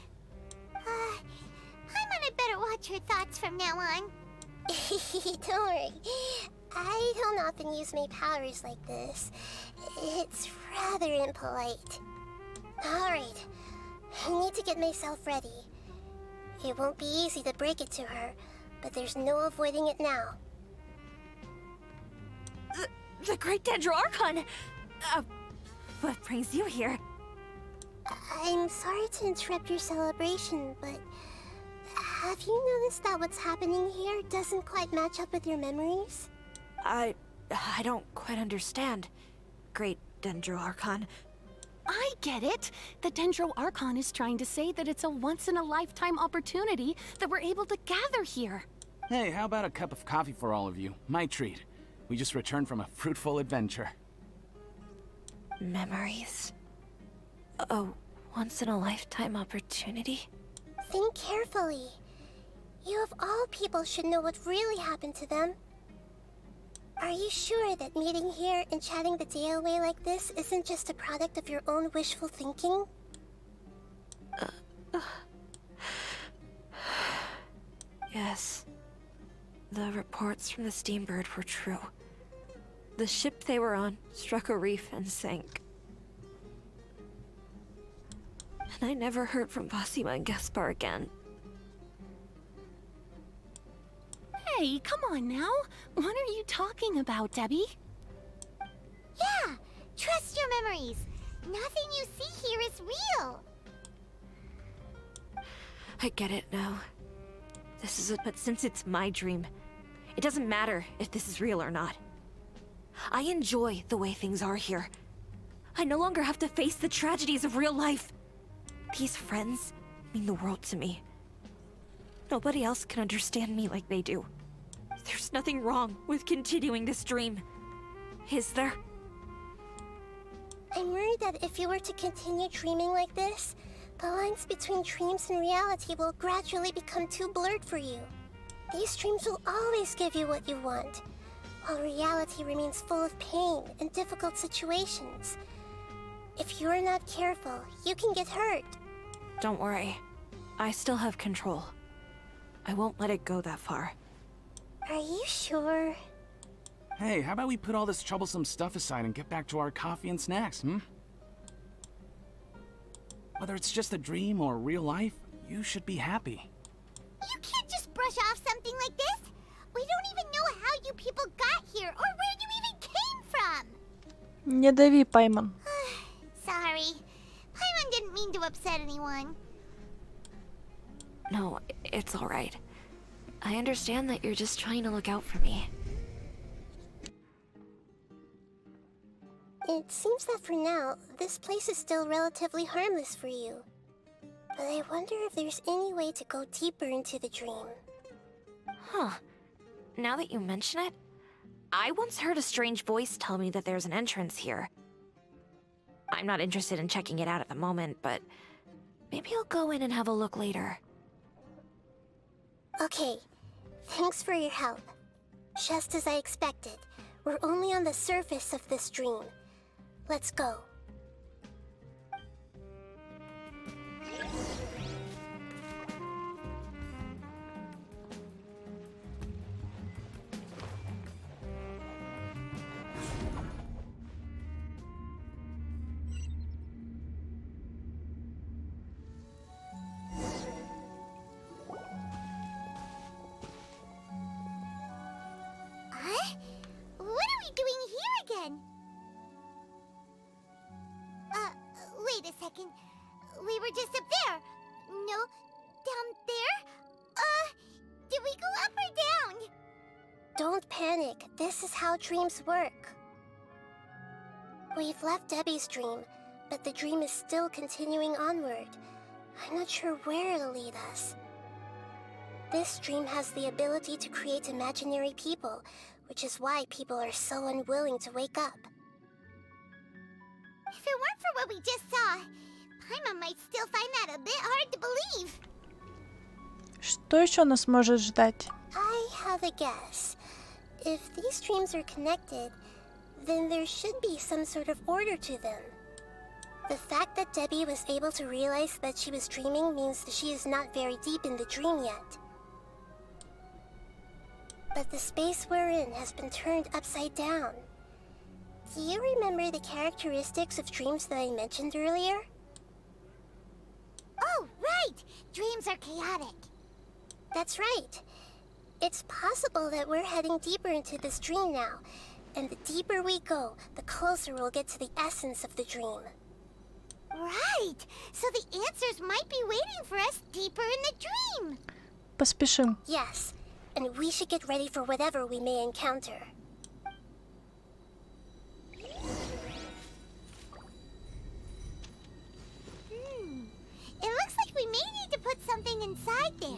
[SPEAKER 2] Paimon had better watch her thoughts from now on.
[SPEAKER 12] Don't worry. I don't often use my powers like this. It's rather impolite. Alright, I need to get myself ready. It won't be easy to break it to her, but there's no avoiding it now.
[SPEAKER 15] The Great Dendro Archon! What brings you here?
[SPEAKER 12] I'm sorry to interrupt your celebration, but have you noticed that what's happening here doesn't quite match up with your memories?
[SPEAKER 15] I don't quite understand. Great Dendro Archon.
[SPEAKER 6] I get it. The Dendro Archon is trying to say that it's a once-in-a-lifetime opportunity that we're able to gather here.
[SPEAKER 17] Hey, how about a cup of coffee for all of you? My treat. We just returned from a fruitful adventure.
[SPEAKER 15] Memories? A once-in-a-lifetime opportunity?
[SPEAKER 12] Think carefully. You of all people should know what really happened to them. Are you sure that meeting here and chatting the day away like this isn't just a product of your own wishful thinking?
[SPEAKER 15] Yes. The reports from the Steambird were true. The ship they were on struck a reef and sank. And I never heard from Basima and Gaspar again.
[SPEAKER 6] Hey, come on now. What are you talking about, Debbie?
[SPEAKER 2] Yeah, trust your memories. Nothing you see here is real.
[SPEAKER 15] I get it now. But since it's my dream, it doesn't matter if this is real or not. I enjoy the way things are here. I no longer have to face the tragedies of real life. These friends mean the world to me. Nobody else can understand me like they do. There's nothing wrong with continuing this dream. Is there?
[SPEAKER 12] I'm worried that if you were to continue dreaming like this, The lines between dreams and reality will gradually become too blurred for you. These dreams will always give you what you want, while reality remains full of pain and difficult situations. If you're not careful, you can get hurt.
[SPEAKER 15] Don't worry. I still have control. I won't let it go that far.
[SPEAKER 12] Are you sure?
[SPEAKER 13] Hey, how about we put all this troublesome stuff aside and get back to our coffee and snacks, Whether it's just a dream or real life, you should be happy.
[SPEAKER 2] You can't just brush off something like this. We don't even know how you people got here or where you even came from.
[SPEAKER 1] Не дави, Пайман.
[SPEAKER 2] Sorry. Paimon didn't mean to upset anyone.
[SPEAKER 15] No, it's all right. I understand that you're just trying to look out for me.
[SPEAKER 12] It seems that for now, this place is still relatively harmless for you. But I wonder if there's any way to go deeper into the dream.
[SPEAKER 15] Huh. Now that you mention it, I once heard a strange voice tell me that there's an entrance here. I'm not interested in checking it out at the moment, but maybe I'll go in and have a look later.
[SPEAKER 12] Okay, thanks for your help. Just as I expected, we're only on the surface of this dream. Let's go.
[SPEAKER 2] Huh? What are we doing here again? Wait a second. We were just up there. No, down there? Did we go up or down?
[SPEAKER 12] Don't panic. This is how dreams work. We've left Debbie's dream, but the dream is still continuing onward. I'm not sure where it'll lead us. This dream has the ability to create imaginary people, which is why people are so unwilling to wake up.
[SPEAKER 2] If it weren't for what we just saw, Paimon might still find that a bit hard to believe.
[SPEAKER 1] Что еще нас может ждать?
[SPEAKER 12] I have a guess. If these dreams are connected, then there should be some sort of order to them. The fact that Debbie was able to realize that she was dreaming means that she is not very deep in the dream yet. But the space we're in has been turned upside down. Do you remember the characteristics of dreams that I mentioned earlier?
[SPEAKER 2] Oh, right! Dreams are chaotic.
[SPEAKER 12] That's right. It's possible that we're heading deeper into this dream now, and the deeper we go, the closer we'll get to the essence of the dream.
[SPEAKER 2] Right! So the answers might be waiting for us deeper in the dream.
[SPEAKER 1] Поспешим.
[SPEAKER 12] Yes, and we should get ready for whatever we may encounter.
[SPEAKER 2] It looks like we may need to put something inside there.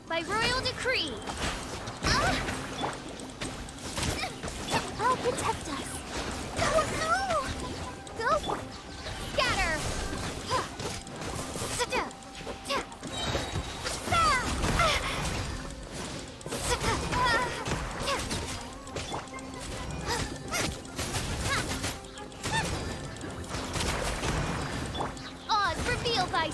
[SPEAKER 15] By royal decree.
[SPEAKER 2] I'll protect us. Oh no! Go! Scatter!
[SPEAKER 15] Oz revealed by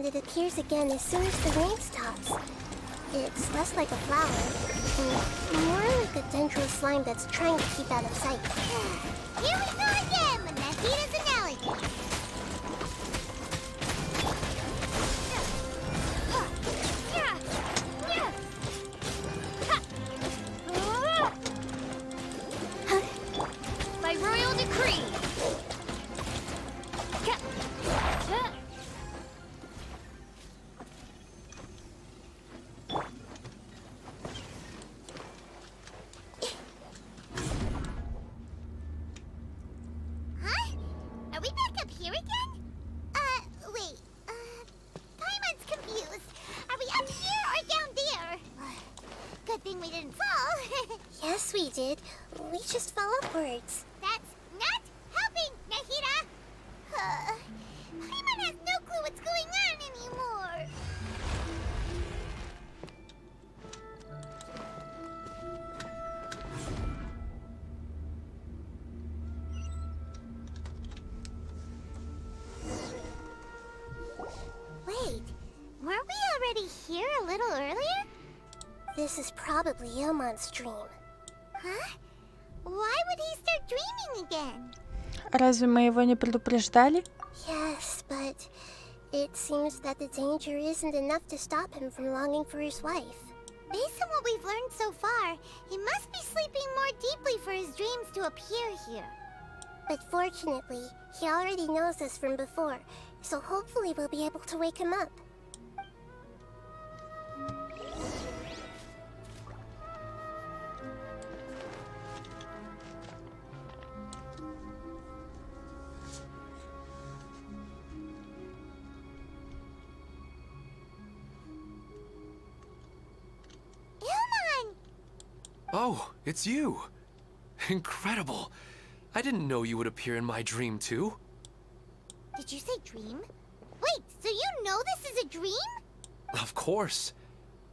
[SPEAKER 12] it appears again as soon as the rain stops. It's less like a flower, and more like a dendro slime that's trying to keep out of sight.
[SPEAKER 2] Here we go again with Nahita's analogy.
[SPEAKER 15] By royal decree.
[SPEAKER 2] Huh? Are we back up here again? Wait. Paimon's confused. Are we up here or down there? Good thing we didn't fall.
[SPEAKER 12] Yes, we did. We just fell upwards.
[SPEAKER 2] That's not helping, Nahita! Paimon has no clue what's going on anymore. Wait, weren't we already here a little earlier?
[SPEAKER 12] This is probably Ilmon's dream.
[SPEAKER 2] Huh? Why would he start dreaming again?
[SPEAKER 1] Разве мы его не предупреждали?
[SPEAKER 12] Yes, but it seems that the danger isn't enough to stop him from longing for his wife.
[SPEAKER 2] Based on what we've learned so far, he must be sleeping more deeply for his dreams to appear here.
[SPEAKER 12] But fortunately, he already knows us from before, so hopefully we'll be able to wake him up.
[SPEAKER 11] Oh, it's you! Incredible! I didn't know you would appear in my dream, too.
[SPEAKER 2] Did you say dream? Wait, so you know this is a dream?
[SPEAKER 11] Of course.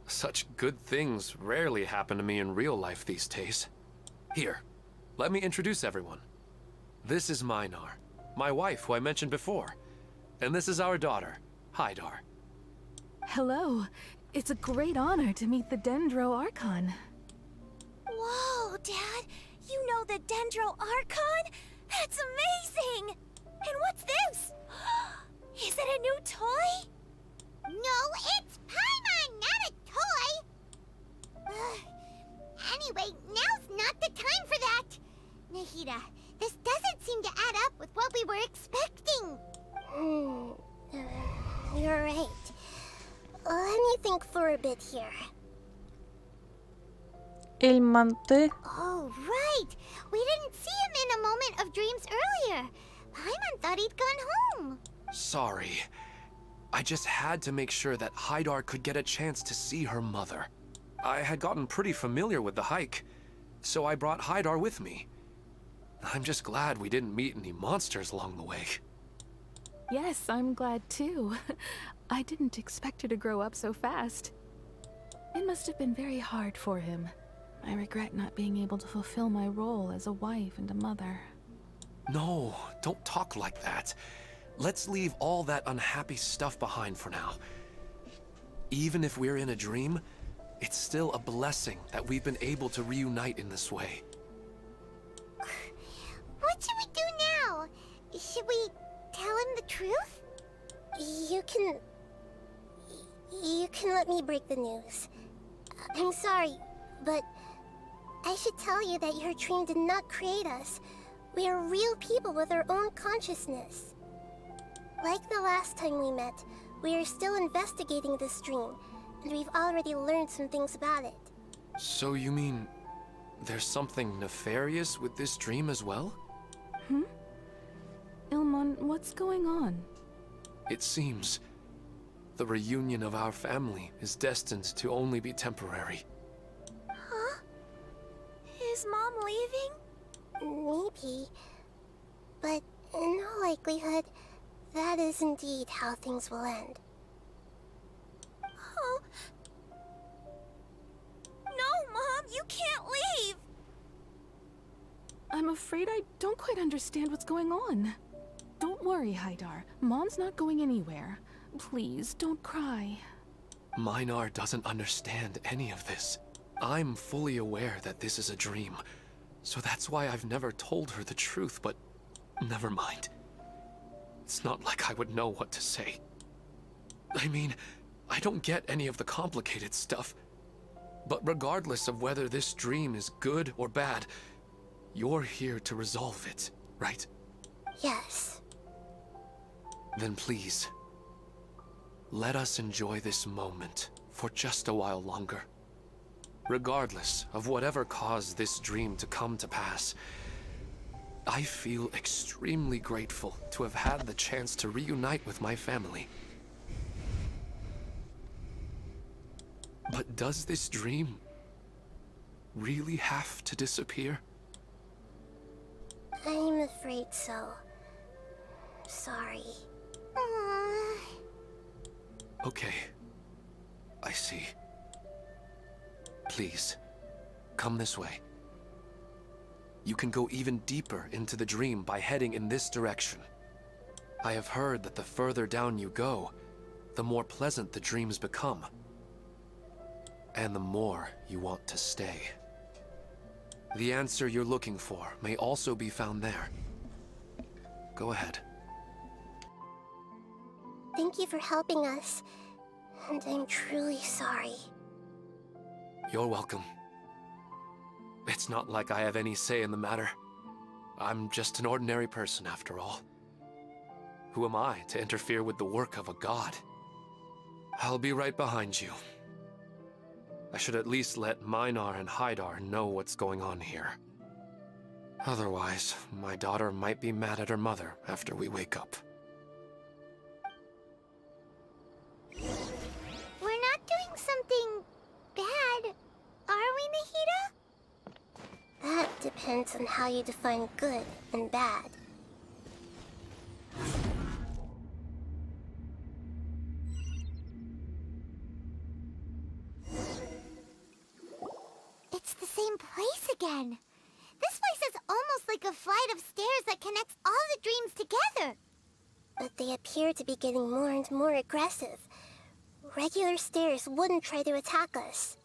[SPEAKER 11] Such good things rarely happen to me in real life these days. Here, let me introduce everyone. This is Minar, my wife who I mentioned before. And this is our daughter, Hydar.
[SPEAKER 18] Hello. It's a great honor to meet the Dendro Archon.
[SPEAKER 15] Whoa, Dad! You know the Dendro Archon? That's amazing! And what's this? Is it a new toy?
[SPEAKER 2] No, it's Paimon, not a toy! Anyway, now's not the time for that! Nahita, this doesn't seem to add up with what we were expecting.
[SPEAKER 12] You're right. Let me think for a bit here.
[SPEAKER 1] Эльмонты.
[SPEAKER 2] Oh, right! We didn't see him in a moment of dreams earlier. Paimon thought he'd gone home.
[SPEAKER 11] Sorry. I just had to make sure that Hydar could get a chance to see her mother. I had gotten pretty familiar with the hike, so I brought Hydar with me. I'm just glad we didn't meet any monsters along the way.
[SPEAKER 18] Yes, I'm glad too. I didn't expect her to grow up so fast. It must have been very hard for him. I regret not being able to fulfill my role as a wife and a mother.
[SPEAKER 11] No, don't talk like that. Let's leave all that unhappy stuff behind for now. Even if we're in a dream, it's still a blessing that we've been able to reunite in this way.
[SPEAKER 2] What should we do now? Should we tell him the truth?
[SPEAKER 12] You can let me break the news. I'm sorry, but I should tell you that your dream did not create us. We are real people with our own consciousness. Like the last time we met, we are still investigating this dream, and we've already learned some things about it.
[SPEAKER 11] So you mean there's something nefarious with this dream as well?
[SPEAKER 18] Ilmon, what's going on?
[SPEAKER 11] It seems the reunion of our family is destined to only be temporary.
[SPEAKER 15] Huh? Is Mom leaving?
[SPEAKER 12] Maybe. But in all likelihood, that is indeed how things will end.
[SPEAKER 15] Oh. No, Mom, you can't leave!
[SPEAKER 18] I'm afraid I don't quite understand what's going on. Don't worry, Hydar. Mom's not going anywhere. Please, don't cry.
[SPEAKER 11] Minar doesn't understand any of this. I'm fully aware that this is a dream, so that's why I've never told her the truth, but never mind. It's not like I would know what to say. I mean, I don't get any of the complicated stuff. But regardless of whether this dream is good or bad, you're here to resolve it, right?
[SPEAKER 12] Yes.
[SPEAKER 11] Then please, let us enjoy this moment for just a while longer. Regardless of whatever caused this dream to come to pass, I feel extremely grateful to have had the chance to reunite with my family. But does this dream really have to disappear?
[SPEAKER 12] I'm afraid so. Sorry.
[SPEAKER 11] Okay. I see. Please, come this way. You can go even deeper into the dream by heading in this direction. I have heard that the further down you go, the more pleasant the dreams become. And the more you want to stay. The answer you're looking for may also be found there. Go ahead.
[SPEAKER 12] Thank you for helping us, and I'm truly sorry.
[SPEAKER 11] You're welcome. It's not like I have any say in the matter. I'm just an ordinary person, after all. Who am I to interfere with the work of a god? I'll be right behind you. I should at least let Minar and Haidar know what's going on here. Otherwise, my daughter might be mad at her mother after we wake up.
[SPEAKER 2] We're not doing something bad, are we, Nahida?
[SPEAKER 12] That depends on how you define good and bad.
[SPEAKER 2] It's the same place again. This place is almost like a flight of stairs that connects all the dreams together.
[SPEAKER 12] But they appear to be getting more and more aggressive. Regular stairs wouldn't try to attack us.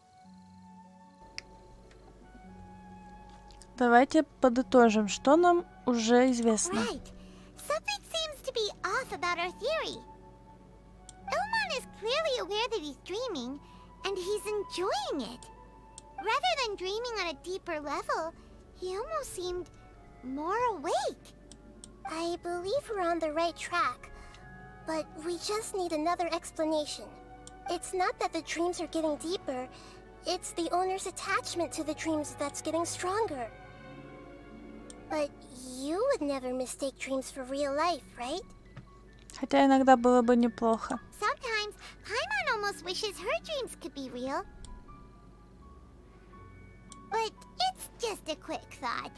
[SPEAKER 1] Давайте подытожим, что нам уже известно.
[SPEAKER 2] Right. Something seems to be off about our theory. Ilman is clearly aware that he's dreaming, and he's enjoying it. Rather than dreaming on a deeper level, he almost seemed more awake.
[SPEAKER 12] I believe we're on the right track, but we just need another explanation. It's not that the dreams are getting deeper, it's the owner's attachment to the dreams that's getting stronger. But you would never mistake dreams for real life, right?
[SPEAKER 1] Хотя иногда было бы неплохо.
[SPEAKER 2] Sometimes, Paimon almost wishes her dreams could be real. But it's just a quick thought.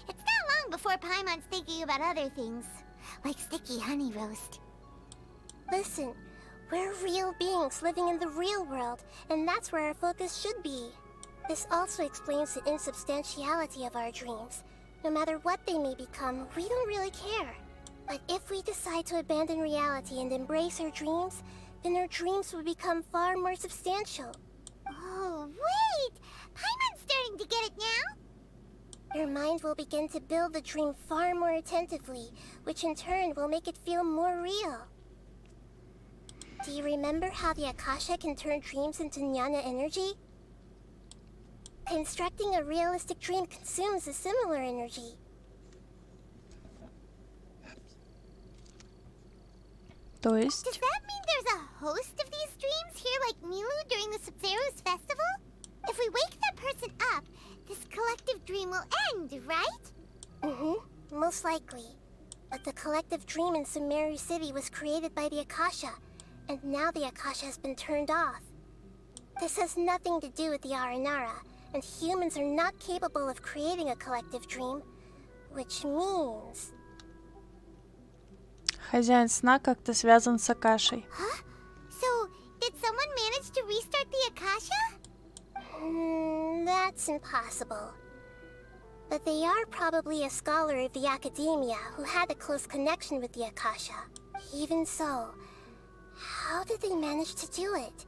[SPEAKER 2] It's not long before Paimon's thinking about other things, like sticky honey roast.
[SPEAKER 12] Listen, we're real beings living in the real world, and that's where our focus should be. This also explains the insubstantiality of our dreams. No matter what they may become, we don't really care. But if we decide to abandon reality and embrace our dreams, then our dreams will become far more substantial.
[SPEAKER 2] Oh, wait! Paimon's starting to get it now?
[SPEAKER 12] Your mind will begin to build the dream far more attentively, which in turn will make it feel more real. Do you remember how the Akasha can turn dreams into jnana energy? Constructing a realistic dream consumes a similar energy.
[SPEAKER 1] То есть?
[SPEAKER 2] Does that mean there's a host of these dreams here like Milu during the Subzero's festival? If we wake that person up, this collective dream will end, right?
[SPEAKER 12] Mm-hmm, most likely. But the collective dream in Sumeru City was created by the Akasha, and now the Akasha has been turned off. This has nothing to do with the Aranara, and humans are not capable of creating a collective dream, which means...
[SPEAKER 1] Хозяин сна как-то связан с Акашей.
[SPEAKER 2] Huh? So, did someone manage to restart the Akasha?
[SPEAKER 12] That's impossible. But they are probably a scholar of the academia who had a close connection with the Akasha. Even so, How did they manage to do it?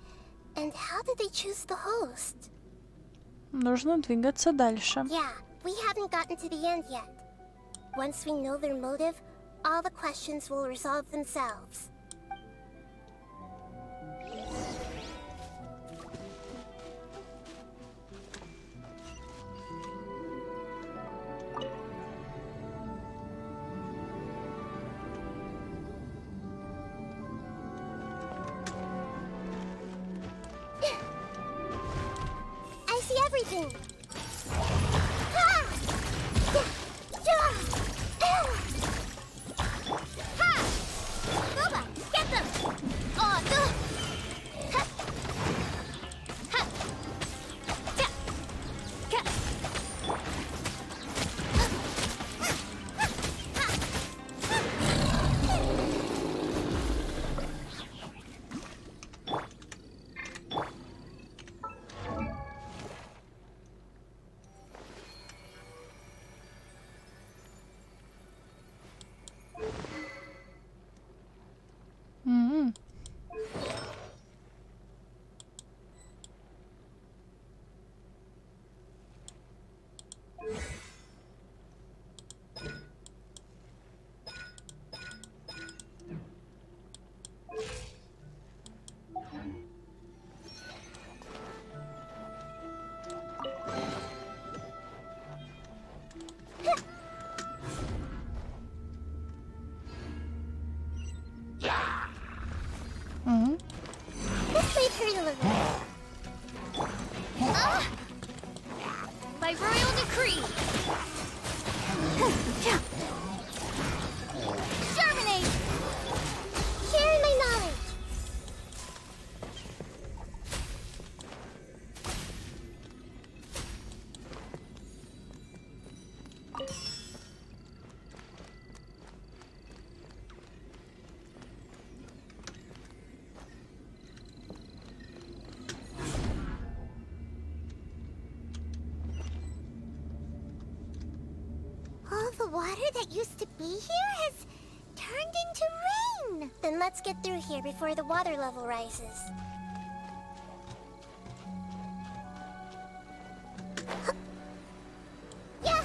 [SPEAKER 12] And how did they choose the host?
[SPEAKER 1] Нужно двигаться дальше.
[SPEAKER 12] Yeah, we haven't gotten to the end yet. Once we know their motive, all the questions will resolve themselves. I see everything! Boba, get them! Oh, no!
[SPEAKER 1] М. Мгм.
[SPEAKER 12] This might hurt a little.
[SPEAKER 2] By royal decree. Germinate!
[SPEAKER 12] Share my knowledge!
[SPEAKER 2] All the water that used to be here has turned into rain.
[SPEAKER 12] Then let's get through here before the water level rises.
[SPEAKER 2] Yeah.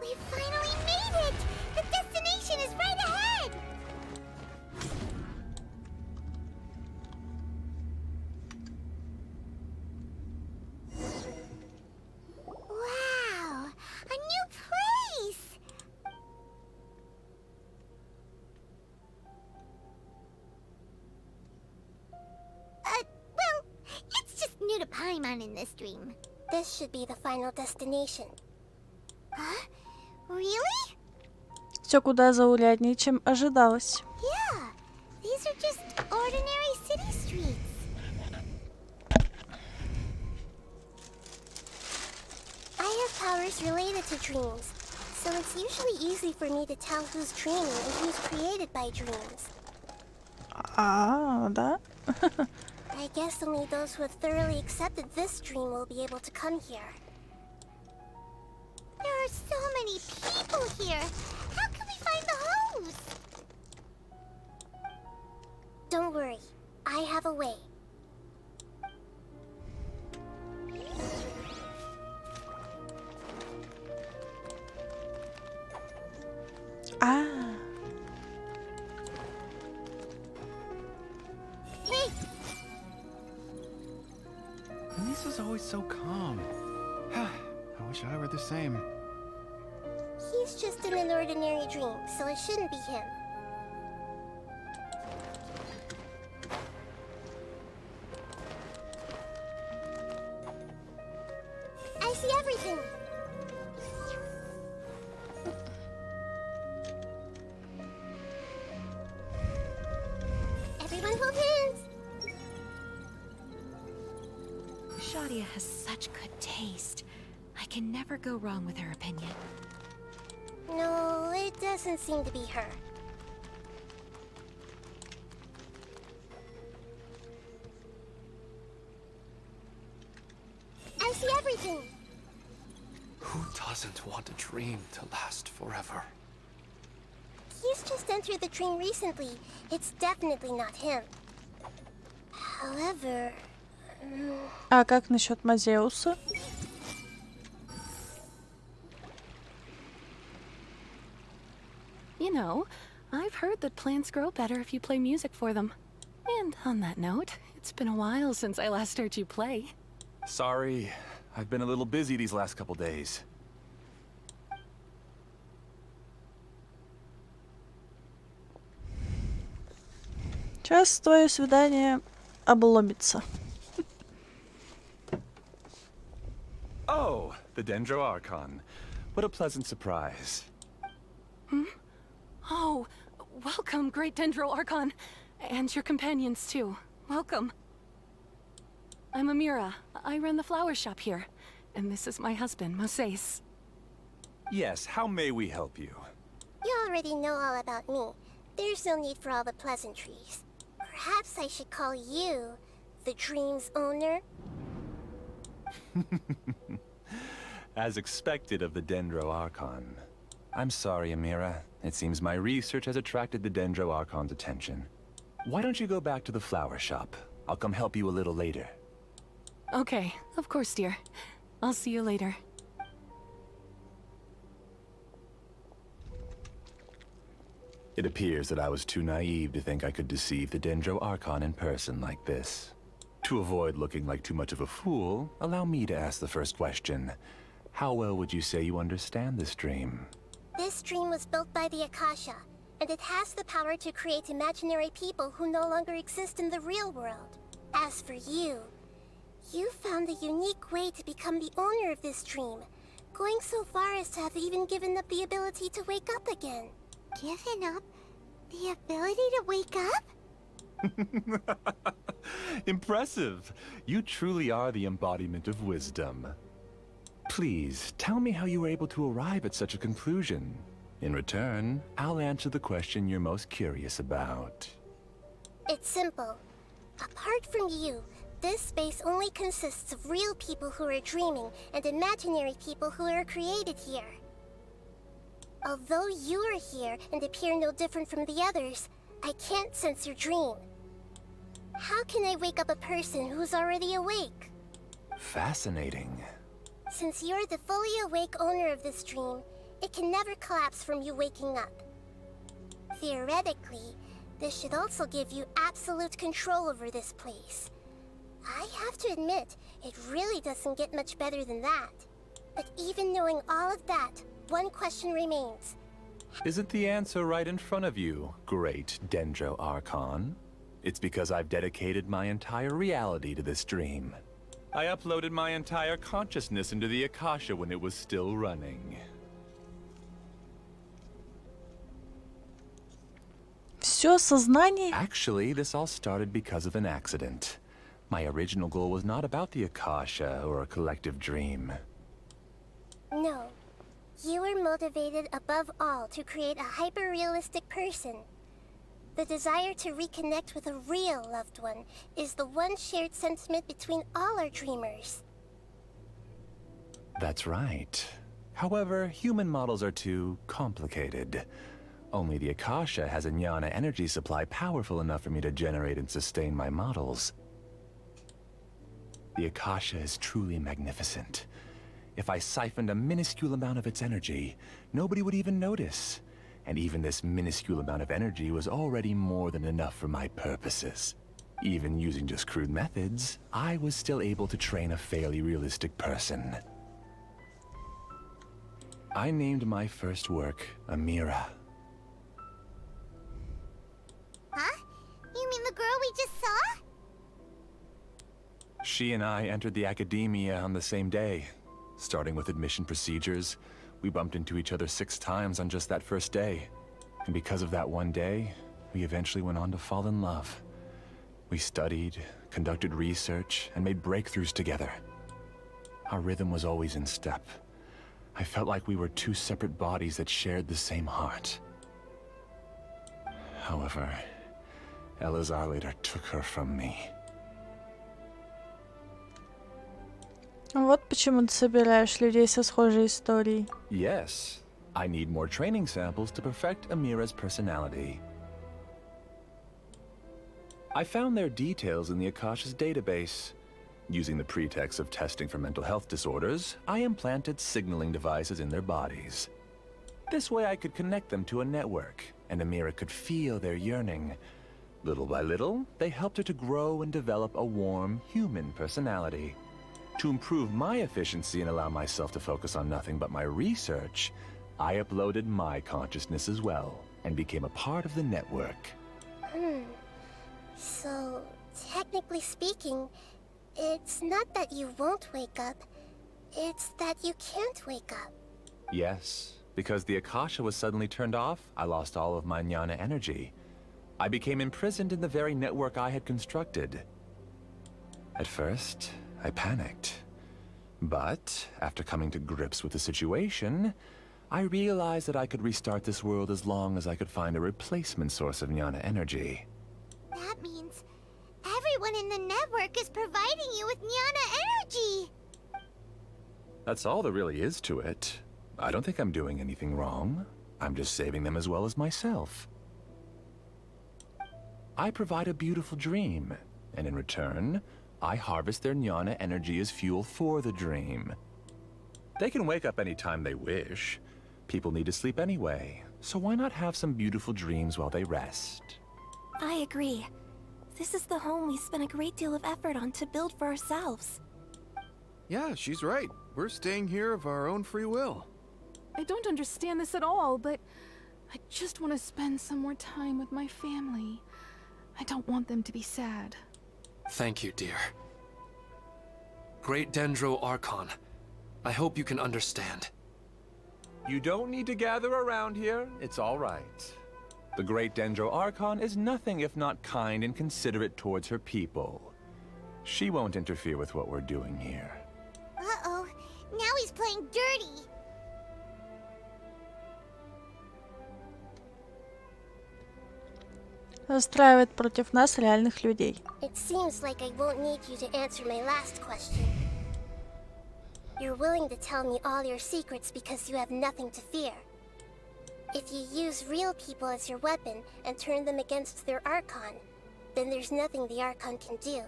[SPEAKER 2] We finally made it! The destination is right ahead! Wow! A new place! Well, it's just new to Paimon in this dream.
[SPEAKER 12] This should be the final destination.
[SPEAKER 2] Huh? Really?
[SPEAKER 1] Все куда зауряднее, чем ожидалось.
[SPEAKER 2] Yeah, these are just ordinary city streets.
[SPEAKER 12] I have powers related to dreams, so it's usually easy for me to tell who's dreaming and who's created by dreams.
[SPEAKER 1] А, да?
[SPEAKER 12] I guess only those who have thoroughly accepted this dream will be able to come here.
[SPEAKER 2] There are so many people here. How can we find the host?
[SPEAKER 12] Don't worry, I have a way.
[SPEAKER 1] А,
[SPEAKER 2] Hey,
[SPEAKER 17] Lisa's always so calm. I
[SPEAKER 19] Wish I were the same.
[SPEAKER 12] He's just in an ordinary dream, so it shouldn't be him. I see everything! Everyone hold hands!
[SPEAKER 15] Shadia has such good taste. I can never go wrong with her opinion.
[SPEAKER 12] No, it doesn't seem to be her. I see everything!
[SPEAKER 11] Who doesn't want a dream to last forever?
[SPEAKER 12] He's just entered the dream recently. It's definitely not him. However...
[SPEAKER 1] А как насчет Мазеуса?
[SPEAKER 18] You know, I've heard that plants grow better if you play music for them. And on that note, it's been a while since I last heard you play.
[SPEAKER 13] Sorry, I've been a little busy these last couple days.
[SPEAKER 1] Сейчас твое свидание обломится.
[SPEAKER 13] Oh, the Dendro Archon. What a pleasant surprise.
[SPEAKER 18] Hmm? Oh, welcome, Great Dendro Archon. And your companions, too. Welcome. I'm Amira. I run the flower shop here. And this is my husband, Moses.
[SPEAKER 13] Yes, how may we help you?
[SPEAKER 12] You already know all about me. There's no need for all the pleasantries. Perhaps I should call you the dream's owner?
[SPEAKER 13] As expected of the Dendro Archon. I'm sorry, Amira. It seems my research has attracted the Dendro Archon's attention. Why don't you go back to the flower shop? I'll come help you a little later.
[SPEAKER 18] Okay, of course, dear. I'll see you later.
[SPEAKER 13] It appears that I was too naive to think I could deceive the Dendro Archon in person like this. To avoid looking like too much of a fool, allow me to ask the first question. How well would you say you understand this dream?
[SPEAKER 12] This dream was built by the Akasha, and it has the power to create imaginary people who no longer exist in the real world. As for you, you found a unique way to become the owner of this dream, going so far as to have even given up the ability to wake up again.
[SPEAKER 2] Given up the ability to wake up?
[SPEAKER 13] Impressive! You truly are the embodiment of wisdom. Please, tell me how you were able to arrive at such a conclusion. In return, I'll answer the question you're most curious about.
[SPEAKER 12] It's simple. Apart from you, this space only consists of real people who are dreaming and imaginary people who are created here. Although you are here and appear no different from the others, I can't sense your dream. How can I wake up a person who's already awake?
[SPEAKER 13] Fascinating.
[SPEAKER 12] Since you're the fully awake owner of this dream, it can never collapse from you waking up. Theoretically, this should also give you absolute control over this place. I have to admit, it really doesn't get much better than that. But even knowing all of that, one question remains.
[SPEAKER 13] Isn't the answer right in front of you, great Dendro Archon? It's because I've dedicated my entire reality to this dream. I uploaded my entire consciousness into the Akasha when it was still running.
[SPEAKER 1] Все сознание?
[SPEAKER 13] Actually, this all started because of an accident. My original goal was not about the Akasha or a collective dream.
[SPEAKER 12] No. You were motivated above all to create a hyper-realistic person. The desire to reconnect with a real loved one is the one shared sentiment between all our dreamers.
[SPEAKER 13] That's right. However, human models are too complicated. Only the Akasha has a jnana energy supply powerful enough for me to generate and sustain my models. The Akasha is truly magnificent. If I siphoned a minuscule amount of its energy, nobody would even notice. And even this minuscule amount of energy was already more than enough for my purposes. Even using just crude methods, I was still able to train a fairly realistic person. I named my first work Mira.
[SPEAKER 2] Huh? You mean the girl we just saw?
[SPEAKER 13] She and I entered the academia on the same day. Starting with admission procedures, we bumped into each other 6 times on just that first day. And because of that one day, we eventually went on to fall in love. We studied, conducted research, and made breakthroughs together. Our rhythm was always in step. I felt like we were 2 separate bodies that shared the same heart. However, Elazar later took her from me.
[SPEAKER 1] Вот почему ты собираешь людей со схожей историей.
[SPEAKER 13] Yes, I need more training samples to perfect Amira's personality. I found their details in the Akasha's database. Using the pretext of testing for mental health disorders, I implanted signaling devices in their bodies. This way I could connect them to a network, and Amira could feel their yearning. Little by little, they helped her to grow and develop a warm, human personality. To improve my efficiency and allow myself to focus on nothing but my research, I uploaded my consciousness as well, and became a part of the network.
[SPEAKER 12] So, technically speaking, it's not that you won't wake up, it's that you can't wake up.
[SPEAKER 13] Yes, because the Akasha was suddenly turned off, I lost all of my jnana energy. I became imprisoned in the very network I had constructed. At first, I panicked. But, after coming to grips with the situation, I realized that I could restart this world as long as I could find a replacement source of jnana energy.
[SPEAKER 2] That means everyone in the network is providing you with jnana energy!
[SPEAKER 13] That's all there really is to it. I don't think I'm doing anything wrong. I'm just saving them as well as myself. I provide a beautiful dream, and in return, I harvest their jnana energy as fuel for the dream. They can wake up any time they wish. People need to sleep anyway, so why not have some beautiful dreams while they rest?
[SPEAKER 15] I agree. This is the home we spent a great deal of effort on to build for ourselves.
[SPEAKER 19] Yeah, she's right. We're staying here of our own free will.
[SPEAKER 18] I don't understand this at all, but I just want to spend some more time with my family. I don't want them to be sad.
[SPEAKER 11] Thank you, dear. Great Dendro Archon, I hope you can understand.
[SPEAKER 13] You don't need to gather around here. It's all right. The Great Dendro Archon is nothing if not kind and considerate towards her people. She won't interfere with what we're doing here.
[SPEAKER 2] Uh-oh, now he's playing dirty!
[SPEAKER 1] Настраивает против нас реальных людей.
[SPEAKER 12] It seems like I won't need you to answer my last question. You're willing to tell me all your secrets because you have nothing to fear. If you use real people as your weapon and turn them against their Archon, then there's nothing the Archon can do.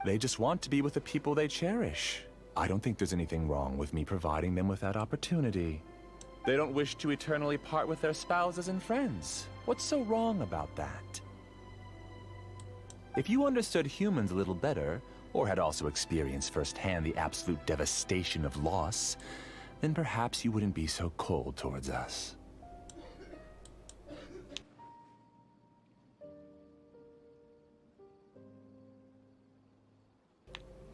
[SPEAKER 13] They just want to be with the people they cherish. I don't think there's anything wrong with me providing them with that opportunity. They don't wish to eternally part with their spouses and friends. What's so wrong about that? If you understood humans a little better, or had also experienced firsthand the absolute devastation of loss, then perhaps you wouldn't be so cold towards us.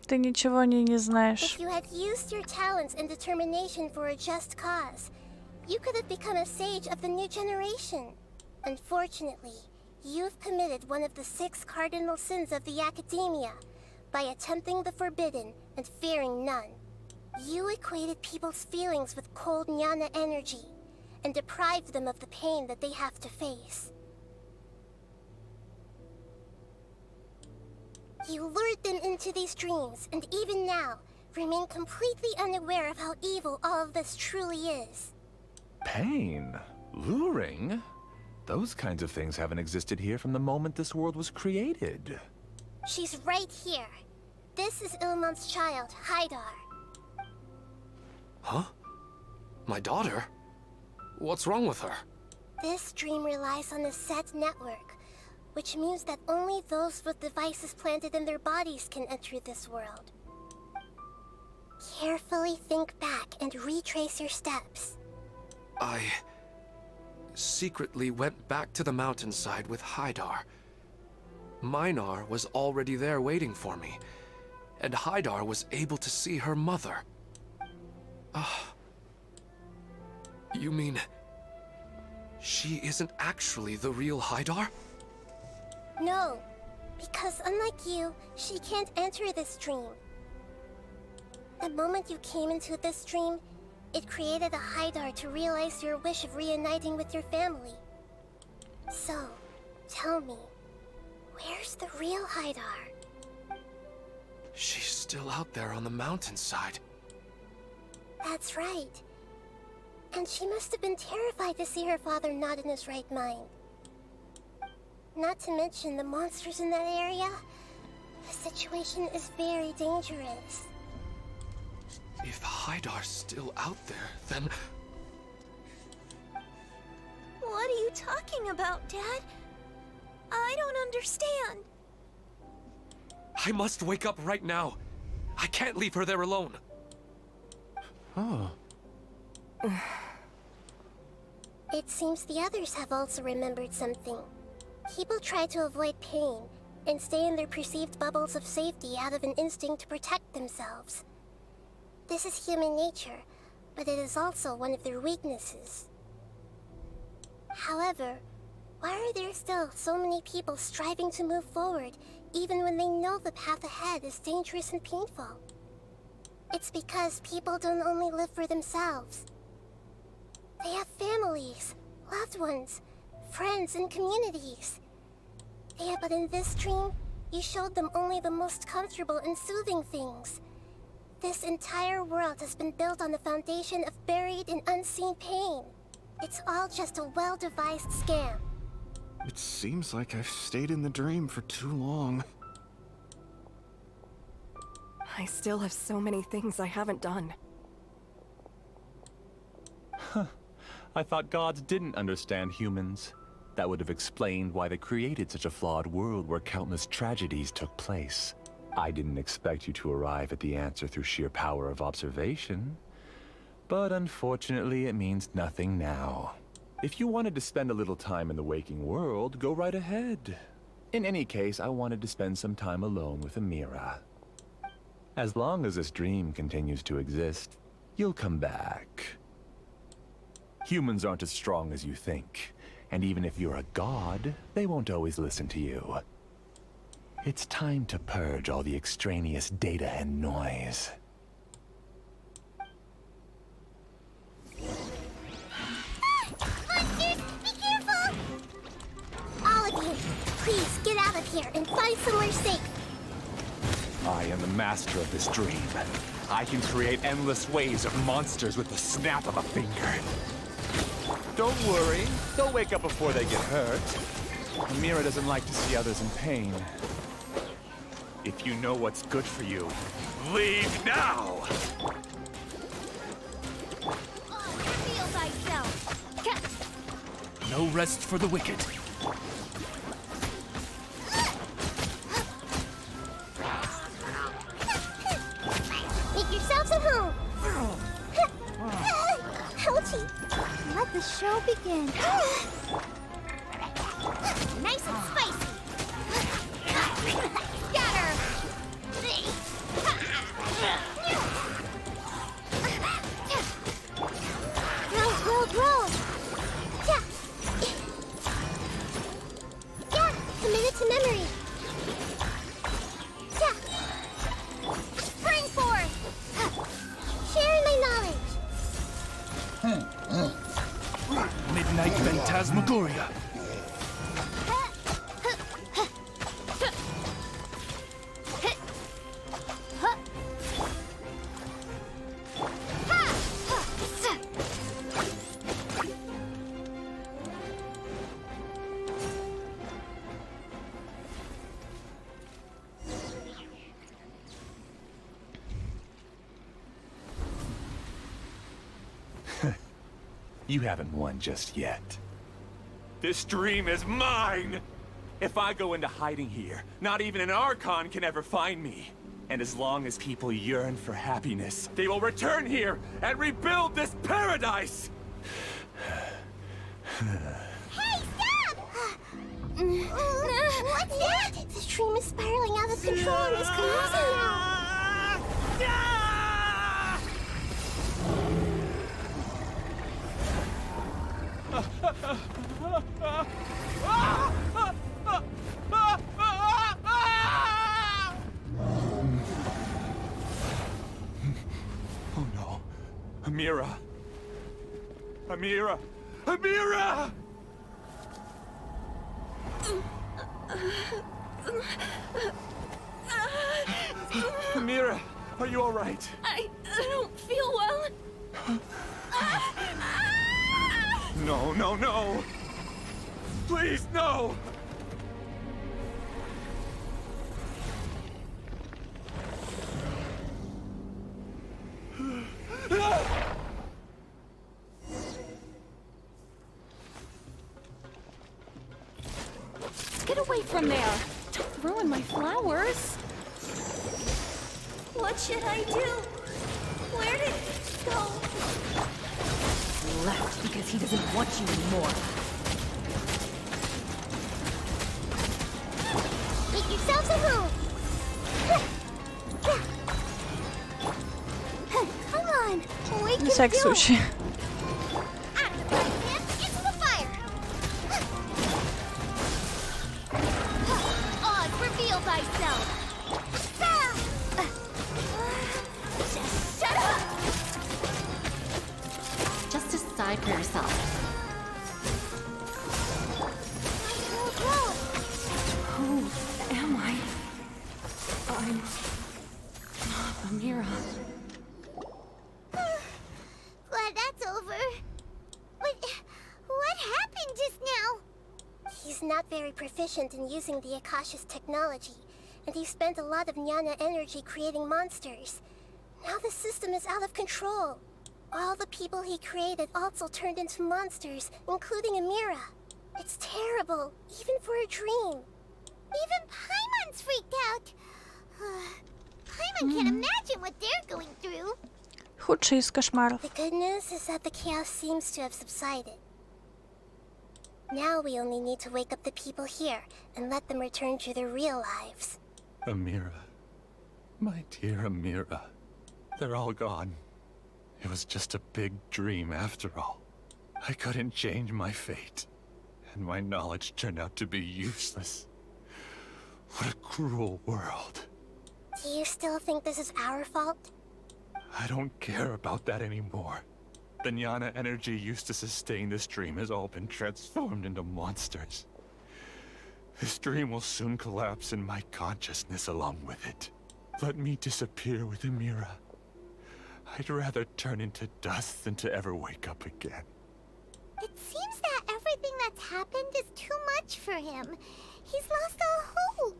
[SPEAKER 1] Ты ничего о ней не знаешь.
[SPEAKER 12] If you had used your talents and determination for a just cause, you could have become a sage of the new generation. Unfortunately, you've committed one of the 6 cardinal sins of the Academia by attempting the forbidden and fearing none. You equated people's feelings with cold jnana energy and deprived them of the pain that they have to face. You lured them into these dreams, and even now, remain completely unaware of how evil all of this truly is.
[SPEAKER 13] Pain? Luring? Those kinds of things haven't existed here from the moment this world was created.
[SPEAKER 12] She's right here. This is Ilmon's child, Haidar.
[SPEAKER 11] Huh? My daughter? What's wrong with her?
[SPEAKER 12] This dream relies on a set network, which means that only those with devices planted in their bodies can enter this world. Carefully think back and retrace your steps.
[SPEAKER 11] I secretly went back to the mountainside with Haidar. Minar was already there waiting for me, and Haidar was able to see her mother. You mean she isn't actually the real Haidar?
[SPEAKER 12] No, because unlike you, she can't enter this dream. The moment you came into this dream, it created a Haidar to realize your wish of reuniting with your family. So, tell me, where's the real Haidar?
[SPEAKER 11] She's still out there on the mountainside.
[SPEAKER 12] That's right. And she must have been terrified to see her father not in his right mind. Not to mention the monsters in that area. The situation is very dangerous.
[SPEAKER 11] If Haidar's still out there, then...
[SPEAKER 2] What are you talking about, Dad? I don't understand.
[SPEAKER 11] I must wake up right now. I can't leave her there alone.
[SPEAKER 19] Oh.
[SPEAKER 12] It seems the others have also remembered something. People try to avoid pain and stay in their perceived bubbles of safety out of an instinct to protect themselves. This is human nature, but it is also one of their weaknesses. However, why are there still so many people striving to move forward, even when they know the path ahead is dangerous and painful? It's because people don't only live for themselves. They have families, loved ones, friends, and communities. Yeah, but in this dream, you showed them only the most comfortable and soothing things. This entire world has been built on the foundation of buried and unseen pain. It's all just a well-devised scam.
[SPEAKER 19] It seems like I've stayed in the dream for too long.
[SPEAKER 6] I still have so many things I haven't done.
[SPEAKER 13] Huh. I thought gods didn't understand humans. That would have explained why they created such a flawed world where countless tragedies took place. I didn't expect you to arrive at the answer through sheer power of observation. But unfortunately, it means nothing now. If you wanted to spend a little time in the waking world, go right ahead. In any case, I wanted to spend some time alone with Mira. As long as this dream continues to exist, you'll come back. Humans aren't as strong as you think, and even if you're a god, they won't always listen to you. It's time to purge all the extraneous data and noise.
[SPEAKER 12] Monsters, be careful! All of you, please get out of here and find somewhere safe.
[SPEAKER 13] I am the master of this dream. I can create endless waves of monsters with the snap of a finger. Don't worry, they'll wake up before they get hurt. Mira doesn't like to see others in pain. If you know what's good for you, leave now!
[SPEAKER 2] Feel thyself.
[SPEAKER 16] No rest for the wicked.
[SPEAKER 12] Make yourselves at home. Ouchie.
[SPEAKER 2] Let the show begin. Nice and spicy. Scatter.
[SPEAKER 12] Roll. Yeah, commit it to memory. Yeah. Spring forth. Sharing my knowledge.
[SPEAKER 16] Midnight Phantasmagoria.
[SPEAKER 13] You haven't won just yet. This dream is mine! If I go into hiding here, not even an Archon can ever find me.
[SPEAKER 20] And as long as people yearn for happiness, they will return here and rebuild this paradise!
[SPEAKER 12] Hey, stop! What's that? The stream is spiraling out of control and is collapsing now.
[SPEAKER 20] Oh no. Amira. Amira. Amira! Amira, are you all right?
[SPEAKER 6] I don't feel well.
[SPEAKER 20] No, no, no! Please, no!
[SPEAKER 6] Get away from there! Don't ruin my flowers!
[SPEAKER 15] What should I do? Where did it go?
[SPEAKER 6] He left because he doesn't want you anymore.
[SPEAKER 12] Make yourselves at home. Come on, we can
[SPEAKER 1] Всякий
[SPEAKER 12] do it.
[SPEAKER 1] случай.
[SPEAKER 12] Out of the frying pan, into the fire.
[SPEAKER 2] Oz, reveal thyself!
[SPEAKER 15] Shut up!
[SPEAKER 10] Just decide for yourself.
[SPEAKER 6] Who am I? I'm Amira.
[SPEAKER 2] Glad that's over. But what happened just now?
[SPEAKER 12] He's not very proficient in using the Akasha's technology, and he spent a lot of Jnana energy creating monsters. Now the system is out of control. All the people he created also turned into monsters, including Amira. It's terrible, even for a dream.
[SPEAKER 2] Even Paimon's freaked out. Paimon can't imagine what they're going through.
[SPEAKER 1] Худший из кошмаров.
[SPEAKER 12] The good news is that the chaos seems to have subsided. Now we only need to wake up the people here and let them return to their real lives.
[SPEAKER 13] Amira. My dear Amira. They're all gone. It was just a big dream after all. I couldn't change my fate. And my knowledge turned out to be useless. What a cruel world.
[SPEAKER 12] Do you still think this is our fault?
[SPEAKER 13] I don't care about that anymore. The Jnana energy used to sustain this dream has all been transformed into monsters. This dream will soon collapse and my consciousness along with it. Let me disappear with Amira. I'd rather turn into dust than to ever wake up again.
[SPEAKER 2] It seems that everything that's happened is too much for him. He's lost all hope.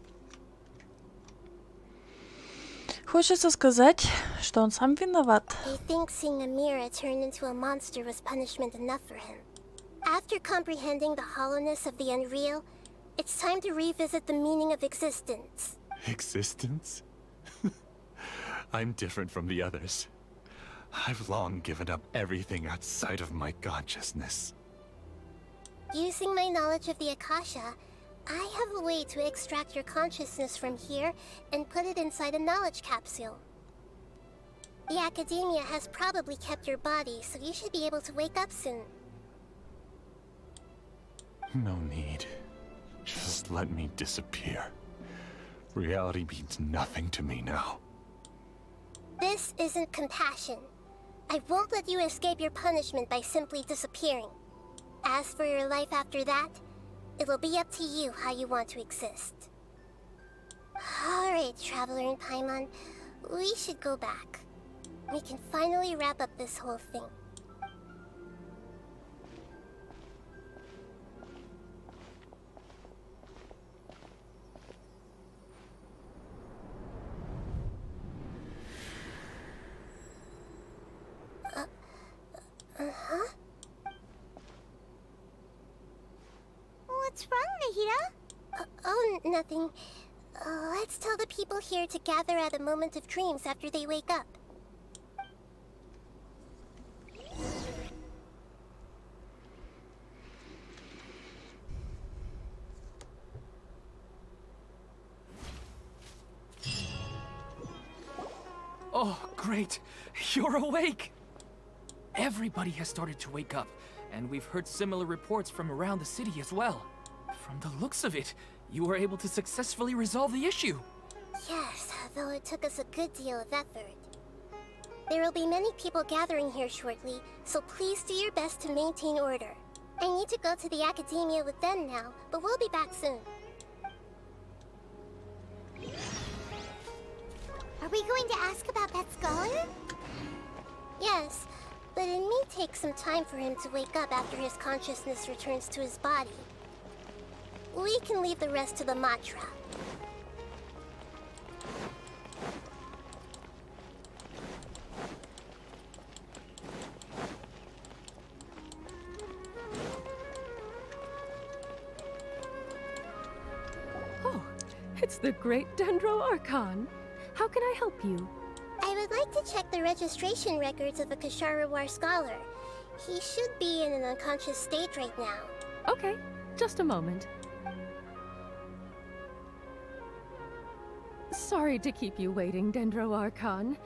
[SPEAKER 1] Хочется сказать, что он сам виноват.
[SPEAKER 12] He thinks seeing Amira turn into a monster was punishment enough for him. After comprehending the hollowness of the unreal, it's time to revisit the meaning of existence.
[SPEAKER 13] Existence? I'm different from the others. I've long given up everything outside of my consciousness.
[SPEAKER 12] Using my knowledge of the Akasha, I have a way to extract your consciousness from here and put it inside a knowledge capsule. The Academia has probably kept your body, so you should be able to wake up soon.
[SPEAKER 13] No need. Just let me disappear. Reality means nothing to me now.
[SPEAKER 12] This isn't compassion. I won't let you escape your punishment by simply disappearing. As for your life after that, it'll be up to you how you want to exist. Alright, Traveler and Paimon, we should go back. We can finally wrap up this whole thing. Uh-huh.
[SPEAKER 2] What's wrong, Nahida?
[SPEAKER 12] Oh, nothing. Let's tell the people here to gather at a moment of dreams after they wake up.
[SPEAKER 16] Oh, great. You're awake. Everybody has started to wake up, and we've heard similar reports from around the city as well. From the looks of it, you were able to successfully resolve the issue.
[SPEAKER 12] Yes, though it took us a good deal of effort. There will be many people gathering here shortly, so please do your best to maintain order. I need to go to the academia with them now, but we'll be back soon.
[SPEAKER 2] Are we going to ask about that scholar?
[SPEAKER 12] Yes, but it may take some time for him to wake up after his consciousness returns to his body. We can leave the rest to the mantra.
[SPEAKER 18] Oh, it's the great Dendro Archon. How can I help you?
[SPEAKER 12] I would like to check the registration records of a Ksharawar scholar. He should be in an unconscious state right now.
[SPEAKER 18] Okay, just a moment. Sorry to keep you waiting, Dendro Archon.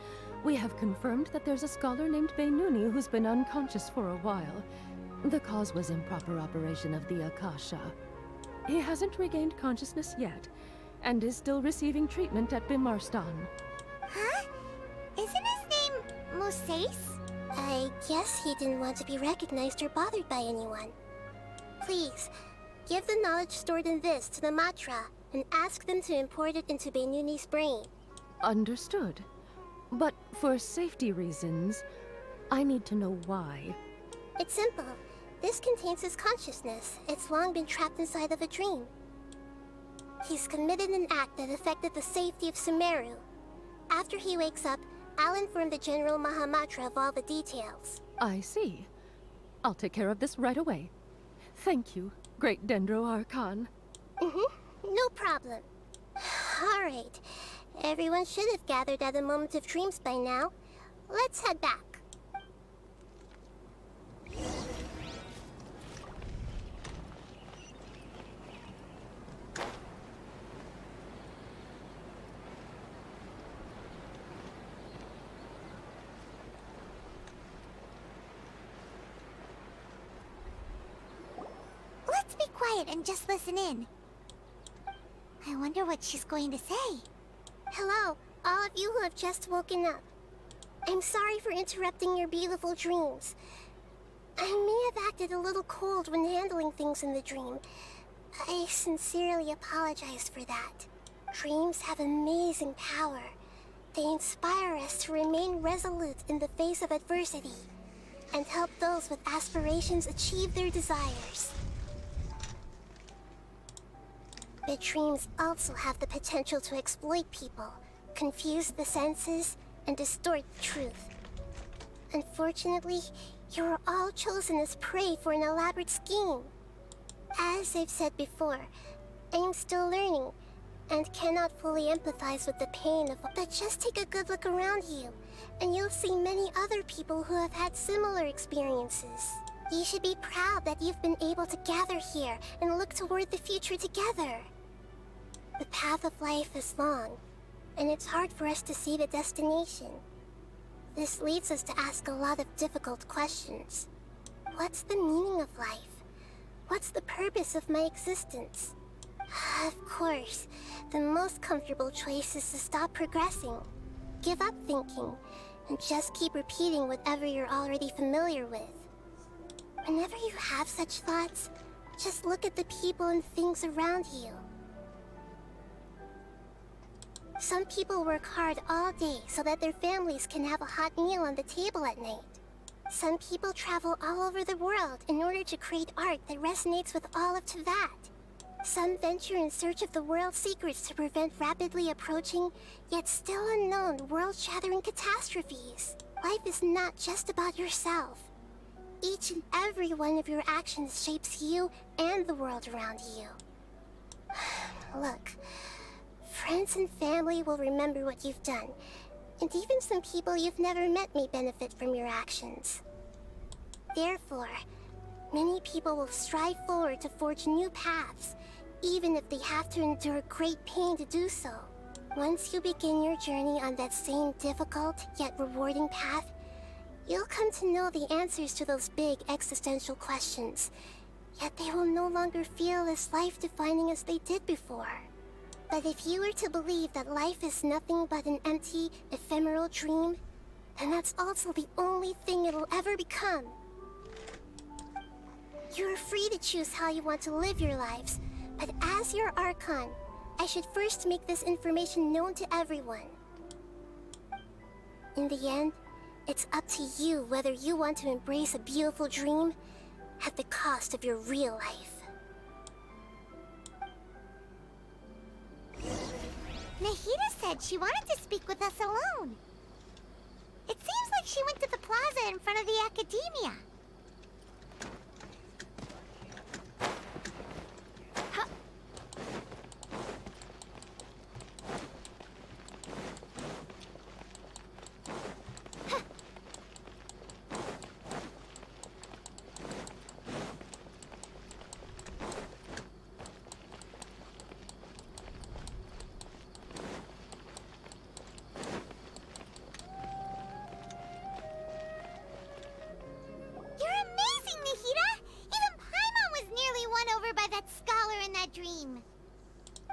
[SPEAKER 18] We have confirmed that there's a scholar named Benuni who's been unconscious for a while. The cause was improper operation of the Akasha. He hasn't regained consciousness yet, and is still receiving treatment at Bimarstan.
[SPEAKER 2] Huh? Isn't his name Moses?
[SPEAKER 12] I guess he didn't want to be recognized or bothered by anyone. Please, give the knowledge stored in this to the Matra, and ask them to import it into Benuni's brain.
[SPEAKER 18] Understood. But for safety reasons, I need to know why.
[SPEAKER 12] It's simple. This contains his consciousness. It's long been trapped inside of a dream. He's committed an act that affected the safety of Sumeru. After he wakes up, I'll inform the General Mahamatra of all the details.
[SPEAKER 18] I see. I'll take care of this right away. Thank you, great Dendro Archon.
[SPEAKER 12] No problem. Alright. Everyone should have gathered at a moment of dreams by now. Let's head back.
[SPEAKER 2] Let's be quiet and just listen in. I wonder what she's going to say.
[SPEAKER 12] Hello, all of you who have just woken up. I'm sorry for interrupting your beautiful dreams. I may have acted a little cold when handling things in the dream. I sincerely apologize for that. Dreams have amazing power. They inspire us to remain resolute in the face of adversity, and help those with aspirations achieve their desires. But dreams also have the potential to exploit people, confuse the senses, and distort the truth. Unfortunately, you are all chosen as prey for an elaborate scheme. As I've said before, I'm still learning, and cannot fully empathize with the pain of... But just take a good look around you, and you'll see many other people who have had similar experiences. You should be proud that you've been able to gather here and look toward the future together. The path of life is long, and it's hard for us to see the destination. This leads us to ask a lot of difficult questions. What's the meaning of life? What's the purpose of my existence? Of course, the most comfortable choice is to stop progressing. Give up thinking, and just keep repeating whatever you're already familiar with. Whenever you have such thoughts, just look at the people and things around you. Some people work hard all day so that their families can have a hot meal on the table at night. Some people travel all over the world in order to create art that resonates with all of Teyvat. Some venture in search of the world's secrets to prevent rapidly approaching, yet still unknown, world-shattering catastrophes. Life is not just about yourself. Each and every one of your actions shapes you and the world around you. Look, friends and family will remember what you've done, and even some people you've never met may benefit from your actions. Therefore, many people will strive forward to forge new paths, even if they have to endure great pain to do so. Once you begin your journey on that same difficult yet rewarding path, you'll come to know the answers to those big existential questions, yet they will no longer feel as life-defining as they did before. But if you were to believe that life is nothing but an empty, ephemeral dream, then that's also the only thing it'll ever become. You're free to choose how you want to live your lives, but as your Archon, I should first make this information known to everyone. In the end, it's up to you whether you want to embrace a beautiful dream at the cost of your real life.
[SPEAKER 2] Nahida said she wanted to speak with us alone. It seems like she went to the plaza in front of the academia.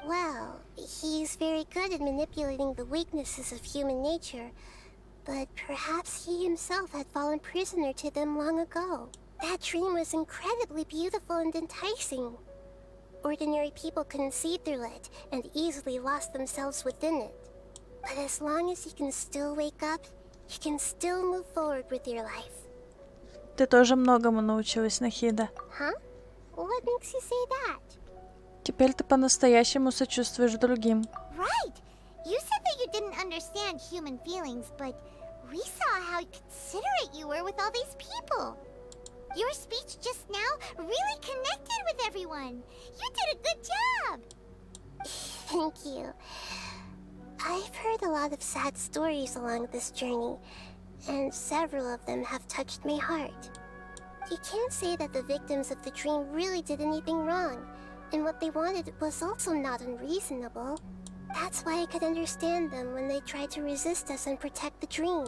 [SPEAKER 12] Well, he's very good at manipulating the weaknesses of human nature, but perhaps he himself had fallen prisoner to them long ago. That dream was incredibly beautiful and enticing. Ordinary people couldn't see through it and easily lost themselves within it. But as long as you can still wake up, you can still move forward with your life.
[SPEAKER 1] Ты тоже многому научилась, Нахида.
[SPEAKER 12] Huh? What makes you say that?
[SPEAKER 1] Теперь ты по-настоящему сочувствуешь другим.
[SPEAKER 2] Right! You said that you didn't understand human feelings, but we saw how considerate you were with all these people. Your speech just now really connected with everyone. You did a good job.
[SPEAKER 12] Thank you. I've heard a lot of sad stories along this journey, and several of them have touched my heart. You can't say that the victims of the dream really did anything wrong, and what they wanted was also not unreasonable. That's why I could understand them when they tried to resist us and protect the dream.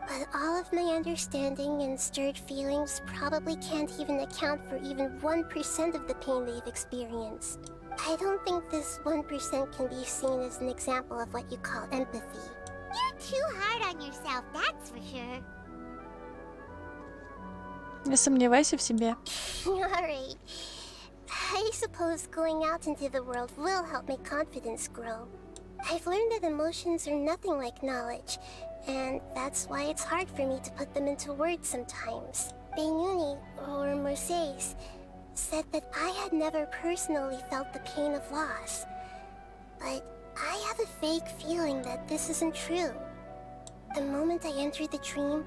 [SPEAKER 12] But all of my understanding and stirred feelings probably can't even account for even 1% of the pain they've experienced. I don't think this 1% can be seen as an example of what you call empathy.
[SPEAKER 2] You're too hard on yourself, that's for sure.
[SPEAKER 1] Не сомневайся в себе.
[SPEAKER 12] Alright. I suppose going out into the world will help my confidence grow. I've learned that emotions are nothing like knowledge, and that's why it's hard for me to put them into words sometimes. Beinuni, or Moses, said that I had never personally felt the pain of loss. But I have a vague feeling that this isn't true. The moment I entered the dream,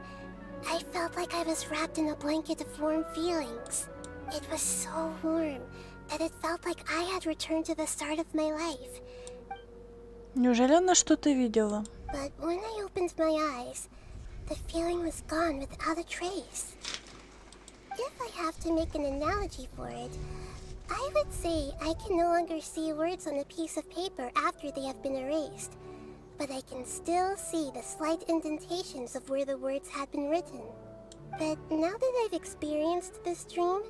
[SPEAKER 12] I felt like I was wrapped in a blanket of warm feelings. It was so warm that it felt like I had returned to the start of my life.
[SPEAKER 1] Неужели она что-то видела?
[SPEAKER 12] But when I opened my eyes, the feeling was gone without a trace. If I have to make an analogy for it, I would say I can no longer see words on a piece of paper after they have been erased, but I can still see the slight indentations of where the words had been written. But now that I've experienced this dream,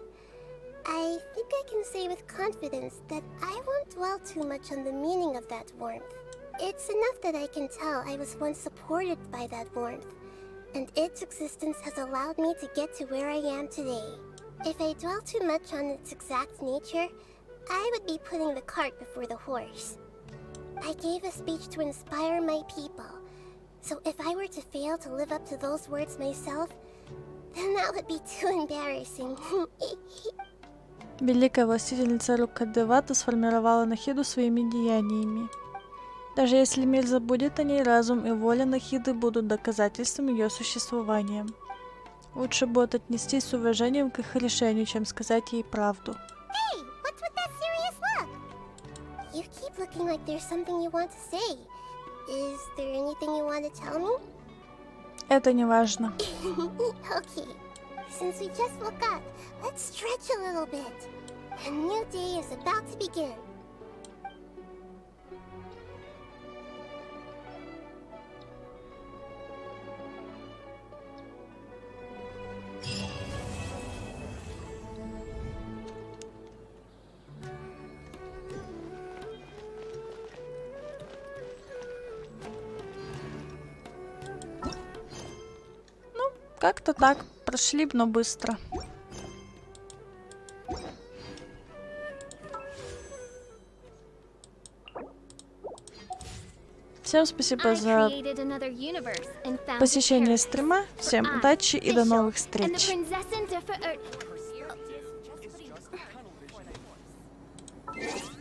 [SPEAKER 12] I think I can say with confidence that I won't dwell too much on the meaning of that warmth. It's enough that I can tell I was once supported by that warmth, and its existence has allowed me to get to where I am today. If I dwell too much on its exact nature, I would be putting the cart before the horse. I gave a speech to inspire my people, so if I were to fail to live up to those words myself, then that would be too embarrassing.
[SPEAKER 1] Великая властительница Руккадевата сформировала Нахиду своими деяниями. Даже если мир забудет о ней, разум и воля Нахиды будут доказательством ее существования. Лучше будет отнестись с уважением к их решению, чем сказать ей правду.
[SPEAKER 2] Hey, what's with that serious look?
[SPEAKER 12] You keep looking like there's something you want to say. Is there anything you want to tell me?
[SPEAKER 1] Это не важно.
[SPEAKER 12] Okay. Since we just woke up, let's stretch a little bit. A new day is about to begin.
[SPEAKER 1] Как-то так. Прошли, но быстро. Всем спасибо за посещение стрима. Всем удачи и до новых встреч.
[SPEAKER 2] And